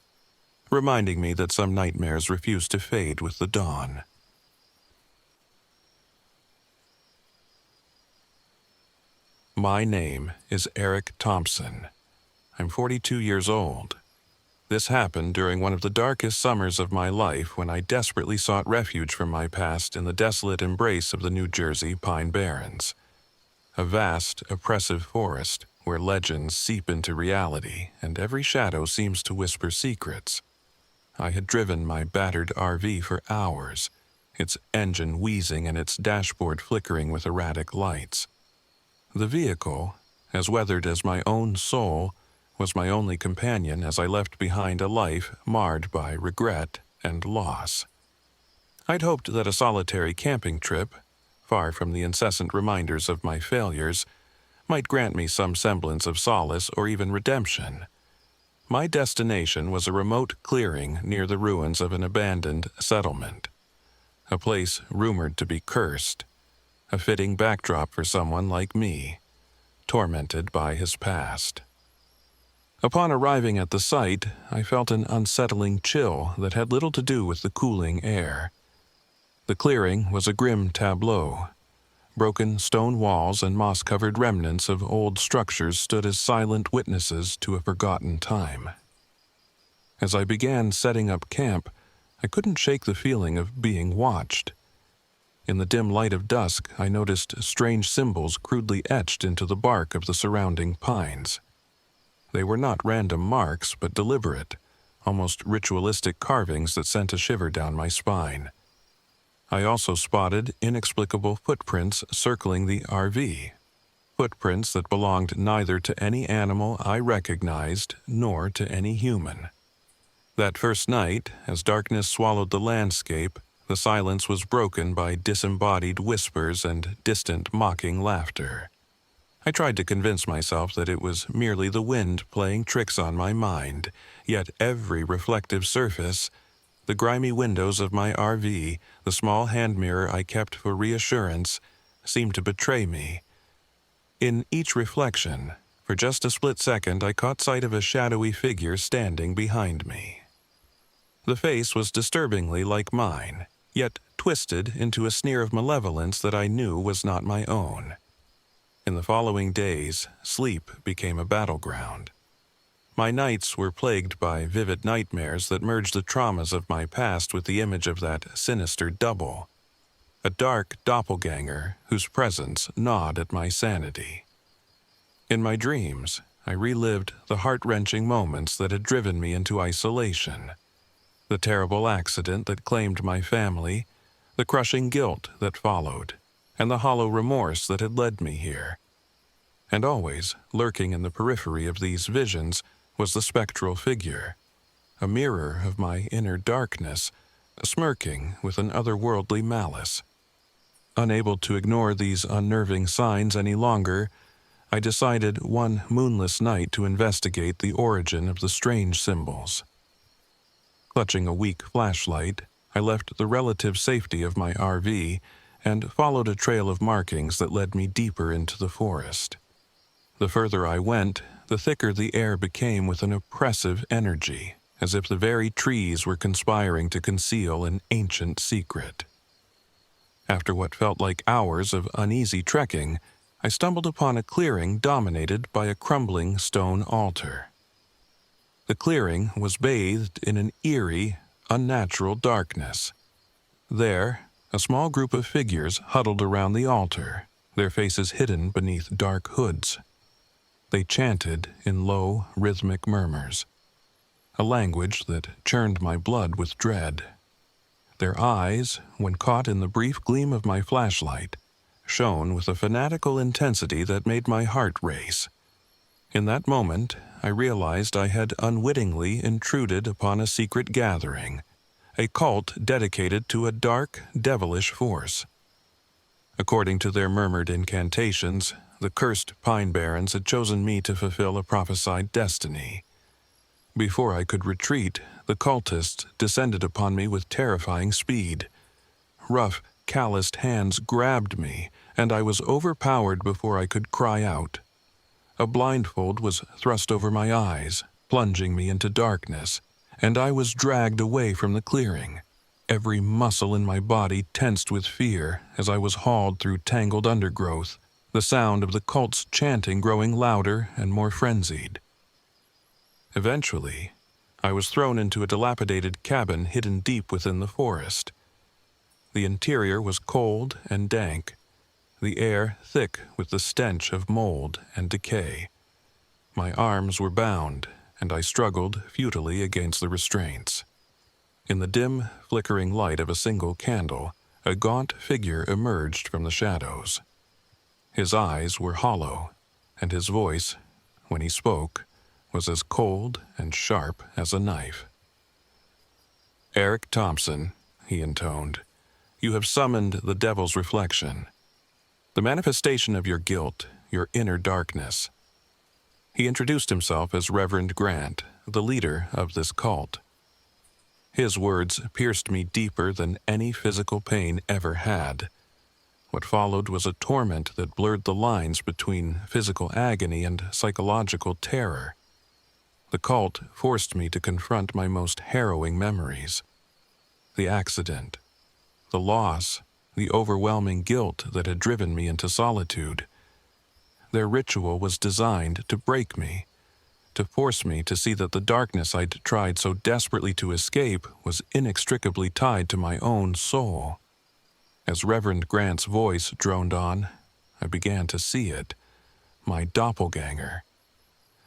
reminding me that some nightmares refuse to fade with the dawn. My name is Eric Thompson. I'm 42 years old. This happened during one of the darkest summers of my life when I desperately sought refuge from my past in the desolate embrace of the New Jersey Pine Barrens. A vast, oppressive forest where legends seep into reality and every shadow seems to whisper secrets. I had driven my battered RV for hours, its engine wheezing and its dashboard flickering with erratic lights. The vehicle, as weathered as my own soul, was my only companion as I left behind a life marred by regret and loss. I'd hoped that a solitary camping trip, far from the incessant reminders of my failures, might grant me some semblance of solace or even redemption. My destination was a remote clearing near the ruins of an abandoned settlement, a place rumored to be cursed, a fitting backdrop for someone like me, tormented by his past. Upon arriving at the site, I felt an unsettling chill that had little to do with the cooling air. The clearing was a grim tableau. Broken stone walls and moss-covered remnants of old structures stood as silent witnesses to a forgotten time. As I began setting up camp, I couldn't shake the feeling of being watched. In the dim light of dusk, I noticed strange symbols crudely etched into the bark of the surrounding pines. They were not random marks, but deliberate, almost ritualistic carvings that sent a shiver down my spine. I also spotted inexplicable footprints circling the RV, footprints that belonged neither to any animal I recognized nor to any human. That first night, as darkness swallowed the landscape, the silence was broken by disembodied whispers and distant mocking laughter. I tried to convince myself that it was merely the wind playing tricks on my mind, yet every reflective surface, the grimy windows of my RV, the small hand mirror I kept for reassurance, seemed to betray me. In each reflection, for just a split second, I caught sight of a shadowy figure standing behind me. The face was disturbingly like mine, yet twisted into a sneer of malevolence that I knew was not my own. In the following days, sleep became a battleground. My nights were plagued by vivid nightmares that merged the traumas of my past with the image of that sinister double, a dark doppelganger whose presence gnawed at my sanity. In my dreams, I relived the heart-wrenching moments that had driven me into isolation, the terrible accident that claimed my family, the crushing guilt that followed, and the hollow remorse that had led me here. And always, lurking in the periphery of these visions, was the spectral figure, a mirror of my inner darkness, smirking with an otherworldly malice. Unable to ignore these unnerving signs any longer, I decided one moonless night to investigate the origin of the strange symbols. Clutching a weak flashlight, I left the relative safety of my RV and followed a trail of markings that led me deeper into the forest. The further I went, the thicker the air became with an oppressive energy, as if the very trees were conspiring to conceal an ancient secret. After what felt like hours of uneasy trekking, I stumbled upon a clearing dominated by a crumbling stone altar. The clearing was bathed in an eerie, unnatural darkness. There, a small group of figures huddled around the altar, their faces hidden beneath dark hoods. They chanted in low, rhythmic murmurs, a language that churned my blood with dread. Their eyes, when caught in the brief gleam of my flashlight, shone with a fanatical intensity that made my heart race. In that moment, I realized I had unwittingly intruded upon a secret gathering, a cult dedicated to a dark, devilish force. According to their murmured incantations, the cursed Pine Barrens had chosen me to fulfill a prophesied destiny. Before I could retreat, the cultists descended upon me with terrifying speed. Rough, calloused hands grabbed me, and I was overpowered before I could cry out. A blindfold was thrust over my eyes, plunging me into darkness, and I was dragged away from the clearing. Every muscle in my body tensed with fear as I was hauled through tangled undergrowth, the sound of the cult's chanting growing louder and more frenzied. Eventually, I was thrown into a dilapidated cabin hidden deep within the forest. The interior was cold and dank, the air thick with the stench of mold and decay. My arms were bound, and I struggled futilely against the restraints. In the dim, flickering light of a single candle, a gaunt figure emerged from the shadows. His eyes were hollow, and his voice, when he spoke, was as cold and sharp as a knife. "Eric Thompson," he intoned, "you have summoned the devil's reflection, the manifestation of your guilt, your inner darkness." He introduced himself as Reverend Grant, the leader of this cult. His words pierced me deeper than any physical pain ever had. What followed was a torment that blurred the lines between physical agony and psychological terror. The cult forced me to confront my most harrowing memories. The accident, the loss, the overwhelming guilt that had driven me into solitude. Their ritual was designed to break me, to force me to see that the darkness I'd tried so desperately to escape was inextricably tied to my own soul. As Reverend Grant's voice droned on, I began to see it, my doppelganger.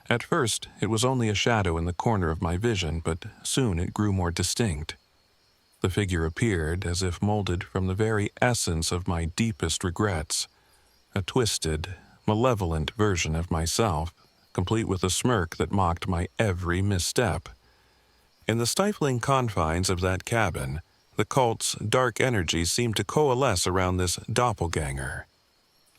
At first, it was only a shadow in the corner of my vision, but soon it grew more distinct. The figure appeared as if molded from the very essence of my deepest regrets, a twisted, malevolent version of myself, complete with a smirk that mocked my every misstep. In the stifling confines of that cabin, the cult's dark energy seemed to coalesce around this doppelganger.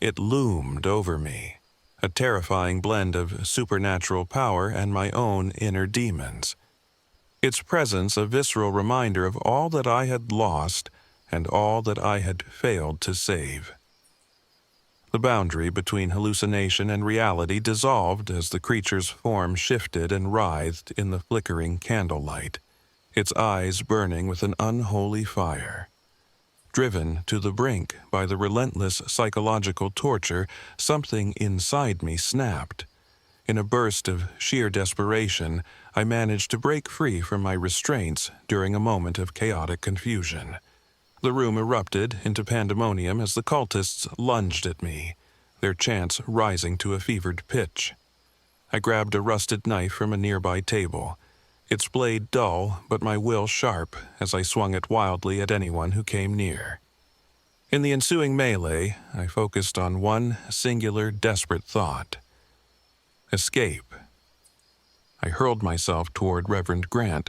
It loomed over me, a terrifying blend of supernatural power and my own inner demons. Its presence a visceral reminder of all that I had lost and all that I had failed to save. The boundary between hallucination and reality dissolved as the creature's form shifted and writhed in the flickering candlelight, its eyes burning with an unholy fire. Driven to the brink by the relentless psychological torture, something inside me snapped. In a burst of sheer desperation, I managed to break free from my restraints during a moment of chaotic confusion. The room erupted into pandemonium as the cultists lunged at me, their chants rising to a fevered pitch. I grabbed a rusted knife from a nearby table, its blade dull but my will sharp as I swung it wildly at anyone who came near. In the ensuing melee, I focused on one singular, desperate thought: escape. I hurled myself toward Reverend Grant,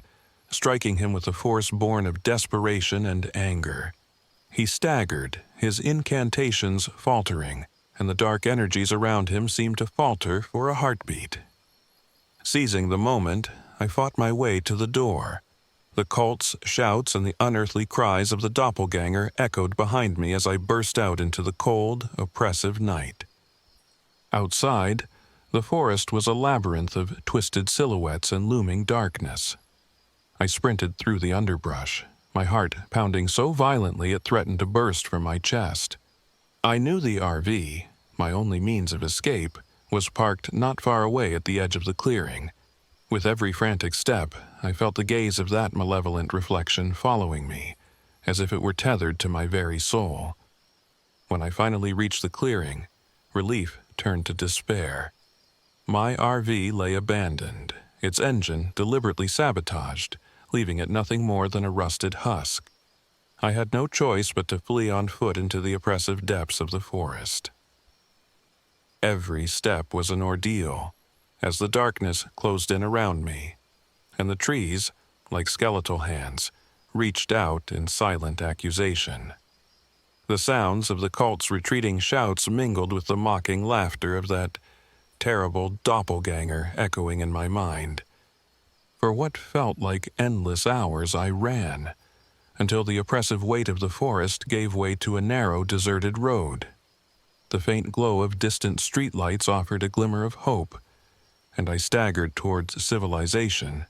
striking him with a force born of desperation and anger. He staggered, his incantations faltering, and the dark energies around him seemed to falter for a heartbeat. Seizing the moment, I fought my way to the door. The cult's shouts and the unearthly cries of the doppelganger echoed behind me as I burst out into the cold, oppressive night. Outside, the forest was a labyrinth of twisted silhouettes and looming darkness. I sprinted through the underbrush, my heart pounding so violently it threatened to burst from my chest. I knew the RV, my only means of escape, was parked not far away at the edge of the clearing. With every frantic step, I felt the gaze of that malevolent reflection following me, as if it were tethered to my very soul. When I finally reached the clearing, relief turned to despair. My RV lay abandoned, its engine deliberately sabotaged, leaving it nothing more than a rusted husk. I had no choice but to flee on foot into the oppressive depths of the forest. Every step was an ordeal, as the darkness closed in around me, and the trees, like skeletal hands, reached out in silent accusation. The sounds of the cult's retreating shouts mingled with the mocking laughter of that terrible doppelganger echoing in my mind. For what felt like endless hours I ran, until the oppressive weight of the forest gave way to a narrow, deserted road. The faint glow of distant streetlights offered a glimmer of hope, and I staggered towards civilization,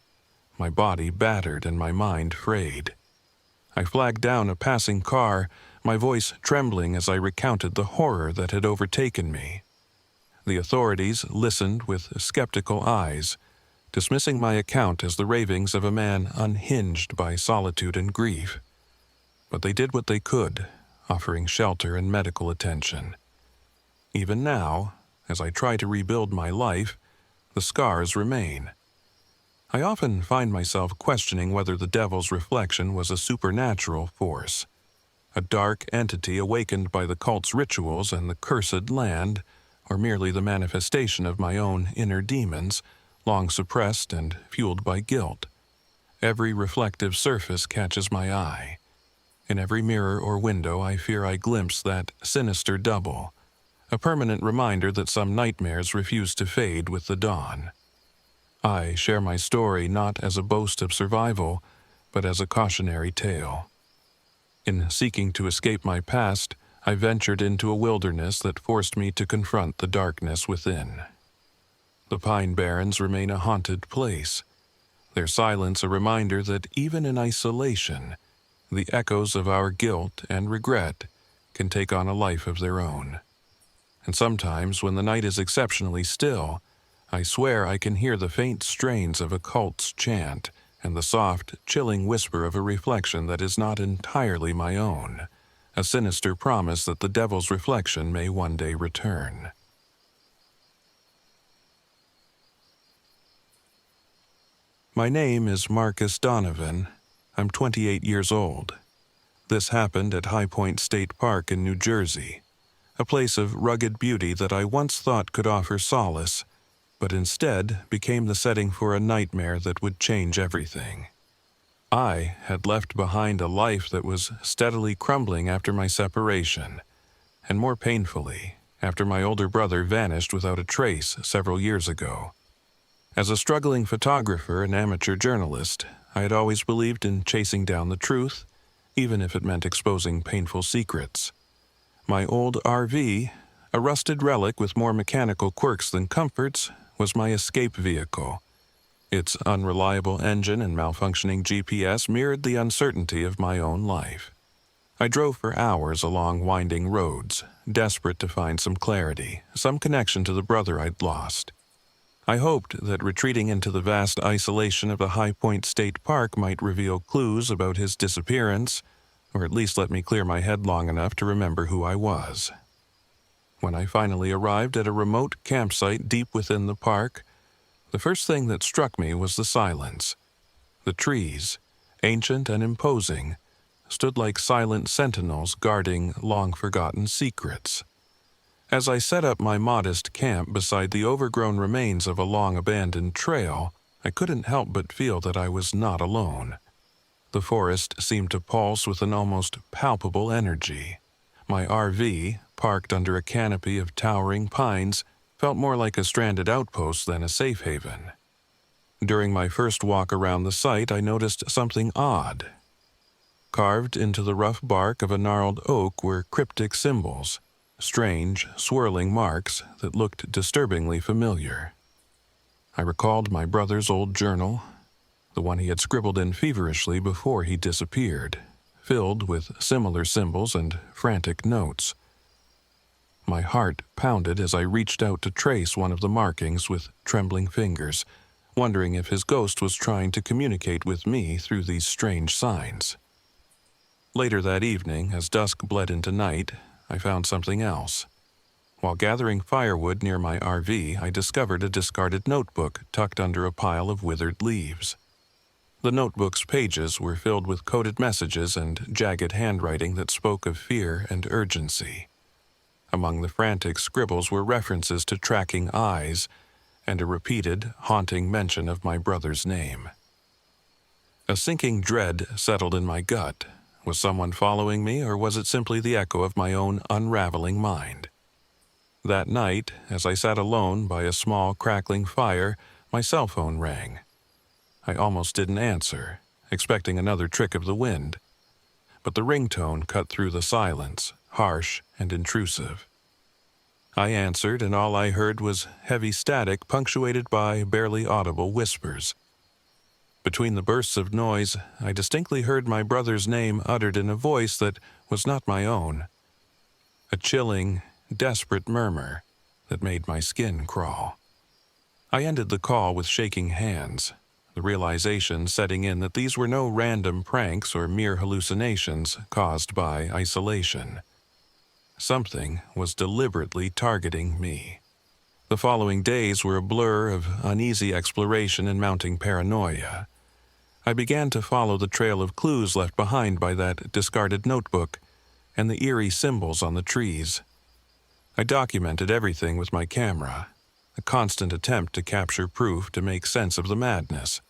my body battered and my mind frayed. I flagged down a passing car, my voice trembling as I recounted the horror that had overtaken me. The authorities listened with skeptical eyes, dismissing my account as the ravings of a man unhinged by solitude and grief. But they did what they could, offering shelter and medical attention. Even now, as I try to rebuild my life, the scars remain. I often find myself questioning whether the devil's reflection was a supernatural force, a dark entity awakened by the cult's rituals and the cursed land, or merely the manifestation of my own inner demons, long suppressed and fueled by guilt. Every reflective surface catches my eye. In every mirror or window I fear I glimpse that sinister double, a permanent reminder that some nightmares refuse to fade with the dawn. I share my story not as a boast of survival, but as a cautionary tale. In seeking to escape my past, I ventured into a wilderness that forced me to confront the darkness within. The Pine Barrens remain a haunted place, their silence a reminder that even in isolation, the echoes of our guilt and regret can take on a life of their own. And sometimes, when the night is exceptionally still, I swear I can hear the faint strains of a cult's chant and the soft, chilling whisper of a reflection that is not entirely my own, a sinister promise that the devil's reflection may one day return. My name is Marcus Donovan. I'm 28 years old. This happened at High Point State Park in New Jersey, a place of rugged beauty that I once thought could offer solace, but instead became the setting for a nightmare that would change everything. I had left behind a life that was steadily crumbling after my separation, and more painfully, after my older brother vanished without a trace several years ago. As a struggling photographer and amateur journalist, I had always believed in chasing down the truth, even if it meant exposing painful secrets. My old RV, a rusted relic with more mechanical quirks than comforts, was my escape vehicle. Its unreliable engine and malfunctioning GPS mirrored the uncertainty of my own life. I drove for hours along winding roads, desperate to find some clarity, some connection to the brother I'd lost. I hoped that retreating into the vast isolation of the High Point State Park might reveal clues about his disappearance, or at least let me clear my head long enough to remember who I was. When I finally arrived at a remote campsite deep within the park, the first thing that struck me was the silence. The trees, ancient and imposing, stood like silent sentinels guarding long-forgotten secrets. As I set up my modest camp beside the overgrown remains of a long-abandoned trail, I couldn't help but feel that I was not alone. The forest seemed to pulse with an almost palpable energy. My RV, parked under a canopy of towering pines, felt more like a stranded outpost than a safe haven. During my first walk around the site, I noticed something odd. Carved into the rough bark of a gnarled oak were cryptic symbols, strange, swirling marks that looked disturbingly familiar. I recalled my brother's old journal, the one he had scribbled in feverishly before he disappeared, filled with similar symbols and frantic notes. My heart pounded as I reached out to trace one of the markings with trembling fingers, wondering if his ghost was trying to communicate with me through these strange signs. Later that evening, as dusk bled into night, I found something else. While gathering firewood near my RV, I discovered a discarded notebook tucked under a pile of withered leaves. The notebook's pages were filled with coded messages and jagged handwriting that spoke of fear and urgency. Among the frantic scribbles were references to tracking eyes and a repeated, haunting mention of my brother's name. A sinking dread settled in my gut. Was someone following me, or was it simply the echo of my own unraveling mind? That night, as I sat alone by a small, crackling fire, my cell phone rang. I almost didn't answer, expecting another trick of the wind. But the ringtone cut through the silence, harsh and intrusive. I answered, and all I heard was heavy static punctuated by barely audible whispers. Between the bursts of noise, I distinctly heard my brother's name uttered in a voice that was not my own. A chilling, desperate murmur that made my skin crawl. I ended the call with shaking hands, the realization setting in that these were no random pranks or mere hallucinations caused by isolation. Something was deliberately targeting me. The following days were a blur of uneasy exploration and mounting paranoia. I began to follow the trail of clues left behind by that discarded notebook and the eerie symbols on the trees. I documented everything with my camera, a constant attempt to capture proof to make sense of the madness.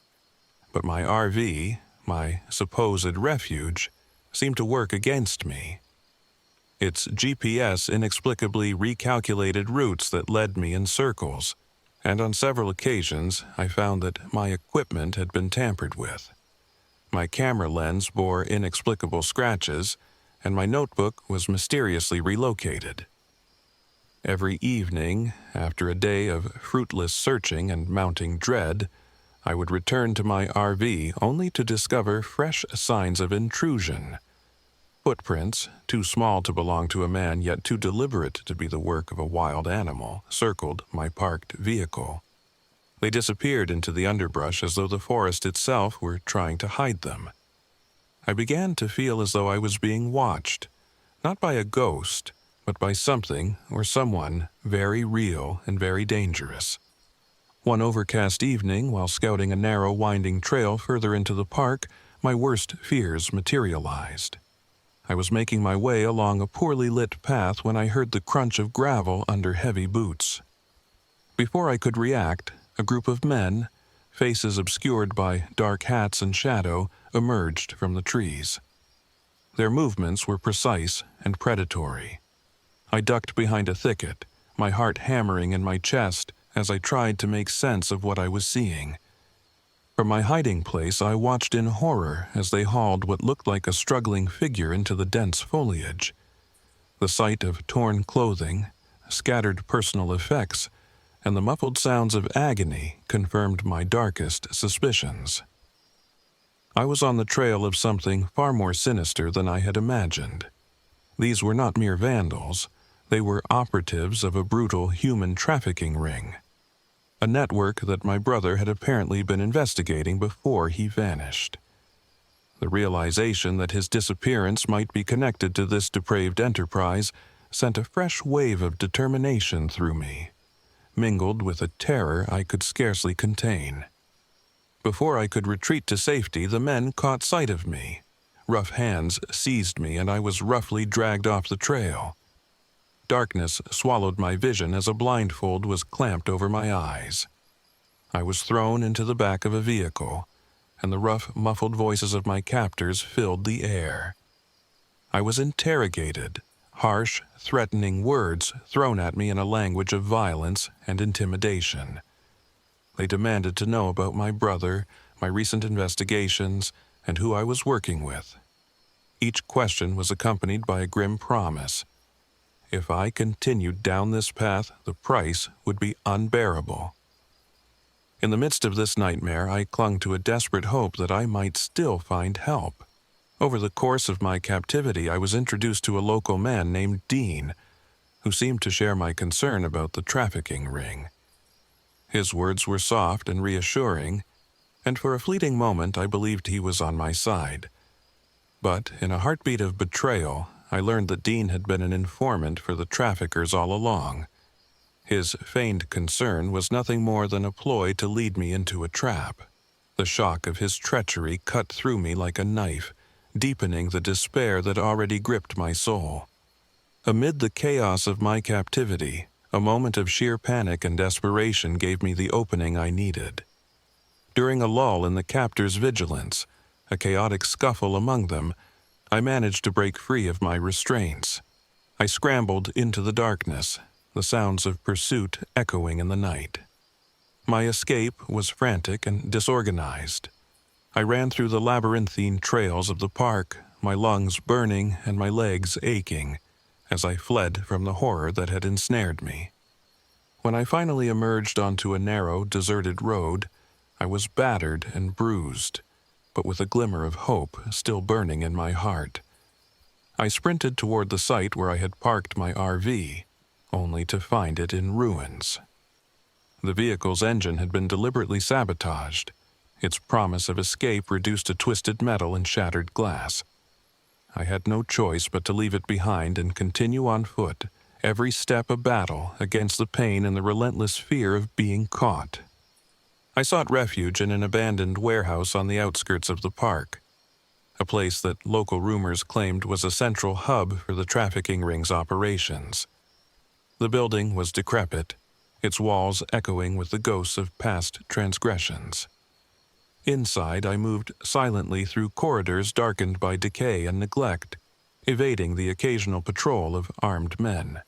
But my RV, my supposed refuge, seemed to work against me. Its GPS inexplicably recalculated routes that led me in circles, and on several occasions I found that my equipment had been tampered with. My camera lens bore inexplicable scratches, and my notebook was mysteriously relocated. Every evening, after a day of fruitless searching and mounting dread, I would return to my RV only to discover fresh signs of intrusion. Footprints, too small to belong to a man yet too deliberate to be the work of a wild animal, circled my parked vehicle. They disappeared into the underbrush as though the forest itself were trying to hide them. I began to feel as though I was being watched, not by a ghost, but by something or someone very real and very dangerous. One overcast evening, while scouting a narrow, winding trail further into the park, my worst fears materialized. I was making my way along a poorly lit path when I heard the crunch of gravel under heavy boots. Before I could react, a group of men, faces obscured by dark hats and shadow, emerged from the trees. Their movements were precise and predatory. I ducked behind a thicket, my heart hammering in my chest as I tried to make sense of what I was seeing. From my hiding place, I watched in horror as they hauled what looked like a struggling figure into the dense foliage. The sight of torn clothing, scattered personal effects, and the muffled sounds of agony confirmed my darkest suspicions. I was on the trail of something far more sinister than I had imagined. These were not mere vandals. They were operatives of a brutal human trafficking ring, a network that my brother had apparently been investigating before he vanished. The realization that his disappearance might be connected to this depraved enterprise sent a fresh wave of determination through me, mingled with a terror I could scarcely contain. Before I could retreat to safety, the men caught sight of me. Rough hands seized me, and I was roughly dragged off the trail. Darkness swallowed my vision as a blindfold was clamped over my eyes. I was thrown into the back of a vehicle, and the rough, muffled voices of my captors filled the air. I was interrogated, harsh, threatening words thrown at me in a language of violence and intimidation. They demanded to know about my brother, my recent investigations, and who I was working with. Each question was accompanied by a grim promise. If I continued down this path, the price would be unbearable. In the midst of this nightmare, I clung to a desperate hope that I might still find help. Over the course of my captivity, I was introduced to a local man named Dean, who seemed to share my concern about the trafficking ring. His words were soft and reassuring, and for a fleeting moment I believed he was on my side. But in a heartbeat of betrayal, I learned that Dean had been an informant for the traffickers all along. His feigned concern was nothing more than a ploy to lead me into a trap. The shock of his treachery cut through me like a knife, deepening the despair that already gripped my soul. Amid the chaos of my captivity, a moment of sheer panic and desperation gave me the opening I needed. During a lull in the captors' vigilance, a chaotic scuffle among them, I managed to break free of my restraints. I scrambled into the darkness, the sounds of pursuit echoing in the night. My escape was frantic and disorganized. I ran through the labyrinthine trails of the park, my lungs burning and my legs aching, as I fled from the horror that had ensnared me. When I finally emerged onto a narrow, deserted road, I was battered and bruised, but with a glimmer of hope still burning in my heart. I sprinted toward the site where I had parked my RV, only to find it in ruins. The vehicle's engine had been deliberately sabotaged, its promise of escape reduced to twisted metal and shattered glass. I had no choice but to leave it behind and continue on foot, every step a battle against the pain and the relentless fear of being caught. I sought refuge in an abandoned warehouse on the outskirts of the park, a place that local rumors claimed was a central hub for the trafficking ring's operations. The building was decrepit, its walls echoing with the ghosts of past transgressions. Inside, I moved silently through corridors darkened by decay and neglect, evading the occasional patrol of armed men.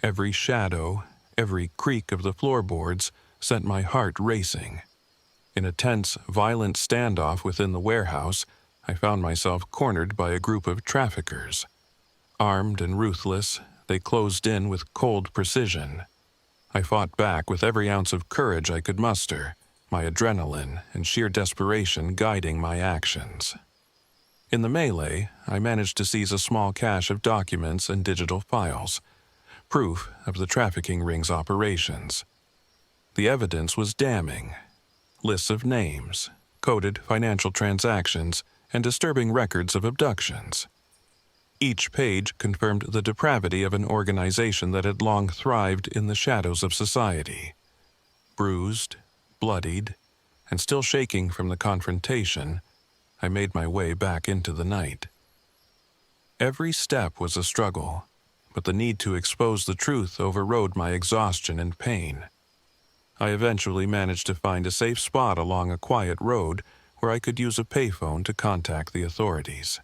Every shadow, every creak of the floorboards sent my heart racing. In a tense, violent standoff within the warehouse, I found myself cornered by a group of traffickers. Armed and ruthless, They closed in with cold precision. I fought back with every ounce of courage I could muster, my adrenaline and sheer desperation guiding my actions. In the melee, I managed to seize a small cache of documents and digital files, proof of the trafficking ring's operations. The evidence was damning. Lists of names, coded financial transactions, and disturbing records of abductions. Each page confirmed the depravity of an organization that had long thrived in the shadows of society. Bruised, bloodied, and still shaking from the confrontation, I made my way back into the night. Every step was a struggle, but the need to expose the truth overrode my exhaustion and pain. I eventually managed to find a safe spot along a quiet road where I could use a payphone to contact the authorities.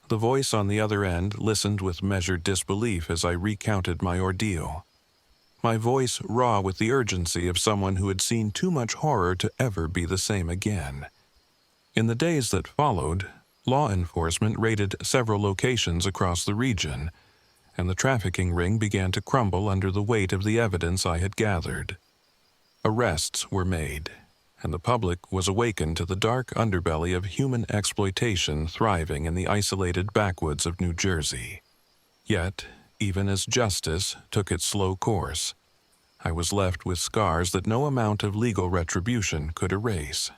The voice on the other end listened with measured disbelief as I recounted my ordeal. My voice raw with the urgency of someone who had seen too much horror to ever be the same again. In the days that followed, law enforcement raided several locations across the region, and the trafficking ring began to crumble under the weight of the evidence I had gathered. Arrests were made, and the public was awakened to the dark underbelly of human exploitation thriving in the isolated backwoods of New Jersey. Yet, even as justice took its slow course, I was left with scars that no amount of legal retribution could erase.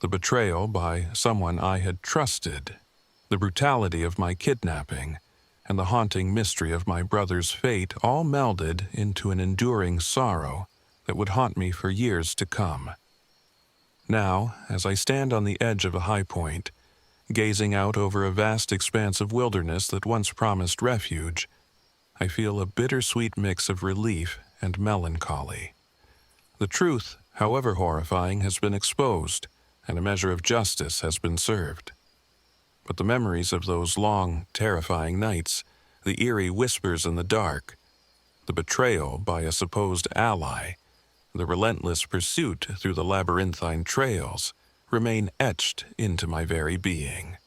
The betrayal by someone I had trusted, the brutality of my kidnapping, and the haunting mystery of my brother's fate all melded into an enduring sorrow that would haunt me for years to come. Now, as I stand on the edge of a high point, gazing out over a vast expanse of wilderness that once promised refuge, I feel a bittersweet mix of relief and melancholy. The truth, however horrifying, has been exposed, and a measure of justice has been served. But the memories of those long, terrifying nights, the eerie whispers in the dark, the betrayal by a supposed ally, the relentless pursuit through the labyrinthine trails, remain etched into my very being.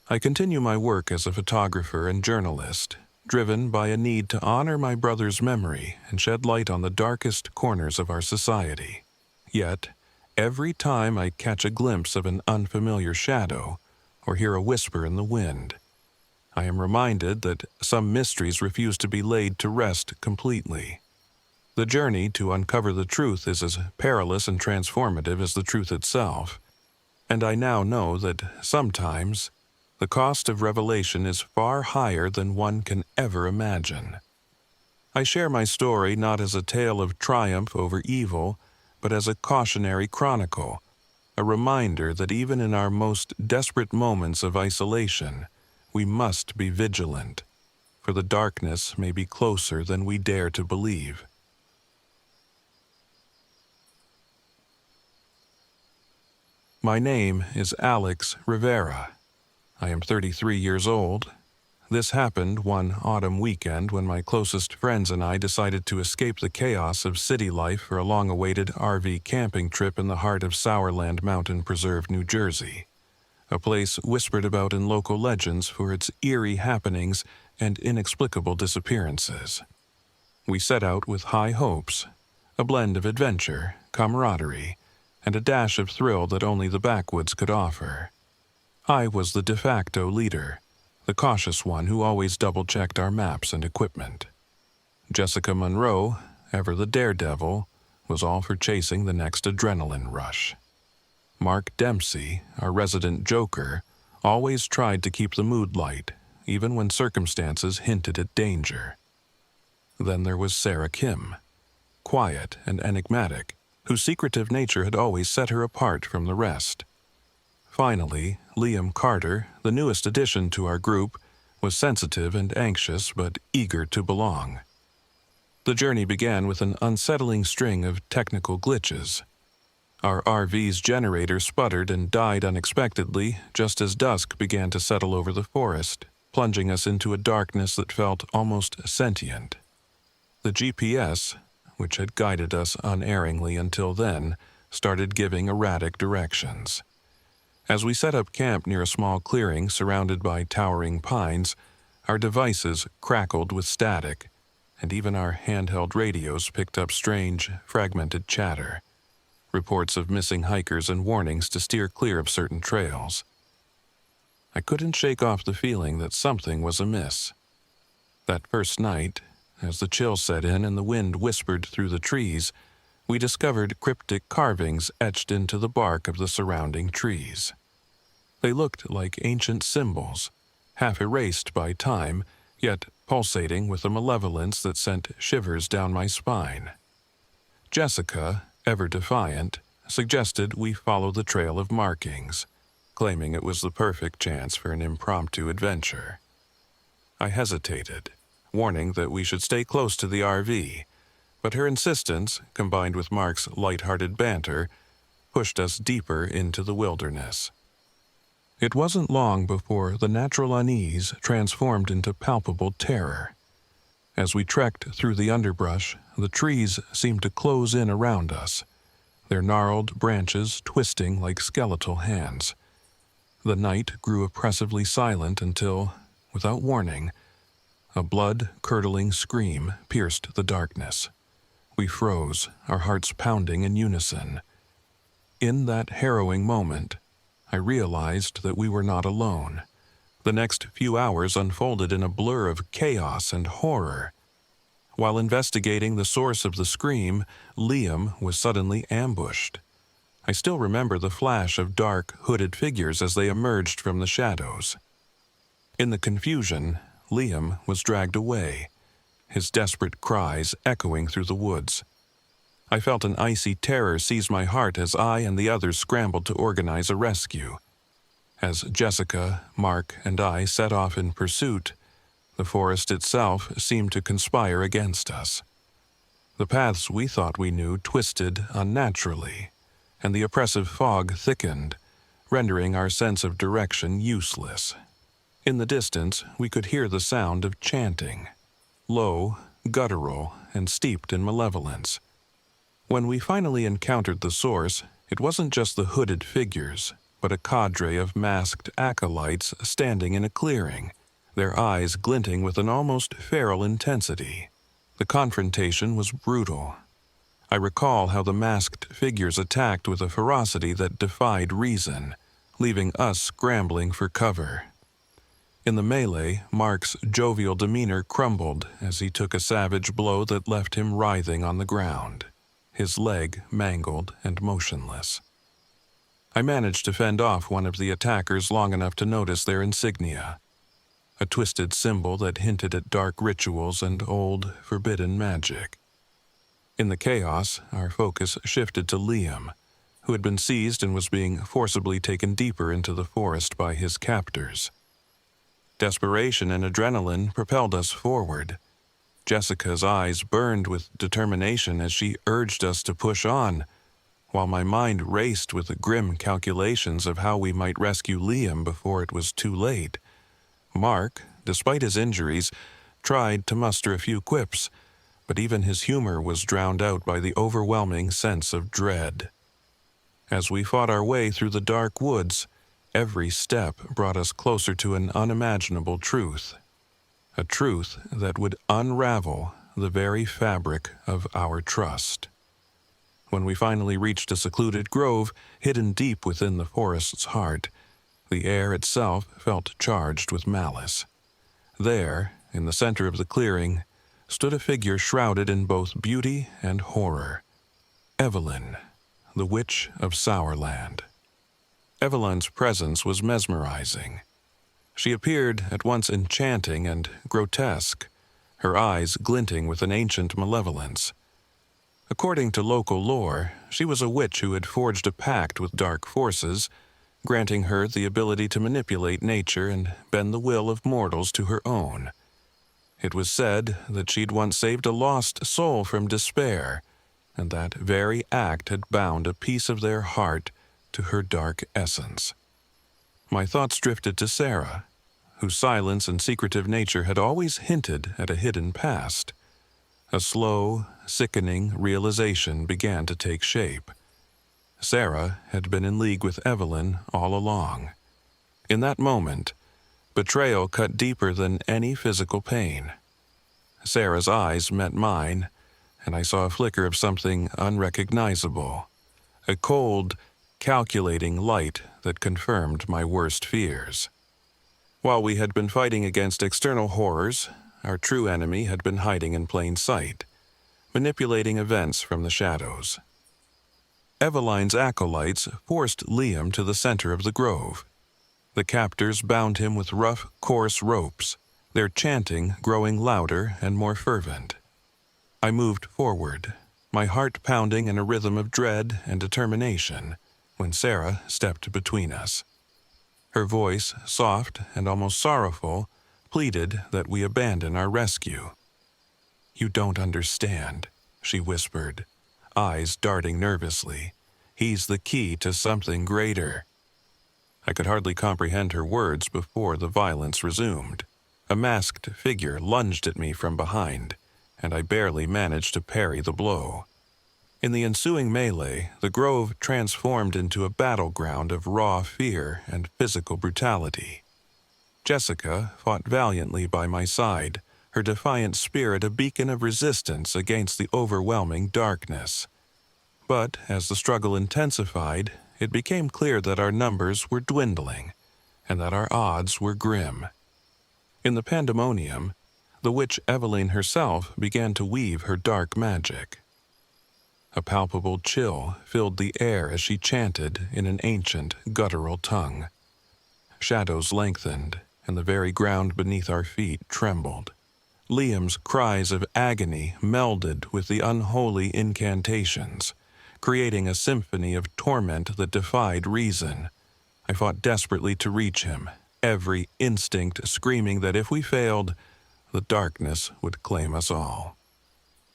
I continue my work as a photographer and journalist, driven by a need to honor my brother's memory and shed light on the darkest corners of our society. Yet, every time I catch a glimpse of an unfamiliar shadow or hear a whisper in the wind, I am reminded that some mysteries refuse to be laid to rest completely. The journey to uncover the truth is as perilous and transformative as the truth itself, and I now know that sometimes the cost of revelation is far higher than one can ever imagine. I share my story not as a tale of triumph over evil, but as a cautionary chronicle, a reminder that even in our most desperate moments of isolation, we must be vigilant, for the darkness may be closer than we dare to believe. My name is Alex Rivera. I am 33 years old. This happened one autumn weekend when my closest friends and I decided to escape the chaos of city life for a long-awaited RV camping trip in the heart of Sourland Mountain Preserve, New Jersey, a place whispered about in local legends for its eerie happenings and inexplicable disappearances. We set out with high hopes, a blend of adventure, camaraderie, and a dash of thrill that only the backwoods could offer. I was the de facto leader, the cautious one who always double-checked our maps and equipment. Jessica Monroe, ever the daredevil, was all for chasing the next adrenaline rush. Mark Dempsey, our resident joker, always tried to keep the mood light, even when circumstances hinted at danger. Then there was Sarah Kim, quiet and enigmatic, whose secretive nature had always set her apart from the rest. Finally, Liam Carter, the newest addition to our group, was sensitive and anxious but eager to belong. The journey began with an unsettling string of technical glitches. Our RV's generator sputtered and died unexpectedly just as dusk began to settle over the forest, plunging us into a darkness that felt almost sentient. The GPS, which had guided us unerringly until then, started giving erratic directions. As we set up camp near a small clearing surrounded by towering pines, Our devices crackled with static, and even our handheld radios picked up strange, fragmented chatter, reports of missing hikers and warnings to steer clear of certain trails. I couldn't shake off the feeling that something was amiss. That first night, as the chill set in and the wind whispered through the trees, we discovered cryptic carvings etched into the bark of the surrounding trees. They looked like ancient symbols, half erased by time, yet pulsating with a malevolence that sent shivers down my spine. Jessica, ever defiant, suggested we follow the trail of markings, claiming it was the perfect chance for an impromptu adventure. I hesitated, warning that we should stay close to the RV, but her insistence, combined with Mark's light-hearted banter, pushed us deeper into the wilderness. It wasn't long before the natural unease transformed into palpable terror. As we trekked through the underbrush, the trees seemed to close in around us, their gnarled branches twisting like skeletal hands. The night grew oppressively silent until, without warning, a blood-curdling scream pierced the darkness. We froze, our hearts pounding in unison. In that harrowing moment, I realized that we were not alone. The next few hours unfolded in a blur of chaos and horror. While investigating the source of the scream, Liam was suddenly ambushed. I still remember the flash of dark, hooded figures as they emerged from the shadows. In the confusion, Liam was dragged away, his desperate cries echoing through the woods. I felt an icy terror seize my heart as I and the others scrambled to organize a rescue. As Jessica, Mark, and I set off in pursuit, the forest itself seemed to conspire against us. The paths we thought we knew twisted unnaturally, and the oppressive fog thickened, rendering our sense of direction useless. In the distance, we could hear the sound of chanting, low, guttural, and steeped in malevolence. When we finally encountered the source, it wasn't just the hooded figures, but a cadre of masked acolytes standing in a clearing, their eyes glinting with an almost feral intensity. The confrontation was brutal. I recall how the masked figures attacked with a ferocity that defied reason, leaving us scrambling for cover. In the melee, Mark's jovial demeanor crumbled as he took a savage blow that left him writhing on the ground, his leg mangled and motionless. I managed to fend off one of the attackers long enough to notice their insignia, a twisted symbol that hinted at dark rituals and old, forbidden magic. In the chaos, our focus shifted to Liam, who had been seized and was being forcibly taken deeper into the forest by his captors. Desperation and adrenaline propelled us forward. Jessica's eyes burned with determination as she urged us to push on, while my mind raced with the grim calculations of how we might rescue Liam before it was too late. Mark, despite his injuries, tried to muster a few quips, but even his humor was drowned out by the overwhelming sense of dread. As we fought our way through the dark woods, every step brought us closer to an unimaginable truth, a truth that would unravel the very fabric of our trust. When we finally reached a secluded grove hidden deep within the forest's heart, the air itself felt charged with malice. There, in the center of the clearing, stood a figure shrouded in both beauty and horror. Evelyn, the Witch of Sourland. Evelyn's presence was mesmerizing. She appeared at once enchanting and grotesque, her eyes glinting with an ancient malevolence. According to local lore, she was a witch who had forged a pact with dark forces, granting her the ability to manipulate nature and bend the will of mortals to her own. It was said that she'd once saved a lost soul from despair, and that very act had bound a piece of their heart to her dark essence. My thoughts drifted to Sarah, whose silence and secretive nature had always hinted at a hidden past. A slow, sickening realization began to take shape. Sarah had been in league with Evelyn all along. In that moment, Betrayal cut deeper than any physical pain. Sarah's eyes met mine, and I saw a flicker of something unrecognizable, a cold, calculating light that confirmed my worst fears. While we had been fighting against external horrors, our true enemy had been hiding in plain sight, manipulating events from the shadows. Eveline's acolytes forced Liam to the center of the grove. The captors bound him with rough, coarse ropes, their chanting growing louder and more fervent. I moved forward, my heart pounding in a rhythm of dread and determination, when Sarah stepped between us. Her voice, soft and almost sorrowful, pleaded that we abandon our rescue. "You don't understand," she whispered, eyes darting nervously. "He's the key to something greater." I could hardly comprehend her words before the violence resumed. A masked figure lunged at me from behind, and I barely managed to parry the blow. In the ensuing melee, the grove transformed into a battleground of raw fear and physical brutality. Jessica fought valiantly by my side, her defiant spirit a beacon of resistance against the overwhelming darkness. But as the struggle intensified, it became clear that our numbers were dwindling, and that our odds were grim. In the pandemonium, the witch Eveline herself began to weave her dark magic. A palpable chill filled the air as she chanted in an ancient, guttural tongue. Shadows lengthened, and the very ground beneath our feet trembled. Liam's cries of agony melded with the unholy incantations, creating a symphony of torment that defied reason. I fought desperately to reach him, every instinct screaming that if we failed, the darkness would claim us all.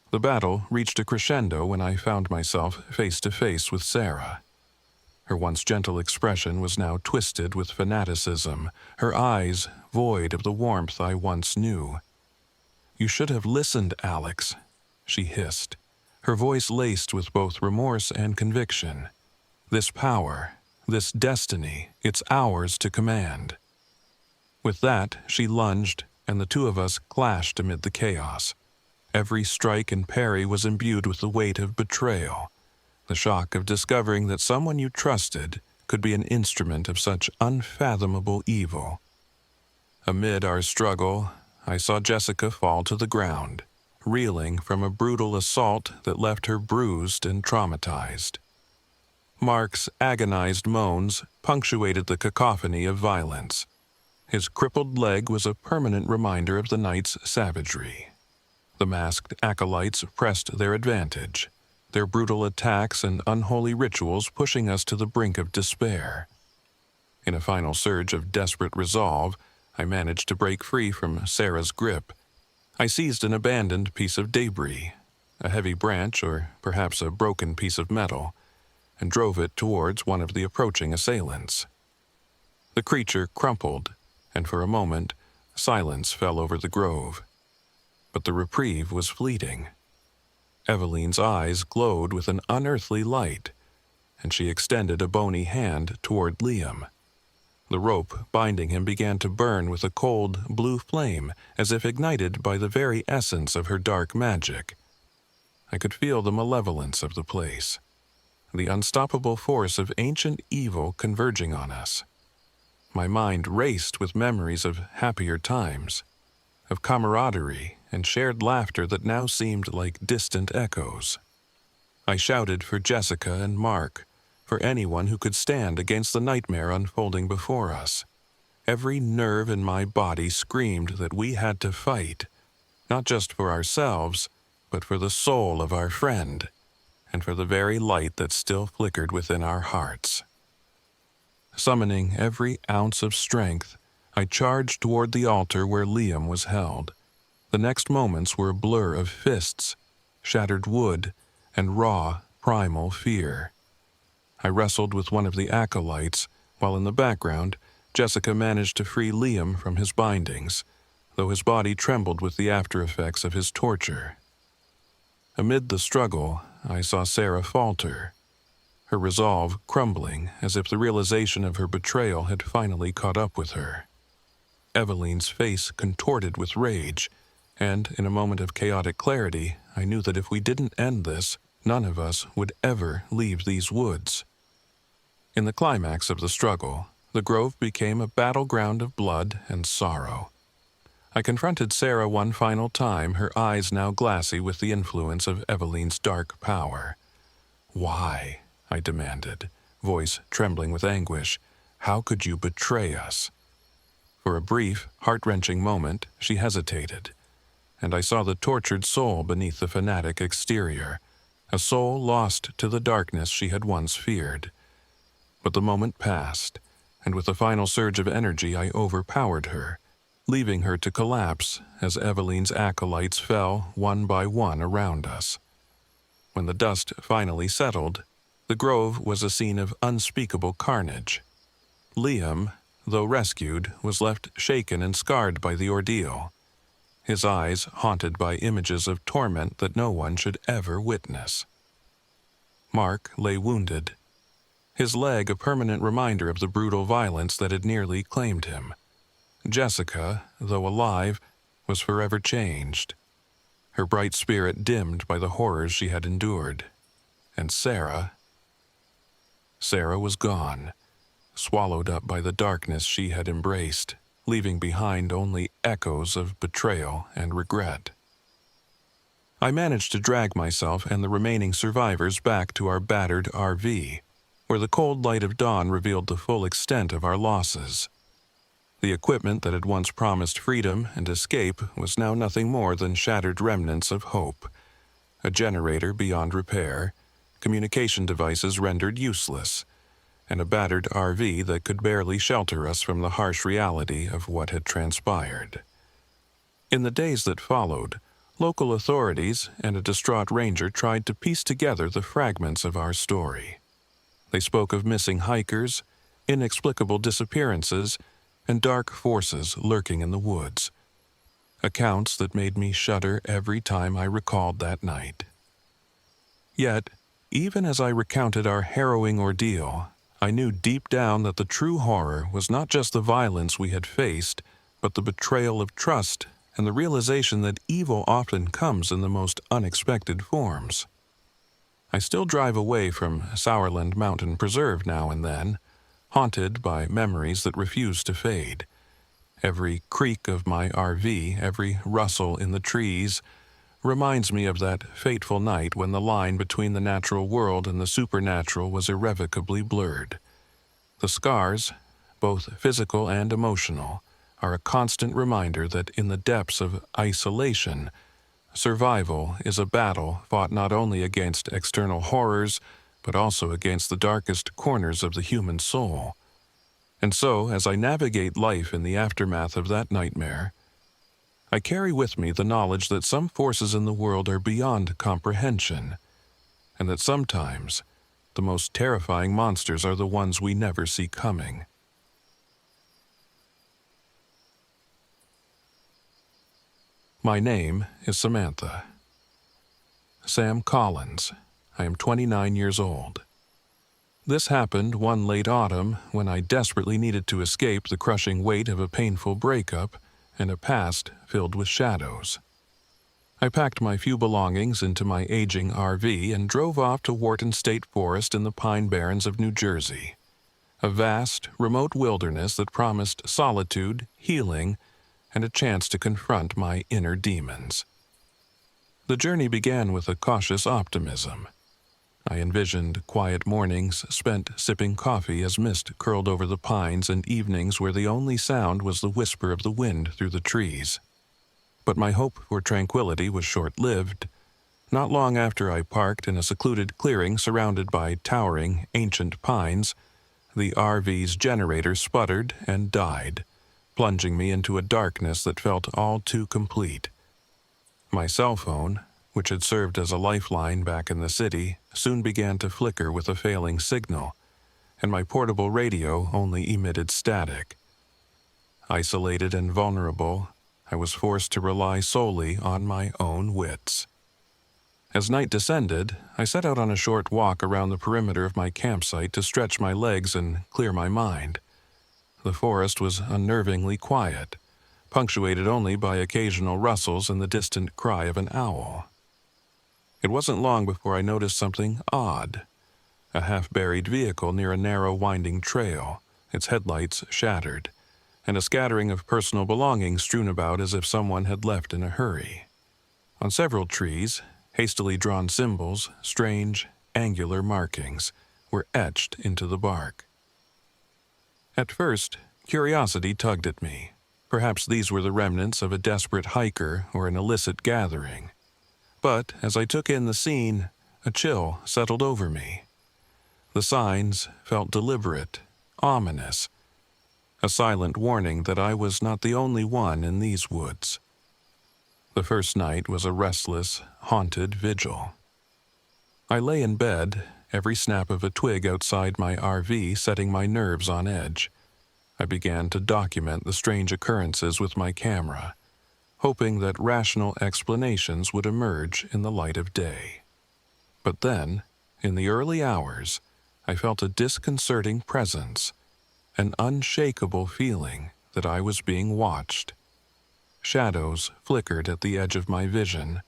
The battle reached a crescendo when I found myself face to face with Sarah. Her once gentle expression was now twisted with fanaticism, her eyes void of the warmth I once knew. "You should have listened, Alex," she hissed, her voice laced with both remorse and conviction. "This power, this destiny, it's ours to command." With that, she lunged, and the two of us clashed amid the chaos. Every strike and parry was imbued with the weight of betrayal, the shock of discovering that someone you trusted could be an instrument of such unfathomable evil. Amid our struggle, I saw Jessica fall to the ground, reeling from a brutal assault that left her bruised and traumatized. Mark's agonized moans punctuated the cacophony of violence. His crippled leg was a permanent reminder of the night's savagery. The masked acolytes pressed their advantage, their brutal attacks and unholy rituals pushing us to the brink of despair. In a final surge of desperate resolve, I managed to break free from Sarah's grip. I seized an abandoned piece of debris, a heavy branch or perhaps a broken piece of metal, and drove it towards one of the approaching assailants. The creature crumpled, and for a moment, silence fell over the grove. But the reprieve was fleeting. Eveline's eyes glowed with an unearthly light, and she extended a bony hand toward Liam. The rope binding him began to burn with a cold, blue flame, as if ignited by the very essence of her dark magic. I could feel the malevolence of the place, the unstoppable force of ancient evil converging on us. My mind raced with memories of happier times, of camaraderie and shared laughter that now seemed like distant echoes. I shouted for Jessica and Mark, for anyone who could stand against the nightmare unfolding before us. Every nerve in my body screamed that we had to fight, not just for ourselves, but for the soul of our friend, and for the very light that still flickered within our hearts. Summoning every ounce of strength, I charged toward the altar where Liam was held. The next moments were a blur of fists, shattered wood, and raw, primal fear. I wrestled with one of the acolytes, while in the background, Jessica managed to free Liam from his bindings, though his body trembled with the after-effects of his torture. Amid the struggle, I saw Sarah falter, her resolve crumbling as if the realization of her betrayal had finally caught up with her. Eveline's face contorted with rage, and in a moment of chaotic clarity, I knew that if we didn't end this, none of us would ever leave these woods. In the climax of the struggle, the grove became a battleground of blood and sorrow. I confronted Sarah one final time, her eyes now glassy with the influence of Eveline's dark power. "Why?" I demanded, voice trembling with anguish. "How could you betray us?" For a brief, heart-wrenching moment, she hesitated, and I saw the tortured soul beneath the fanatic exterior, a soul lost to the darkness she had once feared. But the moment passed, and with a final surge of energy I overpowered her, leaving her to collapse as Eveline's acolytes fell one by one around us. When the dust finally settled, the grove was a scene of unspeakable carnage. Liam, though rescued, was left shaken and scarred by the ordeal, his eyes haunted by images of torment that no one should ever witness. Mark lay wounded, his leg a permanent reminder of the brutal violence that had nearly claimed him. Jessica, though alive, was forever changed, her bright spirit dimmed by the horrors she had endured. And Sarah was gone, swallowed up by the darkness she had embraced, leaving behind only echoes of betrayal and regret. I managed to drag myself and the remaining survivors back to our battered RV, where the cold light of dawn revealed the full extent of our losses. The equipment that had once promised freedom and escape was now nothing more than shattered remnants of hope. A generator beyond repair, communication devices rendered useless, and a battered RV that could barely shelter us from the harsh reality of what had transpired. In the days that followed, local authorities and a distraught ranger tried to piece together the fragments of our story. They spoke of missing hikers, inexplicable disappearances, and dark forces lurking in the woods. Accounts that made me shudder every time I recalled that night. Yet, even as I recounted our harrowing ordeal, I knew deep down that the true horror was not just the violence we had faced, but the betrayal of trust and the realization that evil often comes in the most unexpected forms. I still drive away from Sourland Mountain Preserve now and then, haunted by memories that refuse to fade. Every creak of my RV, every rustle in the trees, reminds me of that fateful night when the line between the natural world and the supernatural was irrevocably blurred. The scars, both physical and emotional, are a constant reminder that in the depths of isolation, survival is a battle fought not only against external horrors, but also against the darkest corners of the human soul. And so, as I navigate life in the aftermath of that nightmare, I carry with me the knowledge that some forces in the world are beyond comprehension, and that sometimes the most terrifying monsters are the ones we never see coming. My name is Samantha. Sam Collins. I am 29 years old. This happened one late autumn when I desperately needed to escape the crushing weight of a painful breakup and a past filled with shadows. I packed my few belongings into my aging RV and drove off to Wharton State Forest in the Pine Barrens of New Jersey, a vast, remote wilderness that promised solitude, healing, and a chance to confront my inner demons. The journey began with a cautious optimism. I envisioned quiet mornings spent sipping coffee as mist curled over the pines and evenings where the only sound was the whisper of the wind through the trees. But my hope for tranquility was short-lived. Not long after I parked in a secluded clearing surrounded by towering, ancient pines, the RV's generator sputtered and died, plunging me into a darkness that felt all too complete. My cell phone, which had served as a lifeline back in the city, soon began to flicker with a failing signal, and my portable radio only emitted static. Isolated and vulnerable, I was forced to rely solely on my own wits. As night descended, I set out on a short walk around the perimeter of my campsite to stretch my legs and clear my mind. The forest was unnervingly quiet, punctuated only by occasional rustles and the distant cry of an owl. It wasn't long before I noticed something odd. A half-buried vehicle near a narrow winding trail, its headlights shattered, and a scattering of personal belongings strewn about as if someone had left in a hurry. On several trees, hastily drawn symbols, strange, angular markings, were etched into the bark. At first, curiosity tugged at me. Perhaps these were the remnants of a desperate hiker or an illicit gathering. But as I took in the scene, a chill settled over me. The signs felt deliberate, ominous, a silent warning that I was not the only one in these woods. The first night was a restless, haunted vigil. I lay in bed, every snap of a twig outside my RV setting my nerves on edge. I began to document the strange occurrences with my camera, hoping that rational explanations would emerge in the light of day. But then, in the early hours, I felt a disconcerting presence, an unshakable feeling that I was being watched. Shadows flickered at the edge of my vision,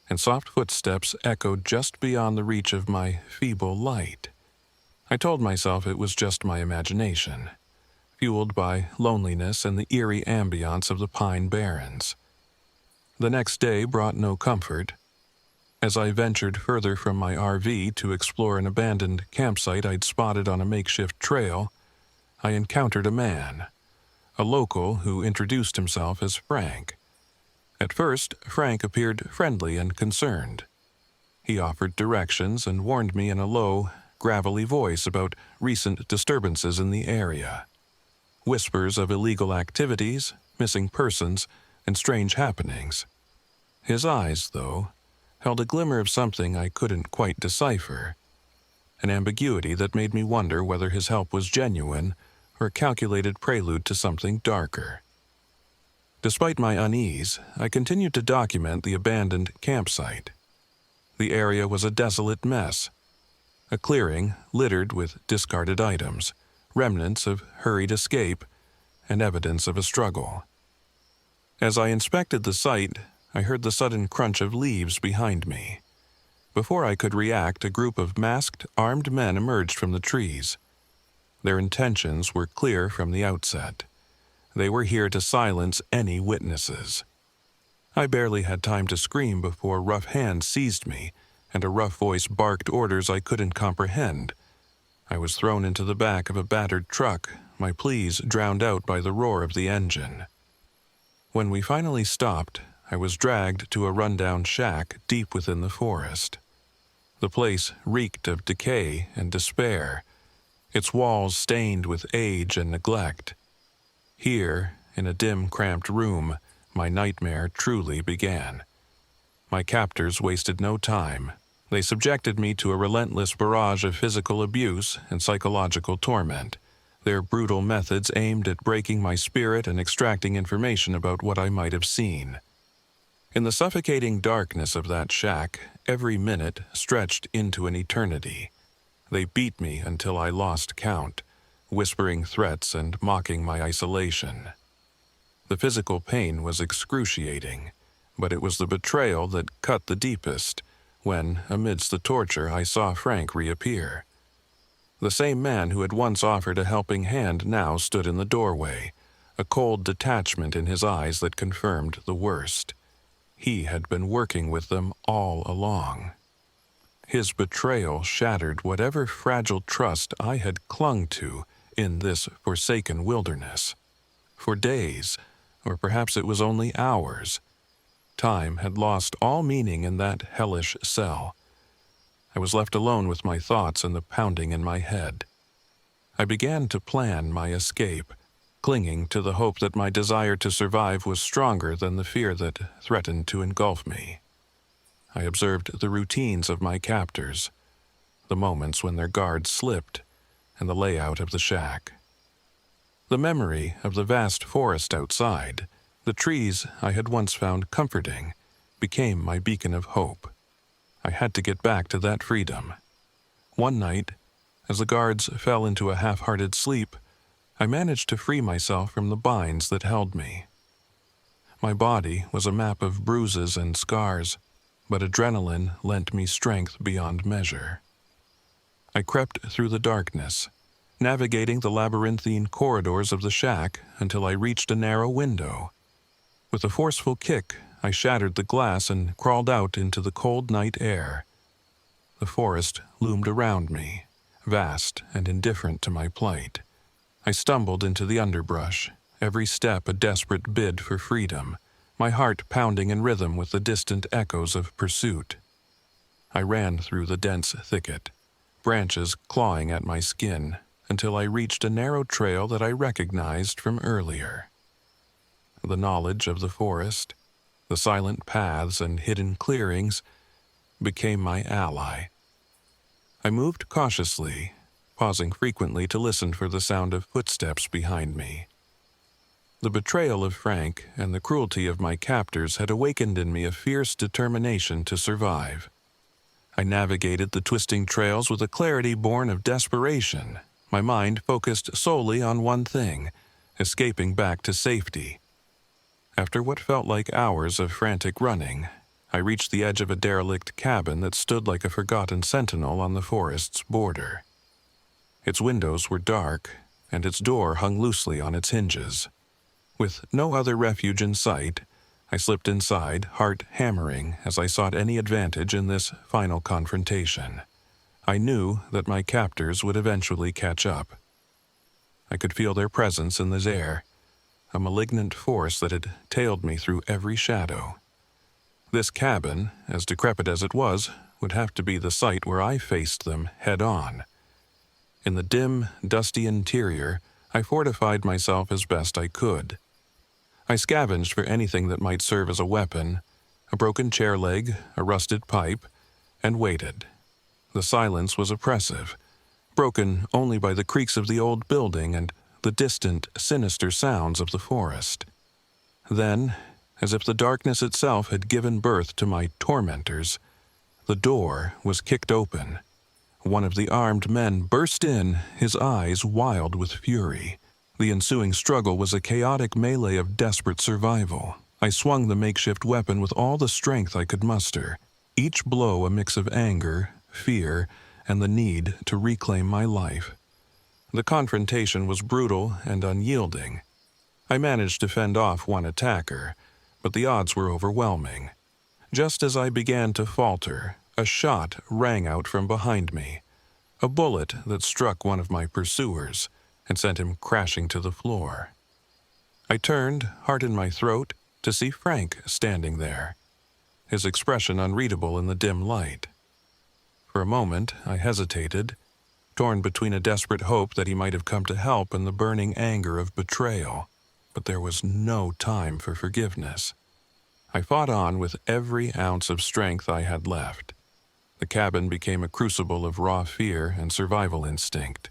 and soft footsteps echoed just beyond the reach of my feeble light. I told myself it was just my imagination, fueled by loneliness and the eerie ambience of the pine barrens. The next day brought no comfort. As I ventured further from my RV to explore an abandoned campsite I'd spotted on a makeshift trail, I encountered a man, a local who introduced himself as Frank. At first, Frank appeared friendly and concerned. He offered directions and warned me in a low, gravelly voice about recent disturbances in the area. Whispers of illegal activities, missing persons, and strange happenings. His eyes, though, held a glimmer of something I couldn't quite decipher, an ambiguity that made me wonder whether his help was genuine or a calculated prelude to something darker. Despite my unease, I continued to document the abandoned campsite. The area was a desolate mess, a clearing littered with discarded items, remnants of hurried escape, and evidence of a struggle. As I inspected the site, I heard the sudden crunch of leaves behind me. Before I could react, a group of masked, armed men emerged from the trees. Their intentions were clear from the outset. They were here to silence any witnesses. I barely had time to scream before rough hands seized me, and a rough voice barked orders I couldn't comprehend. I was thrown into the back of a battered truck, my pleas drowned out by the roar of the engine. When we finally stopped, I was dragged to a rundown shack deep within the forest. The place reeked of decay and despair, its walls stained with age and neglect. Here, in a dim, cramped room, my nightmare truly began. My captors wasted no time. They subjected me to a relentless barrage of physical abuse and psychological torment, their brutal methods aimed at breaking my spirit and extracting information about what I might have seen. In the suffocating darkness of that shack, every minute stretched into an eternity. They beat me until I lost count, whispering threats and mocking my isolation. The physical pain was excruciating, but it was the betrayal that cut the deepest when, amidst the torture, I saw Frank reappear. The same man who had once offered a helping hand now stood in the doorway, a cold detachment in his eyes that confirmed the worst. He had been working with them all along. His betrayal shattered whatever fragile trust I had clung to in this forsaken wilderness. For days, or perhaps it was only hours, time had lost all meaning in that hellish cell. I was left alone with my thoughts and the pounding in my head. I began to plan my escape, clinging to the hope that my desire to survive was stronger than the fear that threatened to engulf me. I observed the routines of my captors, the moments when their guards slipped, and the layout of the shack. The memory of the vast forest outside, the trees I had once found comforting, became my beacon of hope. I had to get back to that freedom. One night, as the guards fell into a half-hearted sleep, I managed to free myself from the binds that held me. My body was a map of bruises and scars, but adrenaline lent me strength beyond measure. I crept through the darkness, navigating the labyrinthine corridors of the shack until I reached a narrow window. With a forceful kick, I shattered the glass and crawled out into the cold night air. The forest loomed around me, vast and indifferent to my plight. I stumbled into the underbrush, every step a desperate bid for freedom, my heart pounding in rhythm with the distant echoes of pursuit. I ran through the dense thicket, branches clawing at my skin, until I reached a narrow trail that I recognized from earlier. The knowledge of the forest, the silent paths and hidden clearings, became my ally. I moved cautiously, pausing frequently to listen for the sound of footsteps behind me. The betrayal of Frank and the cruelty of my captors had awakened in me a fierce determination to survive. I navigated the twisting trails with a clarity born of desperation, my mind focused solely on one thing: escaping back to safety. After what felt like hours of frantic running, I reached the edge of a derelict cabin that stood like a forgotten sentinel on the forest's border. Its windows were dark, and its door hung loosely on its hinges. With no other refuge in sight, I slipped inside, heart hammering as I sought any advantage in this final confrontation. I knew that my captors would eventually catch up. I could feel their presence in the air, a malignant force that had tailed me through every shadow. This cabin, as decrepit as it was, would have to be the site where I faced them head-on. In the dim, dusty interior, I fortified myself as best I could. I scavenged for anything that might serve as a weapon, a broken chair leg, a rusted pipe, and waited. The silence was oppressive, broken only by the creaks of the old building and the distant, sinister sounds of the forest. Then, as if the darkness itself had given birth to my tormentors, the door was kicked open. One of the armed men burst in, his eyes wild with fury. The ensuing struggle was a chaotic melee of desperate survival. I swung the makeshift weapon with all the strength I could muster, each blow a mix of anger, fear, and the need to reclaim my life. The confrontation was brutal and unyielding. I managed to fend off one attacker, but the odds were overwhelming. Just as I began to falter, a shot rang out from behind me, a bullet that struck one of my pursuers and sent him crashing to the floor. I turned, heart in my throat, to see Frank standing there, his expression unreadable in the dim light. For a moment, I hesitated, torn between a desperate hope that he might have come to help and the burning anger of betrayal. But there was no time for forgiveness. I fought on with every ounce of strength I had left. The cabin became a crucible of raw fear and survival instinct.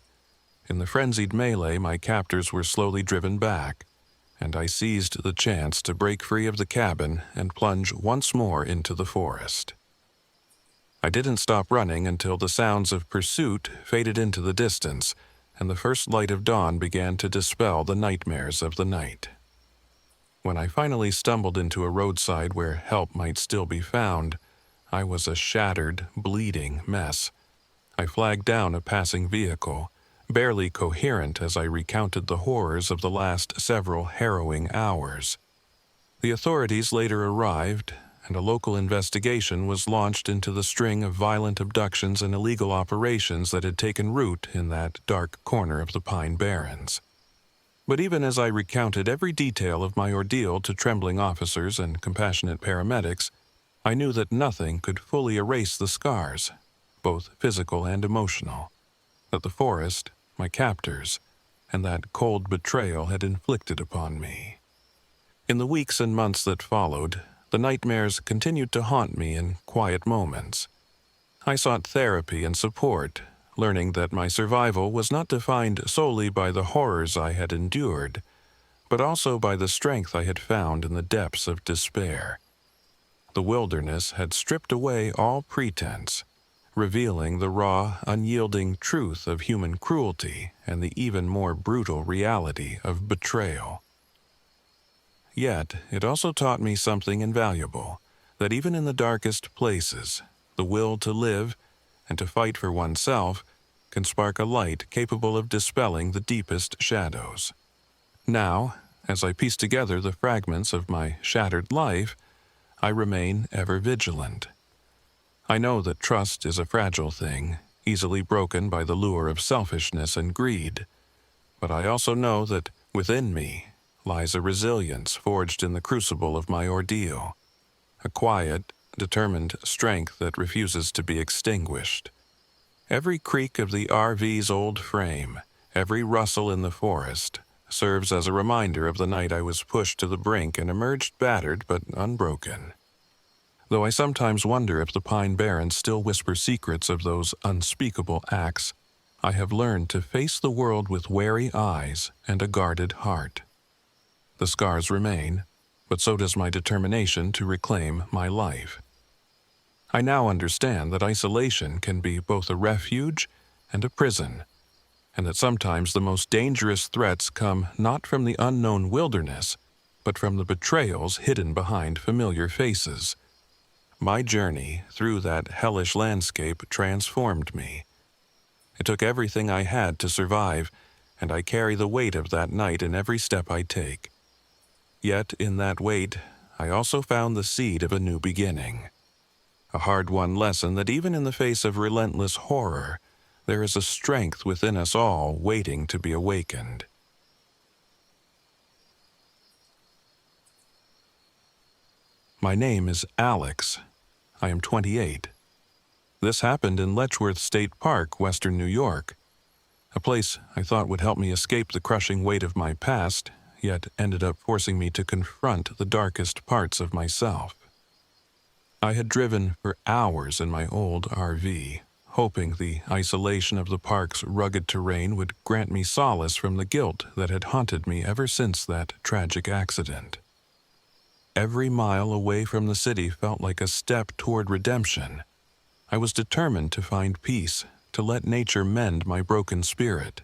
In the frenzied melee, my captors were slowly driven back, and I seized the chance to break free of the cabin and plunge once more into the forest. I didn't stop running until the sounds of pursuit faded into the distance, and the first light of dawn began to dispel the nightmares of the night. When I finally stumbled into a roadside where help might still be found, I was a shattered, bleeding mess. I flagged down a passing vehicle, barely coherent as I recounted the horrors of the last several harrowing hours. The authorities later arrived, and a local investigation was launched into the string of violent abductions and illegal operations that had taken root in that dark corner of the Pine Barrens. But even as I recounted every detail of my ordeal to trembling officers and compassionate paramedics, I knew that nothing could fully erase the scars, both physical and emotional, that the forest, my captors, and that cold betrayal had inflicted upon me. In the weeks and months that followed, the nightmares continued to haunt me in quiet moments. I sought therapy and support, learning that my survival was not defined solely by the horrors I had endured, but also by the strength I had found in the depths of despair. The wilderness had stripped away all pretense, revealing the raw, unyielding truth of human cruelty and the even more brutal reality of betrayal. Yet, it also taught me something invaluable, that even in the darkest places, the will to live and to fight for oneself can spark a light capable of dispelling the deepest shadows. Now, as I piece together the fragments of my shattered life, I remain ever vigilant. I know that trust is a fragile thing, easily broken by the lure of selfishness and greed. But I also know that within me lies a resilience forged in the crucible of my ordeal, a quiet, determined strength that refuses to be extinguished. Every creak of the RV's old frame, every rustle in the forest, serves as a reminder of the night I was pushed to the brink and emerged battered but unbroken. Though I sometimes wonder if the pine barrens still whisper secrets of those unspeakable acts, I have learned to face the world with wary eyes and a guarded heart. The scars remain, but so does my determination to reclaim my life. I now understand that isolation can be both a refuge and a prison, and that sometimes the most dangerous threats come not from the unknown wilderness, but from the betrayals hidden behind familiar faces. My journey through that hellish landscape transformed me. It took everything I had to survive, and I carry the weight of that night in every step I take. Yet in that weight, I also found the seed of a new beginning. A hard-won lesson that even in the face of relentless horror, there is a strength within us all waiting to be awakened. My name is Alex. I am 28. This happened in Letchworth State Park, Western New York, a place I thought would help me escape the crushing weight of my past, yet ended up forcing me to confront the darkest parts of myself. I had driven for hours in my old RV, hoping the isolation of the park's rugged terrain would grant me solace from the guilt that had haunted me ever since that tragic accident. Every mile away from the city felt like a step toward redemption. I was determined to find peace, to let nature mend my broken spirit.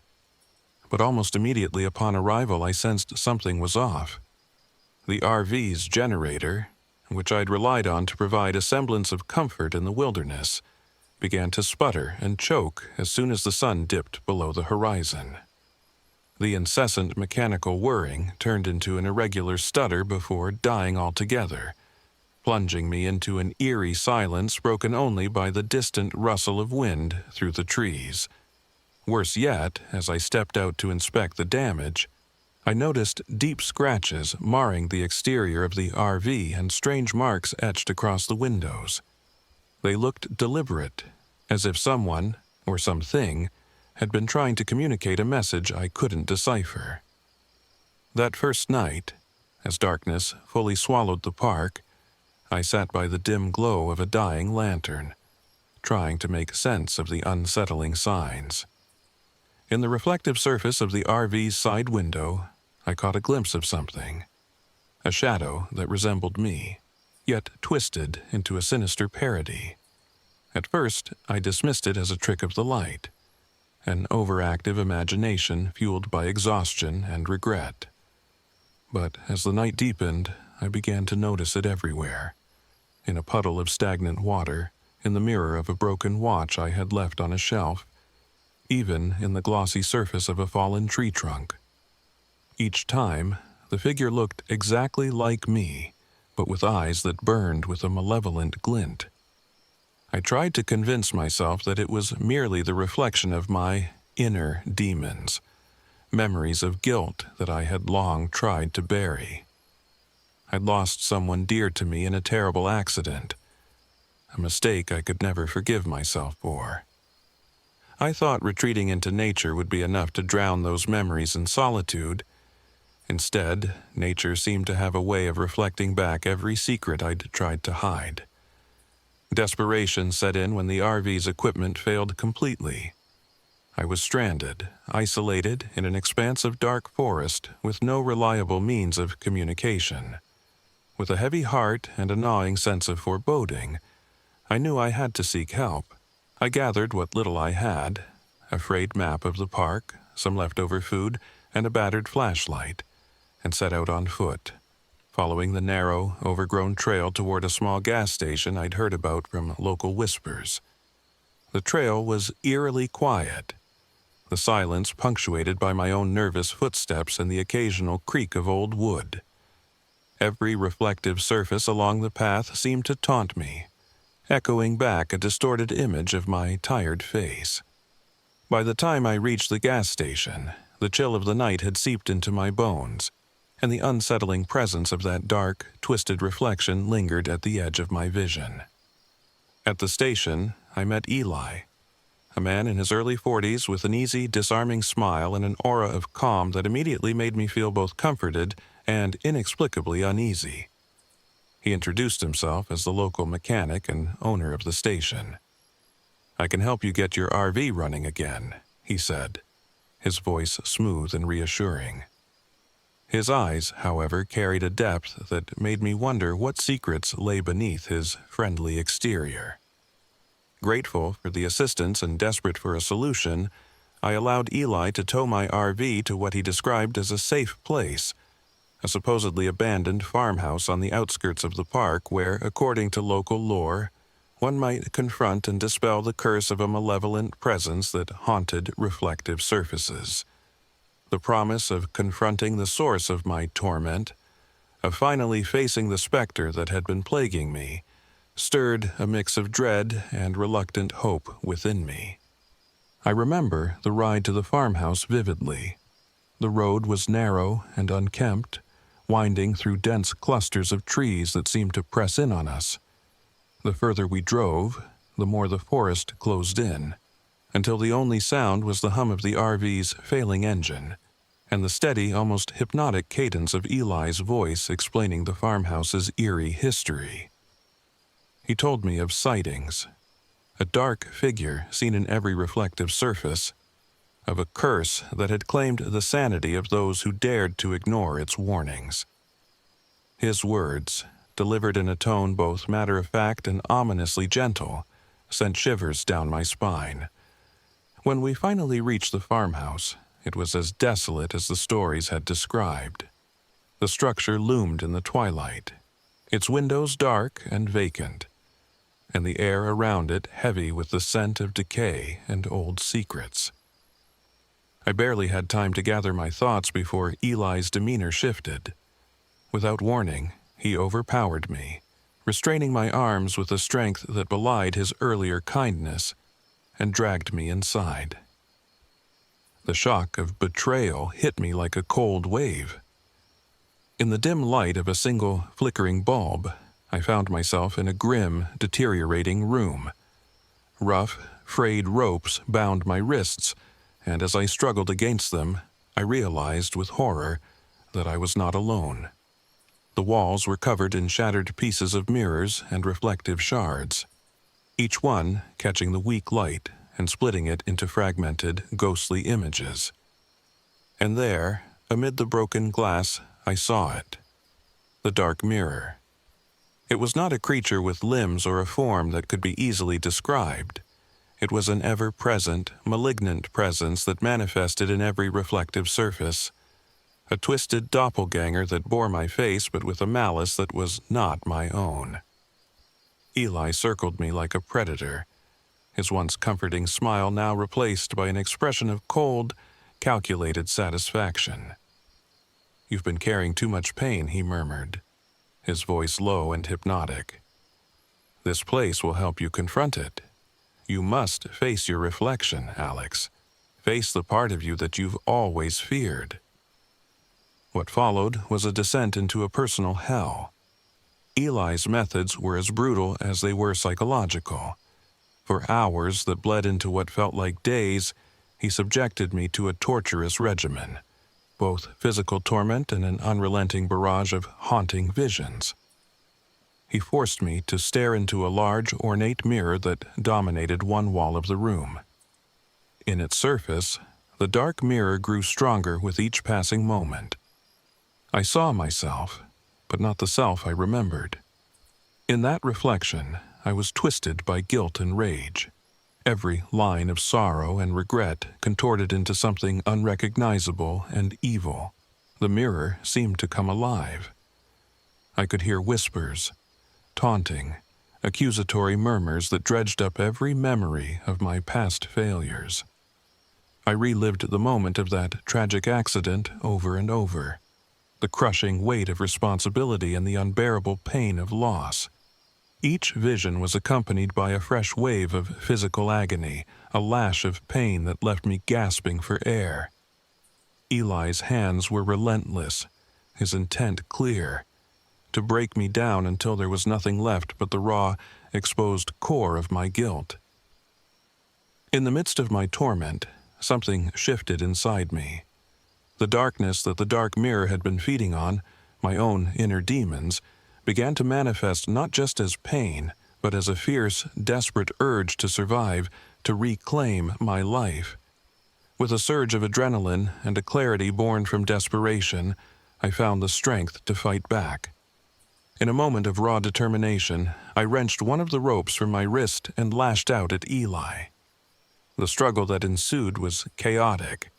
But almost immediately upon arrival, I sensed something was off. The RV's generator, which I'd relied on to provide a semblance of comfort in the wilderness, began to sputter and choke as soon as the sun dipped below the horizon. The incessant mechanical whirring turned into an irregular stutter before dying altogether, plunging me into an eerie silence broken only by the distant rustle of wind through the trees. Worse yet, as I stepped out to inspect the damage, I noticed deep scratches marring the exterior of the RV and strange marks etched across the windows. They looked deliberate, as if someone, or something, had been trying to communicate a message I couldn't decipher. That first night, as darkness fully swallowed the park, I sat by the dim glow of a dying lantern, trying to make sense of the unsettling signs. In the reflective surface of the RV's side window, I caught a glimpse of something, a shadow that resembled me, yet twisted into a sinister parody. At first, I dismissed it as a trick of the light, an overactive imagination fueled by exhaustion and regret. But as the night deepened, I began to notice it everywhere. In a puddle of stagnant water, in the mirror of a broken watch I had left on a shelf, even in the glossy surface of a fallen tree trunk. Each time, the figure looked exactly like me, but with eyes that burned with a malevolent glint. I tried to convince myself that it was merely the reflection of my inner demons, memories of guilt that I had long tried to bury. I'd lost someone dear to me in a terrible accident, a mistake I could never forgive myself for. I thought retreating into nature would be enough to drown those memories in solitude. Instead, nature seemed to have a way of reflecting back every secret I'd tried to hide. Desperation set in when the RV's equipment failed completely. I was stranded, isolated in an expanse of dark forest with no reliable means of communication. With a heavy heart and a gnawing sense of foreboding, I knew I had to seek help. I gathered what little I had, a frayed map of the park, some leftover food, and a battered flashlight, and set out on foot, following the narrow, overgrown trail toward a small gas station I'd heard about from local whispers. The trail was eerily quiet, the silence punctuated by my own nervous footsteps and the occasional creak of old wood. Every reflective surface along the path seemed to taunt me, echoing back a distorted image of my tired face. By the time I reached the gas station, the chill of the night had seeped into my bones, and the unsettling presence of that dark, twisted reflection lingered at the edge of my vision. At the station, I met Eli, a man in his early 40s with an easy, disarming smile and an aura of calm that immediately made me feel both comforted and inexplicably uneasy. He introduced himself as the local mechanic and owner of the station. "I can help you get your RV running again," he said, his voice smooth and reassuring. His eyes, however, carried a depth that made me wonder what secrets lay beneath his friendly exterior. Grateful for the assistance and desperate for a solution, I allowed Eli to tow my RV to what he described as a safe place, a supposedly abandoned farmhouse on the outskirts of the park where, according to local lore, one might confront and dispel the curse of a malevolent presence that haunted reflective surfaces. The promise of confronting the source of my torment, of finally facing the specter that had been plaguing me, stirred a mix of dread and reluctant hope within me. I remember the ride to the farmhouse vividly. The road was narrow and unkempt, winding through dense clusters of trees that seemed to press in on us. The further we drove, the more the forest closed in, until the only sound was the hum of the RV's failing engine, and the steady, almost hypnotic cadence of Eli's voice explaining the farmhouse's eerie history. He told me of sightings, a dark figure seen in every reflective surface, of a curse that had claimed the sanity of those who dared to ignore its warnings. His words, delivered in a tone both matter-of-fact and ominously gentle, sent shivers down my spine. When we finally reached the farmhouse, it was as desolate as the stories had described. The structure loomed in the twilight, its windows dark and vacant, and the air around it heavy with the scent of decay and old secrets. I barely had time to gather my thoughts before Eli's demeanor shifted. Without warning, he overpowered me, restraining my arms with a strength that belied his earlier kindness, and dragged me inside. The shock of betrayal hit me like a cold wave. In the dim light of a single flickering bulb, I found myself in a grim, deteriorating room. Rough, frayed ropes bound my wrists, and as I struggled against them, I realized with horror that I was not alone. The walls were covered in shattered pieces of mirrors and reflective shards, each one catching the weak light and splitting it into fragmented, ghostly images. And there, amid the broken glass, I saw it. The dark mirror. It was not a creature with limbs or a form that could be easily described. It was an ever-present, malignant presence that manifested in every reflective surface. A twisted doppelganger that bore my face but with a malice that was not my own. Eli circled me like a predator, his once comforting smile now replaced by an expression of cold, calculated satisfaction. "You've been carrying too much pain," he murmured, his voice low and hypnotic. "This place will help you confront it. You must face your reflection, Alex. Face the part of you that you've always feared." What followed was a descent into a personal hell. Eli's methods were as brutal as they were psychological. For hours that bled into what felt like days, he subjected me to a torturous regimen, both physical torment and an unrelenting barrage of haunting visions. He forced me to stare into a large, ornate mirror that dominated one wall of the room. In its surface, the dark mirror grew stronger with each passing moment. I saw myself, but not the self I remembered. In that reflection, I was twisted by guilt and rage, every line of sorrow and regret contorted into something unrecognizable and evil. The mirror seemed to come alive. I could hear whispers, taunting, accusatory murmurs that dredged up every memory of my past failures. I relived the moment of that tragic accident over and over, the crushing weight of responsibility and the unbearable pain of loss. Each vision was accompanied by a fresh wave of physical agony, a lash of pain that left me gasping for air. Eli's hands were relentless, his intent clear, to break me down until there was nothing left but the raw, exposed core of my guilt. In the midst of my torment, something shifted inside me. The darkness that the dark mirror had been feeding on, my own inner demons, began to manifest not just as pain, but as a fierce, desperate urge to survive, to reclaim my life. With a surge of adrenaline and a clarity born from desperation, I found the strength to fight back. In a moment of raw determination, I wrenched one of the ropes from my wrist and lashed out at Eli. The struggle that ensued was chaotic,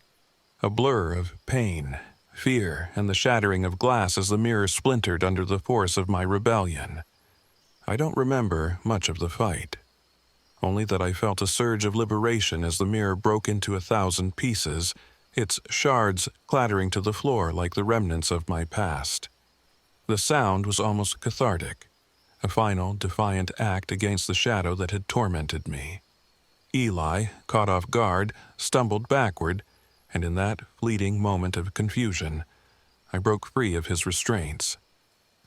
a blur of pain, fear, and the shattering of glass as the mirror splintered under the force of my rebellion. I don't remember much of the fight, only that I felt a surge of liberation as the mirror broke into 1,000 pieces, its shards clattering to the floor like the remnants of my past. The sound was almost cathartic, a final, defiant act against the shadow that had tormented me. Eli, caught off guard, stumbled backward, and in that fleeting moment of confusion, I broke free of his restraints.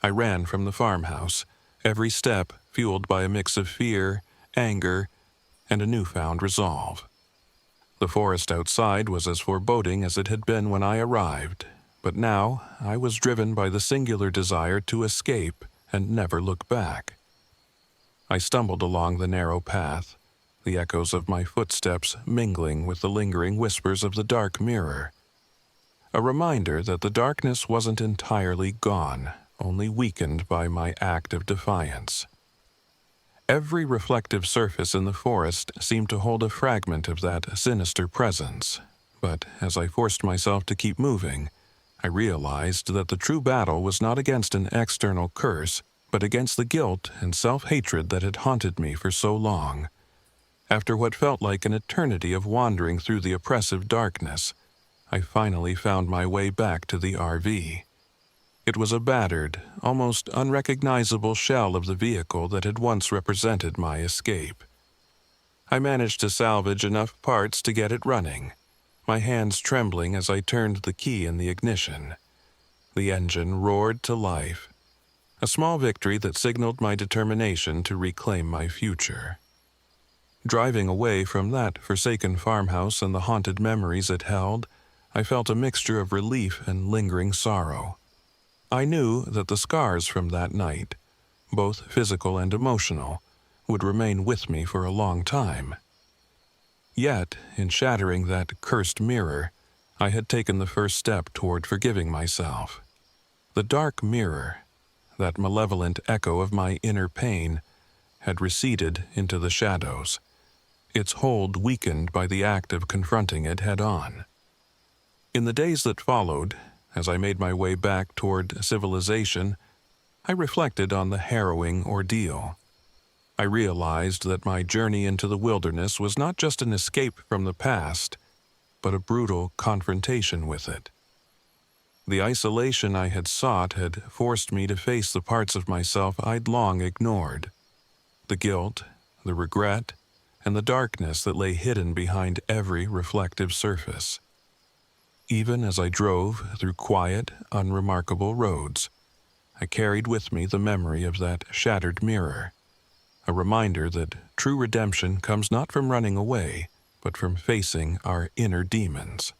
I ran from the farmhouse, every step fueled by a mix of fear, anger, and a newfound resolve. The forest outside was as foreboding as it had been when I arrived, but now I was driven by the singular desire to escape and never look back. I stumbled along the narrow path, the echoes of my footsteps mingling with the lingering whispers of the dark mirror. A reminder that the darkness wasn't entirely gone, only weakened by my act of defiance. Every reflective surface in the forest seemed to hold a fragment of that sinister presence, but as I forced myself to keep moving, I realized that the true battle was not against an external curse, but against the guilt and self-hatred that had haunted me for so long. After what felt like an eternity of wandering through the oppressive darkness, I finally found my way back to the RV. It was a battered, almost unrecognizable shell of the vehicle that had once represented my escape. I managed to salvage enough parts to get it running, my hands trembling as I turned the key in the ignition. The engine roared to life, a small victory that signaled my determination to reclaim my future. Driving away from that forsaken farmhouse and the haunted memories it held, I felt a mixture of relief and lingering sorrow. I knew that the scars from that night, both physical and emotional, would remain with me for a long time. Yet, in shattering that cursed mirror, I had taken the first step toward forgiving myself. The dark mirror, that malevolent echo of my inner pain, had receded into the shadows, its hold weakened by the act of confronting it head-on. In the days that followed, as I made my way back toward civilization, I reflected on the harrowing ordeal. I realized that my journey into the wilderness was not just an escape from the past, but a brutal confrontation with it. The isolation I had sought had forced me to face the parts of myself I'd long ignored. The guilt, the regret, and the darkness that lay hidden behind every reflective surface. Even as I drove through quiet, unremarkable roads, I carried with me the memory of that shattered mirror, a reminder that true redemption comes not from running away, but from facing our inner demons.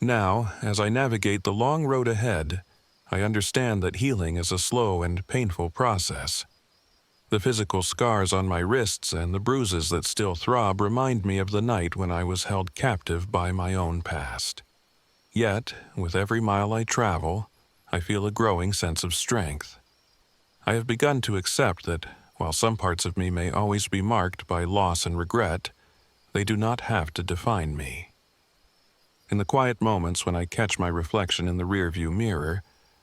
Now, as I navigate the long road ahead, I understand that healing is a slow and painful process. The physical scars on my wrists and the bruises that still throb remind me of the night when I was held captive by my own past. Yet, with every mile I travel, I feel a growing sense of strength. I have begun to accept that While some parts of me may always be marked by loss and regret, they do not have to define me. In the quiet moments when I catch my reflection in the rearview mirror,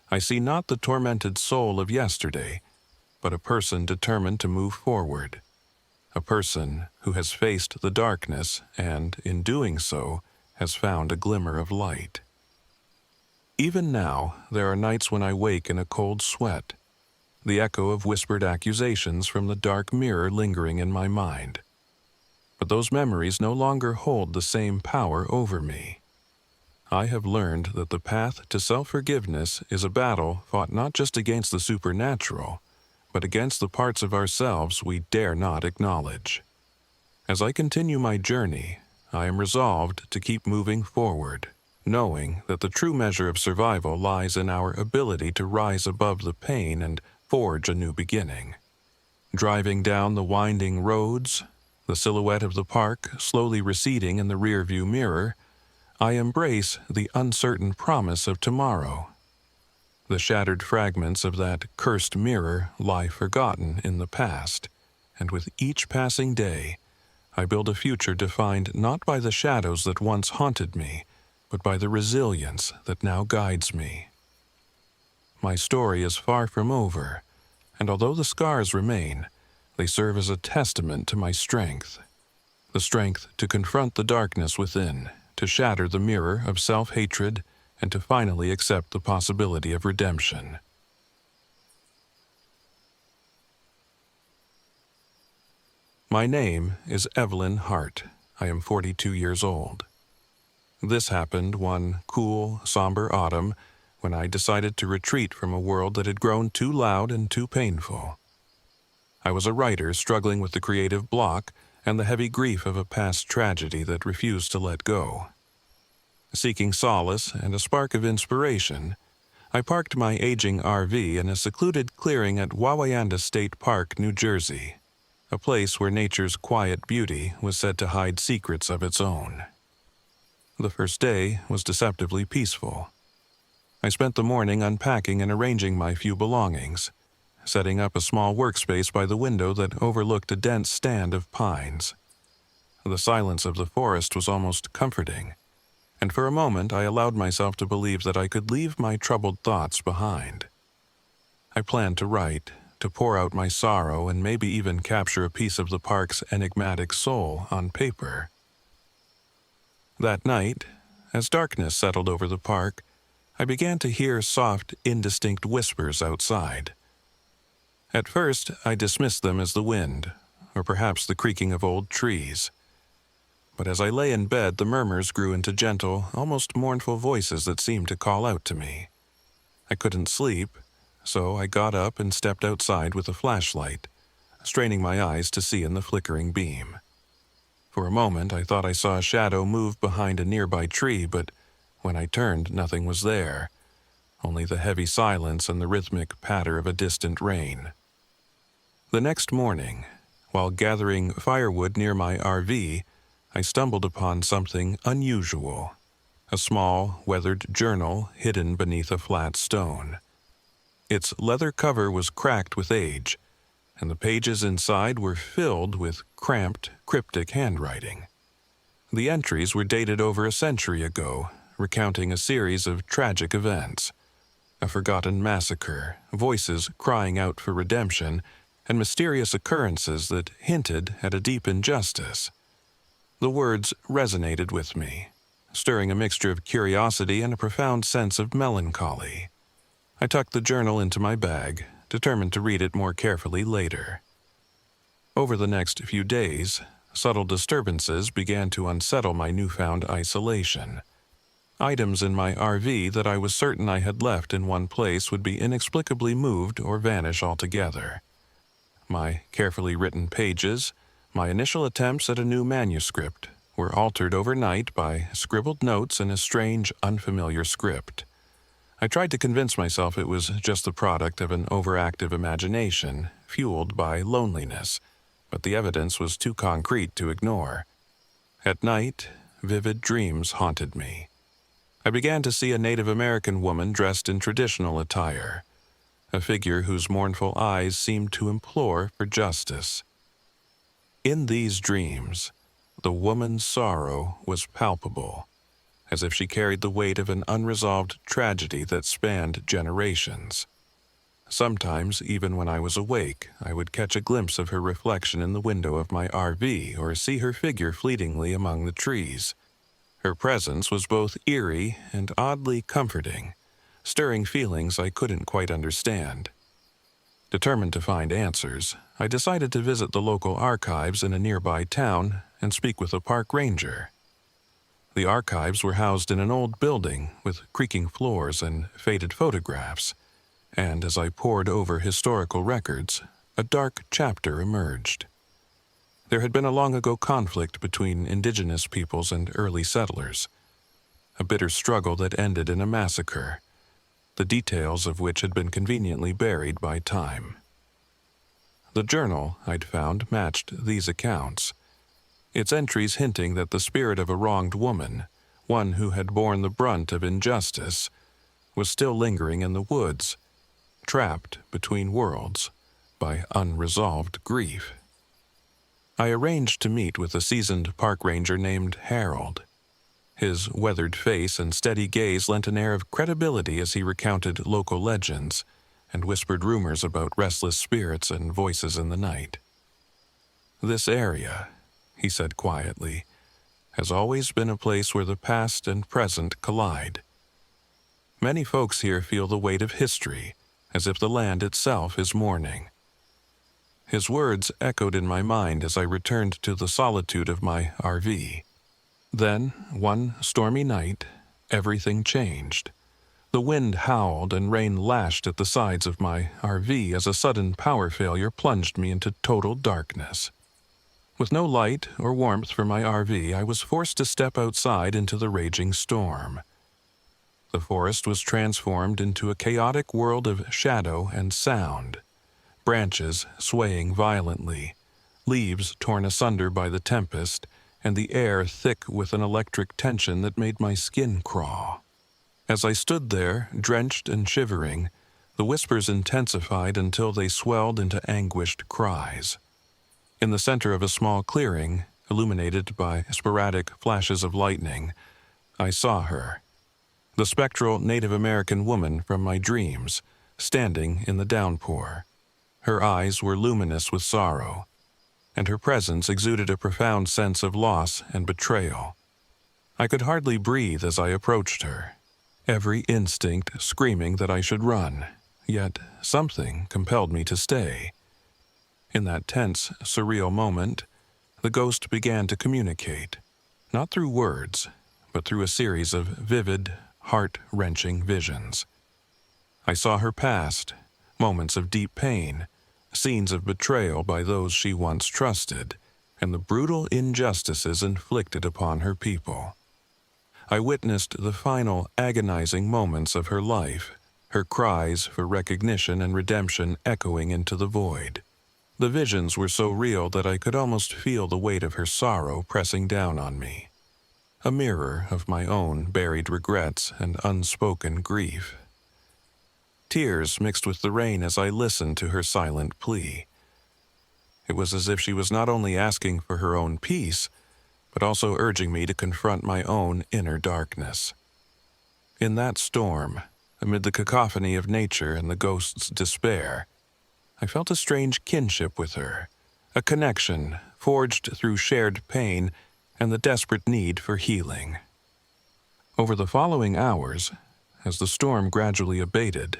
I see not the tormented soul of yesterday, but a person determined to move forward. A person who has faced the darkness and, in doing so, has found a glimmer of light. Even now, there are nights when I wake in a cold sweat, the echo of whispered accusations from the dark mirror lingering in my mind. But those memories no longer hold the same power over me. I have learned that the path to self-forgiveness is a battle fought not just against the supernatural, but against the parts of ourselves we dare not acknowledge. As I continue my journey, I am resolved to keep moving forward, knowing that the true measure of survival lies in our ability to rise above the pain and forge a new beginning. Driving down the winding roads, the silhouette of the park slowly receding in the rearview mirror, I embrace the uncertain promise of tomorrow. The shattered fragments of that cursed mirror lie forgotten in the past, and with each passing day, I build a future defined not by the shadows that once haunted me, but by the resilience that now guides me. My story is far from over, and although the scars remain, they serve as a testament to my strength. The strength to confront the darkness within, to shatter the mirror of self-hatred, and to finally accept the possibility of redemption. My name is Evelyn Hart. I am 42 years old. This happened one cool, somber autumn when I decided to retreat from a world that had grown too loud and too painful. I was a writer struggling with the creative block and the heavy grief of a past tragedy that refused to let go. Seeking solace and a spark of inspiration, I parked my aging RV in a secluded clearing at Wawayanda State Park, New Jersey, a place where nature's quiet beauty was said to hide secrets of its own. The first day was deceptively peaceful. I spent the morning unpacking and arranging my few belongings, setting up a small workspace by the window that overlooked a dense stand of pines. The silence of the forest was almost comforting, and for a moment I allowed myself to believe that I could leave my troubled thoughts behind. I planned to write, to pour out my sorrow and maybe even capture a piece of the park's enigmatic soul on paper. That night, as darkness settled over the park, I began to hear soft, indistinct whispers outside. At first, I dismissed them as the wind, or perhaps the creaking of old trees. But as I lay in bed, the murmurs grew into gentle, almost mournful voices that seemed to call out to me. I couldn't sleep, so I got up and stepped outside with a flashlight, straining my eyes to see in the flickering beam. For a moment, I thought I saw a shadow move behind a nearby tree, but when I turned, nothing was there, only the heavy silence and the rhythmic patter of a distant rain. The next morning, while gathering firewood near my RV, I stumbled upon something unusual, a small, weathered journal hidden beneath a flat stone. Its leather cover was cracked with age, and the pages inside were filled with cramped, cryptic handwriting. The entries were dated over a century ago, recounting a series of tragic events, a forgotten massacre, voices crying out for redemption, and mysterious occurrences that hinted at a deep injustice. The words resonated with me, stirring a mixture of curiosity and a profound sense of melancholy. I tucked the journal into my bag, determined to read it more carefully later. Over the next few days, subtle disturbances began to unsettle my newfound isolation. Items in my RV that I was certain I had left in one place would be inexplicably moved or vanish altogether. My carefully written pages, my initial attempts at a new manuscript, were altered overnight by scribbled notes in a strange, unfamiliar script. I tried to convince myself it was just the product of an overactive imagination, fueled by loneliness, but the evidence was too concrete to ignore. At night, vivid dreams haunted me. I began to see a Native American woman dressed in traditional attire. a figure whose mournful eyes seemed to implore for justice. In these dreams, the woman's sorrow was palpable, as if she carried the weight of an unresolved tragedy that spanned generations. Sometimes, even when I was awake, I would catch a glimpse of her reflection in the window of my RV or see her figure fleetingly among the trees. Her presence was both eerie and oddly comforting, stirring feelings I couldn't quite understand. Determined to find answers, I decided to visit the local archives in a nearby town and speak with a park ranger. The archives were housed in an old building with creaking floors and faded photographs, and as I pored over historical records, a dark chapter emerged. There had been a long-ago conflict between indigenous peoples and early settlers, a bitter struggle that ended in a massacre, the details of which had been conveniently buried by time. The journal, I'd found, matched these accounts, its entries hinting that the spirit of a wronged woman, one who had borne the brunt of injustice, was still lingering in the woods, trapped between worlds by unresolved grief. I arranged to meet with a seasoned park ranger named Harold. His weathered face and steady gaze lent an air of credibility as he recounted local legends and whispered rumors about restless spirits and voices in the night. "This area," he said quietly, "has always been a place where the past and present collide. Many folks here feel the weight of history, as if the land itself is mourning." His words echoed in my mind as I returned to the solitude of my RV. Then, one stormy night, everything changed. The wind howled and rain lashed at the sides of my RV as a sudden power failure plunged me into total darkness. With no light or warmth for my RV, I was forced to step outside into the raging storm. The forest was transformed into a chaotic world of shadow and sound, branches swaying violently, leaves torn asunder by the tempest, and the air thick with an electric tension that made my skin crawl. As I stood there, drenched and shivering, the whispers intensified until they swelled into anguished cries. In the center of a small clearing, illuminated by sporadic flashes of lightning, I saw her, the spectral Native American woman from my dreams, standing in the downpour. Her eyes were luminous with sorrow, and her presence exuded a profound sense of loss and betrayal. I could hardly breathe as I approached her, every instinct screaming that I should run, yet something compelled me to stay. In that tense, surreal moment, the ghost began to communicate, not through words, but through a series of vivid, heart-wrenching visions. I saw her past, moments of deep pain, scenes of betrayal by those she once trusted, and the brutal injustices inflicted upon her people. I witnessed the final agonizing moments of her life, her cries for recognition and redemption echoing into the void. The visions were so real that I could almost feel the weight of her sorrow pressing down on me, a mirror of my own buried regrets and unspoken grief. Tears mixed with the rain as I listened to her silent plea. It was as if she was not only asking for her own peace, but also urging me to confront my own inner darkness. In that storm, amid the cacophony of nature and the ghost's despair, I felt a strange kinship with her, a connection forged through shared pain and the desperate need for healing. Over the following hours, as the storm gradually abated,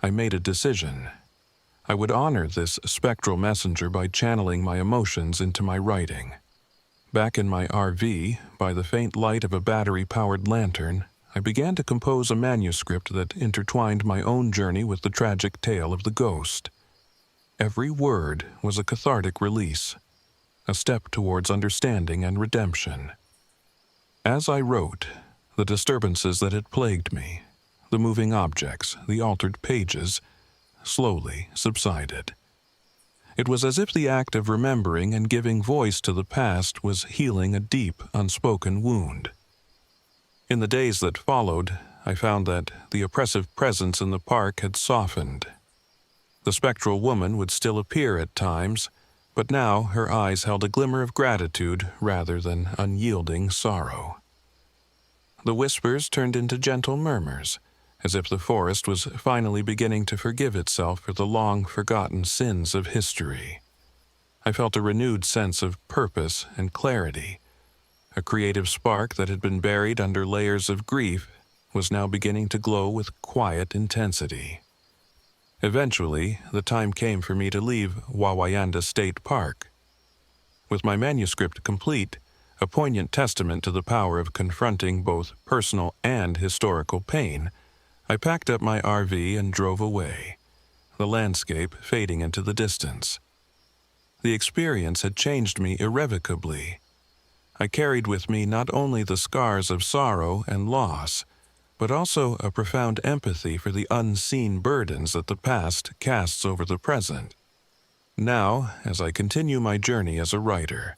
I made a decision. I would honor this spectral messenger by channeling my emotions into my writing. Back in my RV, by the faint light of a battery-powered lantern, I began to compose a manuscript that intertwined my own journey with the tragic tale of the ghost. Every word was a cathartic release, a step towards understanding and redemption. As I wrote, the disturbances that had plagued me, the moving objects, the altered pages, slowly subsided. It was as if the act of remembering and giving voice to the past was healing a deep, unspoken wound. In the days that followed, I found that the oppressive presence in the park had softened, The spectral woman would still appear at times, but now her eyes held a glimmer of gratitude rather than unyielding sorrow. The whispers turned into gentle murmurs, as if the forest was finally beginning to forgive itself for the long-forgotten sins of history. I felt a renewed sense of purpose and clarity. A creative spark that had been buried under layers of grief was now beginning to glow with quiet intensity. Eventually, the time came for me to leave Wawayanda State Park. With my manuscript complete, a poignant testament to the power of confronting both personal and historical pain, I packed up my RV and drove away, the landscape fading into the distance. The experience had changed me irrevocably. I carried with me not only the scars of sorrow and loss, but also a profound empathy for the unseen burdens that the past casts over the present. Now, as I continue my journey as a writer,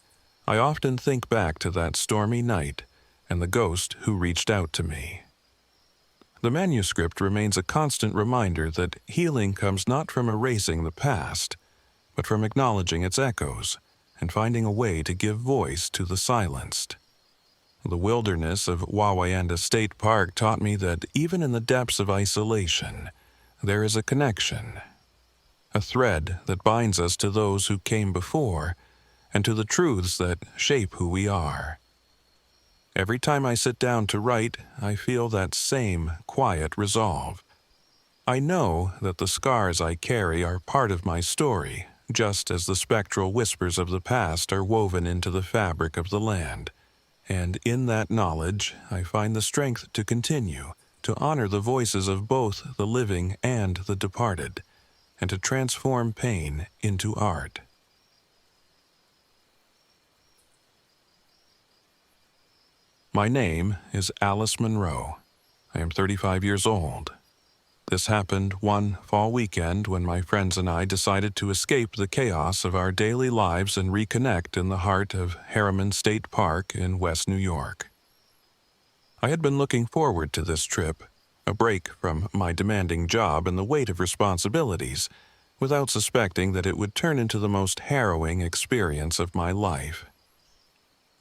I often think back to that stormy night and the ghost who reached out to me. The manuscript remains a constant reminder that healing comes not from erasing the past, but from acknowledging its echoes and finding a way to give voice to the silenced. The wilderness of Wawayanda State Park taught me that even in the depths of isolation, there is a connection, a thread that binds us to those who came before and to the truths that shape who we are. Every time I sit down to write, I feel that same quiet resolve. I know that the scars I carry are part of my story, just as the spectral whispers of the past are woven into the fabric of the land. And in that knowledge, I find the strength to continue, to honor the voices of both the living and the departed, and to transform pain into art. My name is Alice Monroe. I am 35 years old. This happened one fall weekend when my friends and I decided to escape the chaos of our daily lives and reconnect in the heart of Harriman State Park in West New York. I had been looking forward to this trip, a break from my demanding job and the weight of responsibilities, without suspecting that it would turn into the most harrowing experience of my life.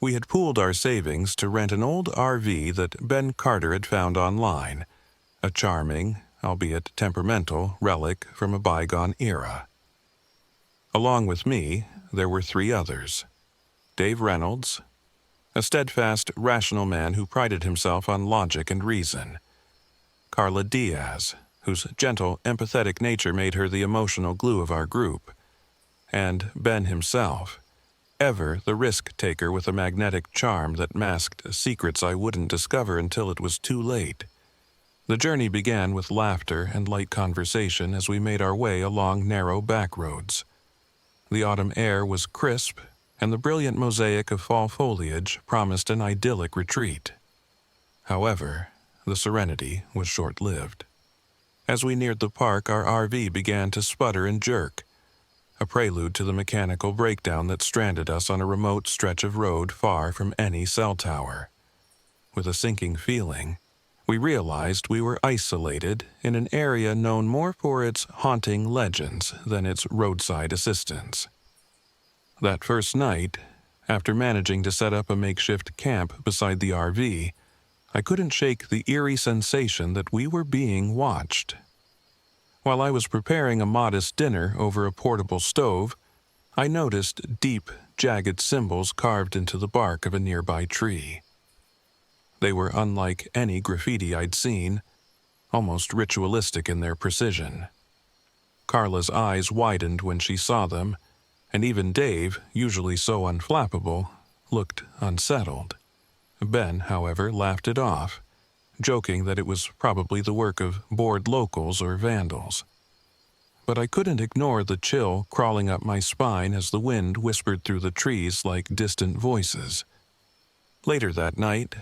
We had pooled our savings to rent an old RV that Ben Carter had found online, a charming, albeit temperamental, relic from a bygone era. Along with me, there were 3 others. Dave Reynolds, a steadfast, rational man who prided himself on logic and reason. Carla Diaz, whose gentle, empathetic nature made her the emotional glue of our group. And Ben himself, ever the risk-taker with a magnetic charm that masked secrets I wouldn't discover until it was too late. The journey began with laughter and light conversation as we made our way along narrow back roads. The autumn air was crisp, and the brilliant mosaic of fall foliage promised an idyllic retreat. However, the serenity was short-lived. As we neared the park, our RV began to sputter and jerk, a prelude to the mechanical breakdown that stranded us on a remote stretch of road far from any cell tower. With a sinking feeling, we realized we were isolated in an area known more for its haunting legends than its roadside assistance. That first night, after managing to set up a makeshift camp beside the RV, I couldn't shake the eerie sensation that we were being watched. While I was preparing a modest dinner over a portable stove, I noticed deep, jagged symbols carved into the bark of a nearby tree. They were unlike any graffiti I'd seen, almost ritualistic in their precision. Carla's eyes widened when she saw them, and even Dave, usually so unflappable, looked unsettled. Ben, however, laughed it off, joking that it was probably the work of bored locals or vandals. But I couldn't ignore the chill crawling up my spine as the wind whispered through the trees like distant voices. Later that night,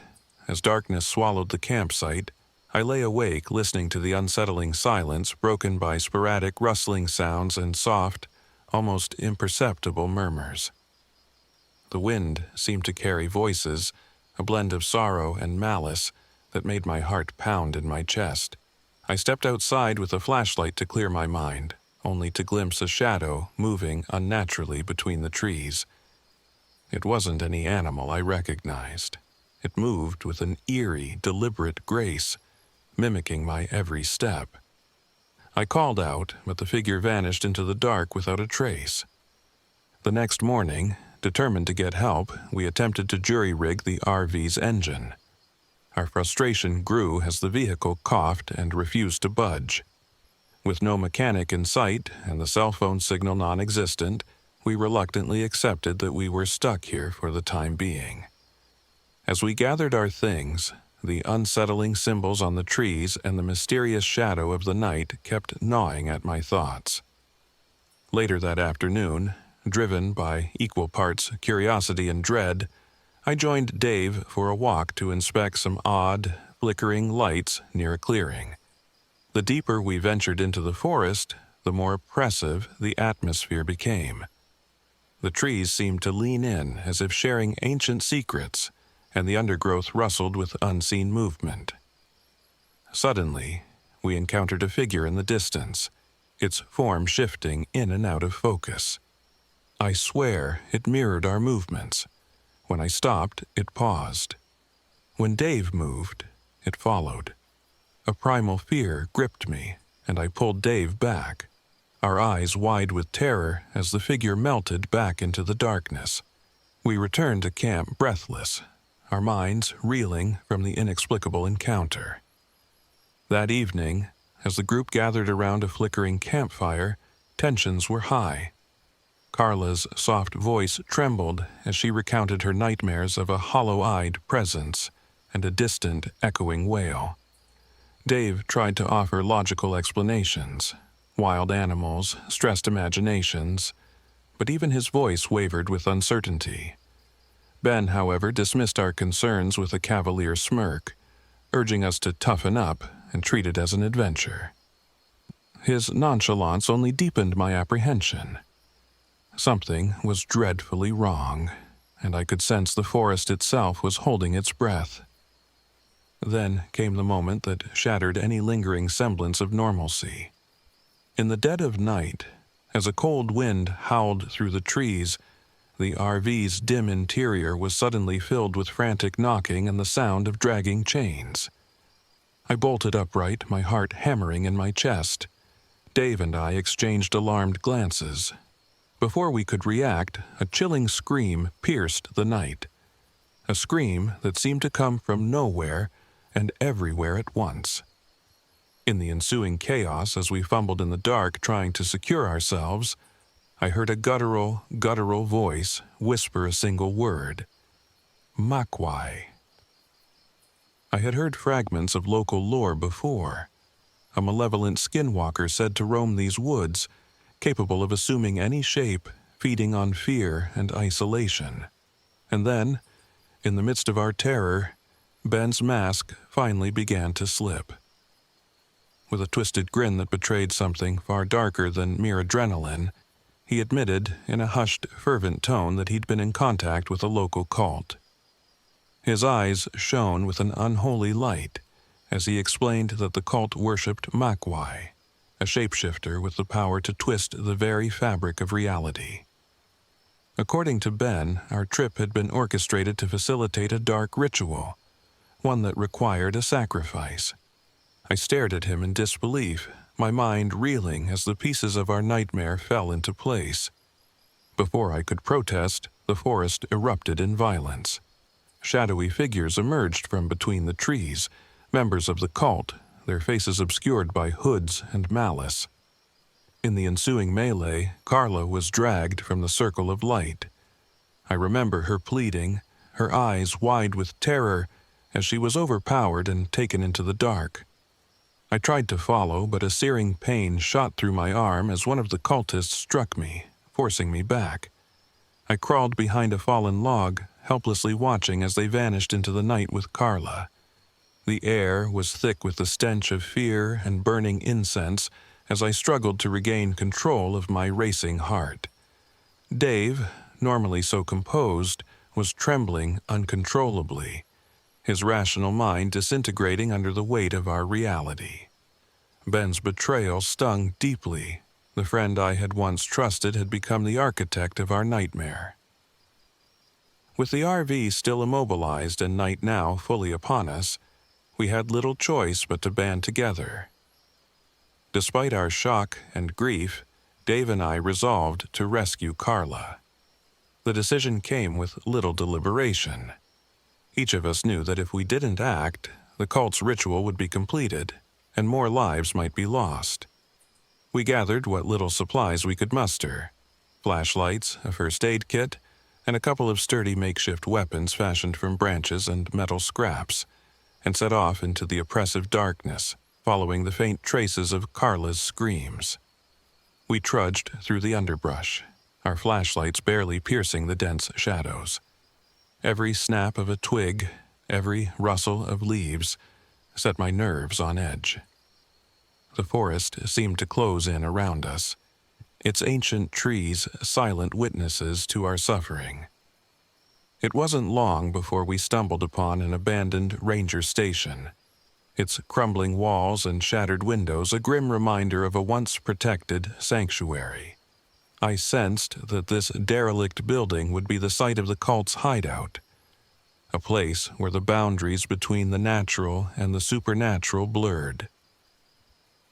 as darkness swallowed the campsite, I lay awake listening to the unsettling silence broken by sporadic rustling sounds and soft, almost imperceptible murmurs. The wind seemed to carry voices, a blend of sorrow and malice, that made my heart pound in my chest. I stepped outside with a flashlight to clear my mind, only to glimpse a shadow moving unnaturally between the trees. It wasn't any animal I recognized. It moved with an eerie, deliberate grace, mimicking my every step. I called out, but the figure vanished into the dark without a trace. The next morning, determined to get help, we attempted to jury-rig the RV's engine. Our frustration grew as the vehicle coughed and refused to budge. With no mechanic in sight and the cell phone signal non-existent, we reluctantly accepted that we were stuck here for the time being. As we gathered our things, the unsettling symbols on the trees and the mysterious shadow of the night kept gnawing at my thoughts. Later that afternoon, driven by equal parts curiosity and dread, I joined Dave for a walk to inspect some odd, flickering lights near a clearing. The deeper we ventured into the forest, the more oppressive the atmosphere became. The trees seemed to lean in as if sharing ancient secrets, and the undergrowth rustled with unseen movement. Suddenly, we encountered a figure in the distance, its form shifting in and out of focus. I swear it mirrored our movements. When I stopped, it paused. When Dave moved, it followed. A primal fear gripped me, and I pulled Dave back, our eyes wide with terror as the figure melted back into the darkness. We returned to camp breathless, our minds reeling from the inexplicable encounter. That evening, as the group gathered around a flickering campfire, tensions were high. Carla's soft voice trembled as she recounted her nightmares of a hollow-eyed presence and a distant, echoing wail. Dave tried to offer logical explanations, wild animals, stressed imaginations, but even his voice wavered with uncertainty. Ben, however, dismissed our concerns with a cavalier smirk, urging us to toughen up and treat it as an adventure. His nonchalance only deepened my apprehension. Something was dreadfully wrong, and I could sense the forest itself was holding its breath. Then came the moment that shattered any lingering semblance of normalcy. In the dead of night, as a cold wind howled through the trees, the RV's dim interior was suddenly filled with frantic knocking and the sound of dragging chains. I bolted upright, my heart hammering in my chest. Dave and I exchanged alarmed glances. Before we could react, a chilling scream pierced the night. A scream that seemed to come from nowhere and everywhere at once. In the ensuing chaos, as we fumbled in the dark trying to secure ourselves, I heard a guttural voice whisper a single word: Makwai. I had heard fragments of local lore before. A malevolent skinwalker said to roam these woods, capable of assuming any shape, feeding on fear and isolation. And then, in the midst of our terror, Ben's mask finally began to slip. With a twisted grin that betrayed something far darker than mere adrenaline, he admitted in a hushed, fervent tone that he'd been in contact with a local cult. His eyes shone with an unholy light as he explained that the cult worshipped Makwai, a shapeshifter with the power to twist the very fabric of reality. According to Ben, our trip had been orchestrated to facilitate a dark ritual, one that required a sacrifice. I stared at him in disbelief, my mind reeling as the pieces of our nightmare fell into place. Before I could protest, the forest erupted in violence. Shadowy figures emerged from between the trees, members of the cult, their faces obscured by hoods and malice. In the ensuing melee, Carla was dragged from the circle of light. I remember her pleading, her eyes wide with terror, as she was overpowered and taken into the dark. I tried to follow, but a searing pain shot through my arm as one of the cultists struck me, forcing me back. I crawled behind a fallen log, helplessly watching as they vanished into the night with Carla. The air was thick with the stench of fear and burning incense as I struggled to regain control of my racing heart. Dave, normally so composed, was trembling uncontrollably, his rational mind disintegrating under the weight of our reality. Ben's betrayal stung deeply, The friend I had once trusted had become the architect of our nightmare. With the RV still immobilized and night now fully upon us, we had little choice but to band together. Despite our shock and grief, Dave and I resolved to rescue Carla. The decision came with little deliberation. Each of us knew that if we didn't act, the cult's ritual would be completed, and more lives might be lost. We gathered what little supplies we could muster: flashlights, a first aid kit, and a couple of sturdy makeshift weapons fashioned from branches and metal scraps, and set off into the oppressive darkness, following the faint traces of Carla's screams. We trudged through the underbrush, our flashlights barely piercing the dense shadows. Every snap of a twig, every rustle of leaves, set my nerves on edge. The forest seemed to close in around us, its ancient trees silent witnesses to our suffering. It wasn't long before we stumbled upon an abandoned ranger station, its crumbling walls and shattered windows a grim reminder of a once protected sanctuary. I sensed that this derelict building would be the site of the cult's hideout, a place where the boundaries between the natural and the supernatural blurred.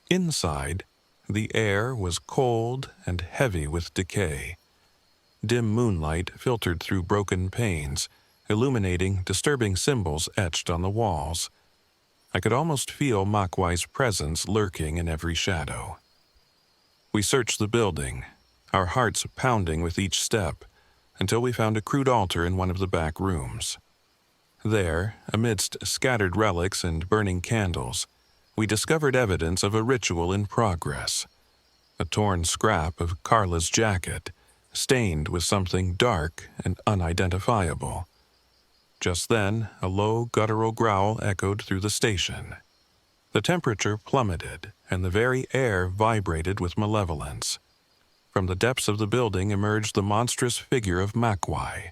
Inside, the air was cold and heavy with decay. Dim moonlight filtered through broken panes, illuminating disturbing symbols etched on the walls. I could almost feel Makwai's presence lurking in every shadow. We searched the building, our hearts pounding with each step, until we found a crude altar in one of the back rooms. There, amidst scattered relics and burning candles, we discovered evidence of a ritual in progress. A torn scrap of Carla's jacket, stained with something dark and unidentifiable. Just then, a low, guttural growl echoed through the station. The temperature plummeted, and the very air vibrated with malevolence. From the depths of the building emerged the monstrous figure of Makwai,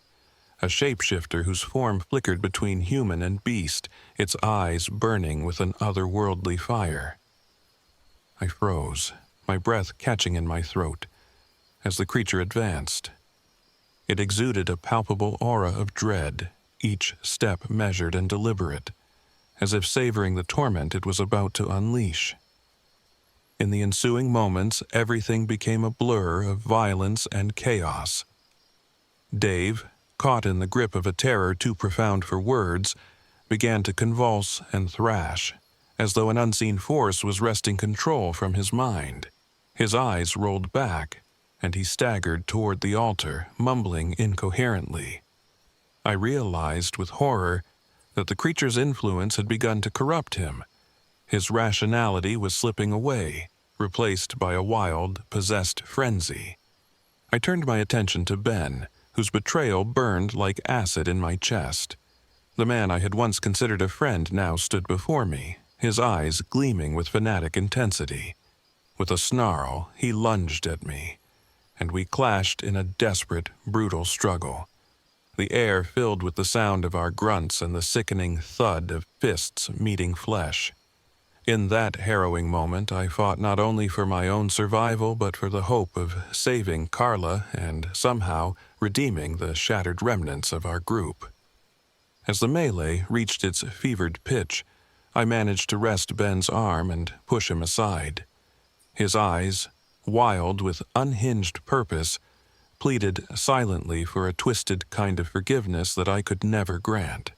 a shapeshifter whose form flickered between human and beast, its eyes burning with an otherworldly fire. I froze, my breath catching in my throat, as the creature advanced. It exuded a palpable aura of dread, each step measured and deliberate, as if savoring the torment it was about to unleash. In the ensuing moments, everything became a blur of violence and chaos. Dave, caught in the grip of a terror too profound for words, began to convulse and thrash, as though an unseen force was wresting control from his mind. His eyes rolled back, and he staggered toward the altar, mumbling incoherently. I realized with horror that the creature's influence had begun to corrupt him. His rationality was slipping away, replaced by a wild, possessed frenzy. I turned my attention to Ben, whose betrayal burned like acid in my chest. The man I had once considered a friend now stood before me, his eyes gleaming with fanatic intensity. With a snarl, he lunged at me, and we clashed in a desperate, brutal struggle. The air filled with the sound of our grunts and the sickening thud of fists meeting flesh. In that harrowing moment, I fought not only for my own survival, but for the hope of saving Carla and, somehow, redeeming the shattered remnants of our group. As the melee reached its fevered pitch, I managed to wrest Ben's arm and push him aside. His eyes, wild with unhinged purpose, pleaded silently for a twisted kind of forgiveness that I could never grant.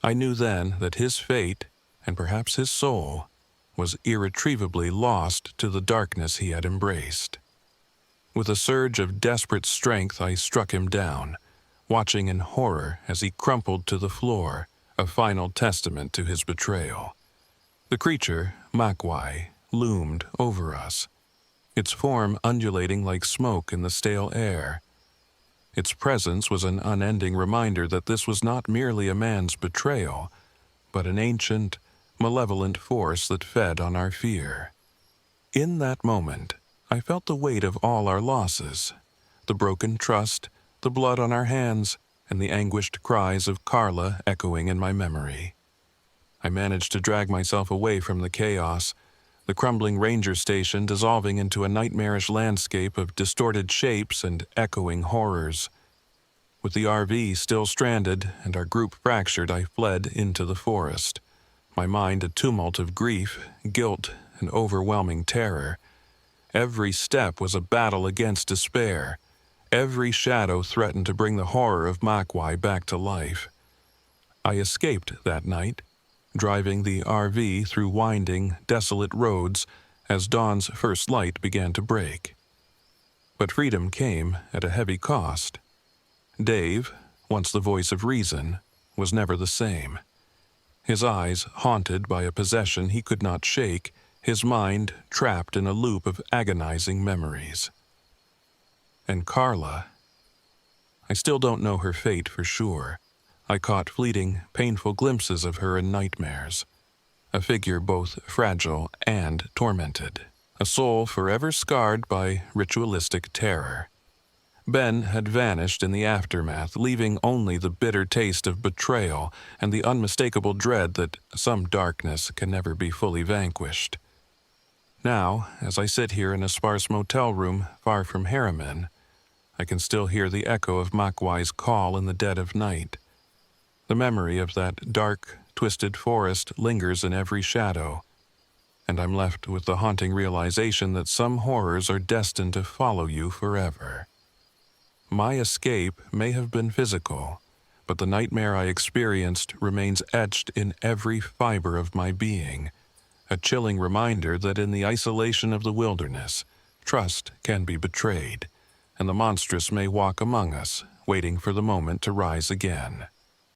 I knew then that his fate, and perhaps his soul, was irretrievably lost to the darkness he had embraced. With a surge of desperate strength, I struck him down, watching in horror as he crumpled to the floor, a final testament to his betrayal. The creature, Makwai, loomed over us, its form undulating like smoke in the stale air. Its presence was an unending reminder that this was not merely a man's betrayal, but an ancient, malevolent force that fed on our fear. In that moment, I felt the weight of all our losses, the broken trust, the blood on our hands, and the anguished cries of Carla echoing in my memory. I managed to drag myself away from the chaos, the crumbling ranger station dissolving into a nightmarish landscape of distorted shapes and echoing horrors. With the RV still stranded and our group fractured, I fled into the forest, my mind a tumult of grief, guilt, and overwhelming terror. Every step was a battle against despair. Every shadow threatened to bring the horror of Makwai back to life. I escaped that night, driving the RV through winding, desolate roads as dawn's first light began to break. But freedom came at a heavy cost. Dave, once the voice of reason, was never the same. His eyes haunted by a possession he could not shake, his mind trapped in a loop of agonizing memories. And Carla, I still don't know her fate for sure. I caught fleeting, painful glimpses of her in nightmares. A figure both fragile and tormented. A soul forever scarred by ritualistic terror. Ben had vanished in the aftermath, leaving only the bitter taste of betrayal and the unmistakable dread that some darkness can never be fully vanquished. Now, as I sit here in a sparse motel room far from Harriman, I can still hear the echo of Makwai's call in the dead of night. The memory of that dark, twisted forest lingers in every shadow, and I'm left with the haunting realization that some horrors are destined to follow you forever. My escape may have been physical, but the nightmare I experienced remains etched in every fiber of my being, a chilling reminder that in the isolation of the wilderness, trust can be betrayed, and the monstrous may walk among us, waiting for the moment to rise again.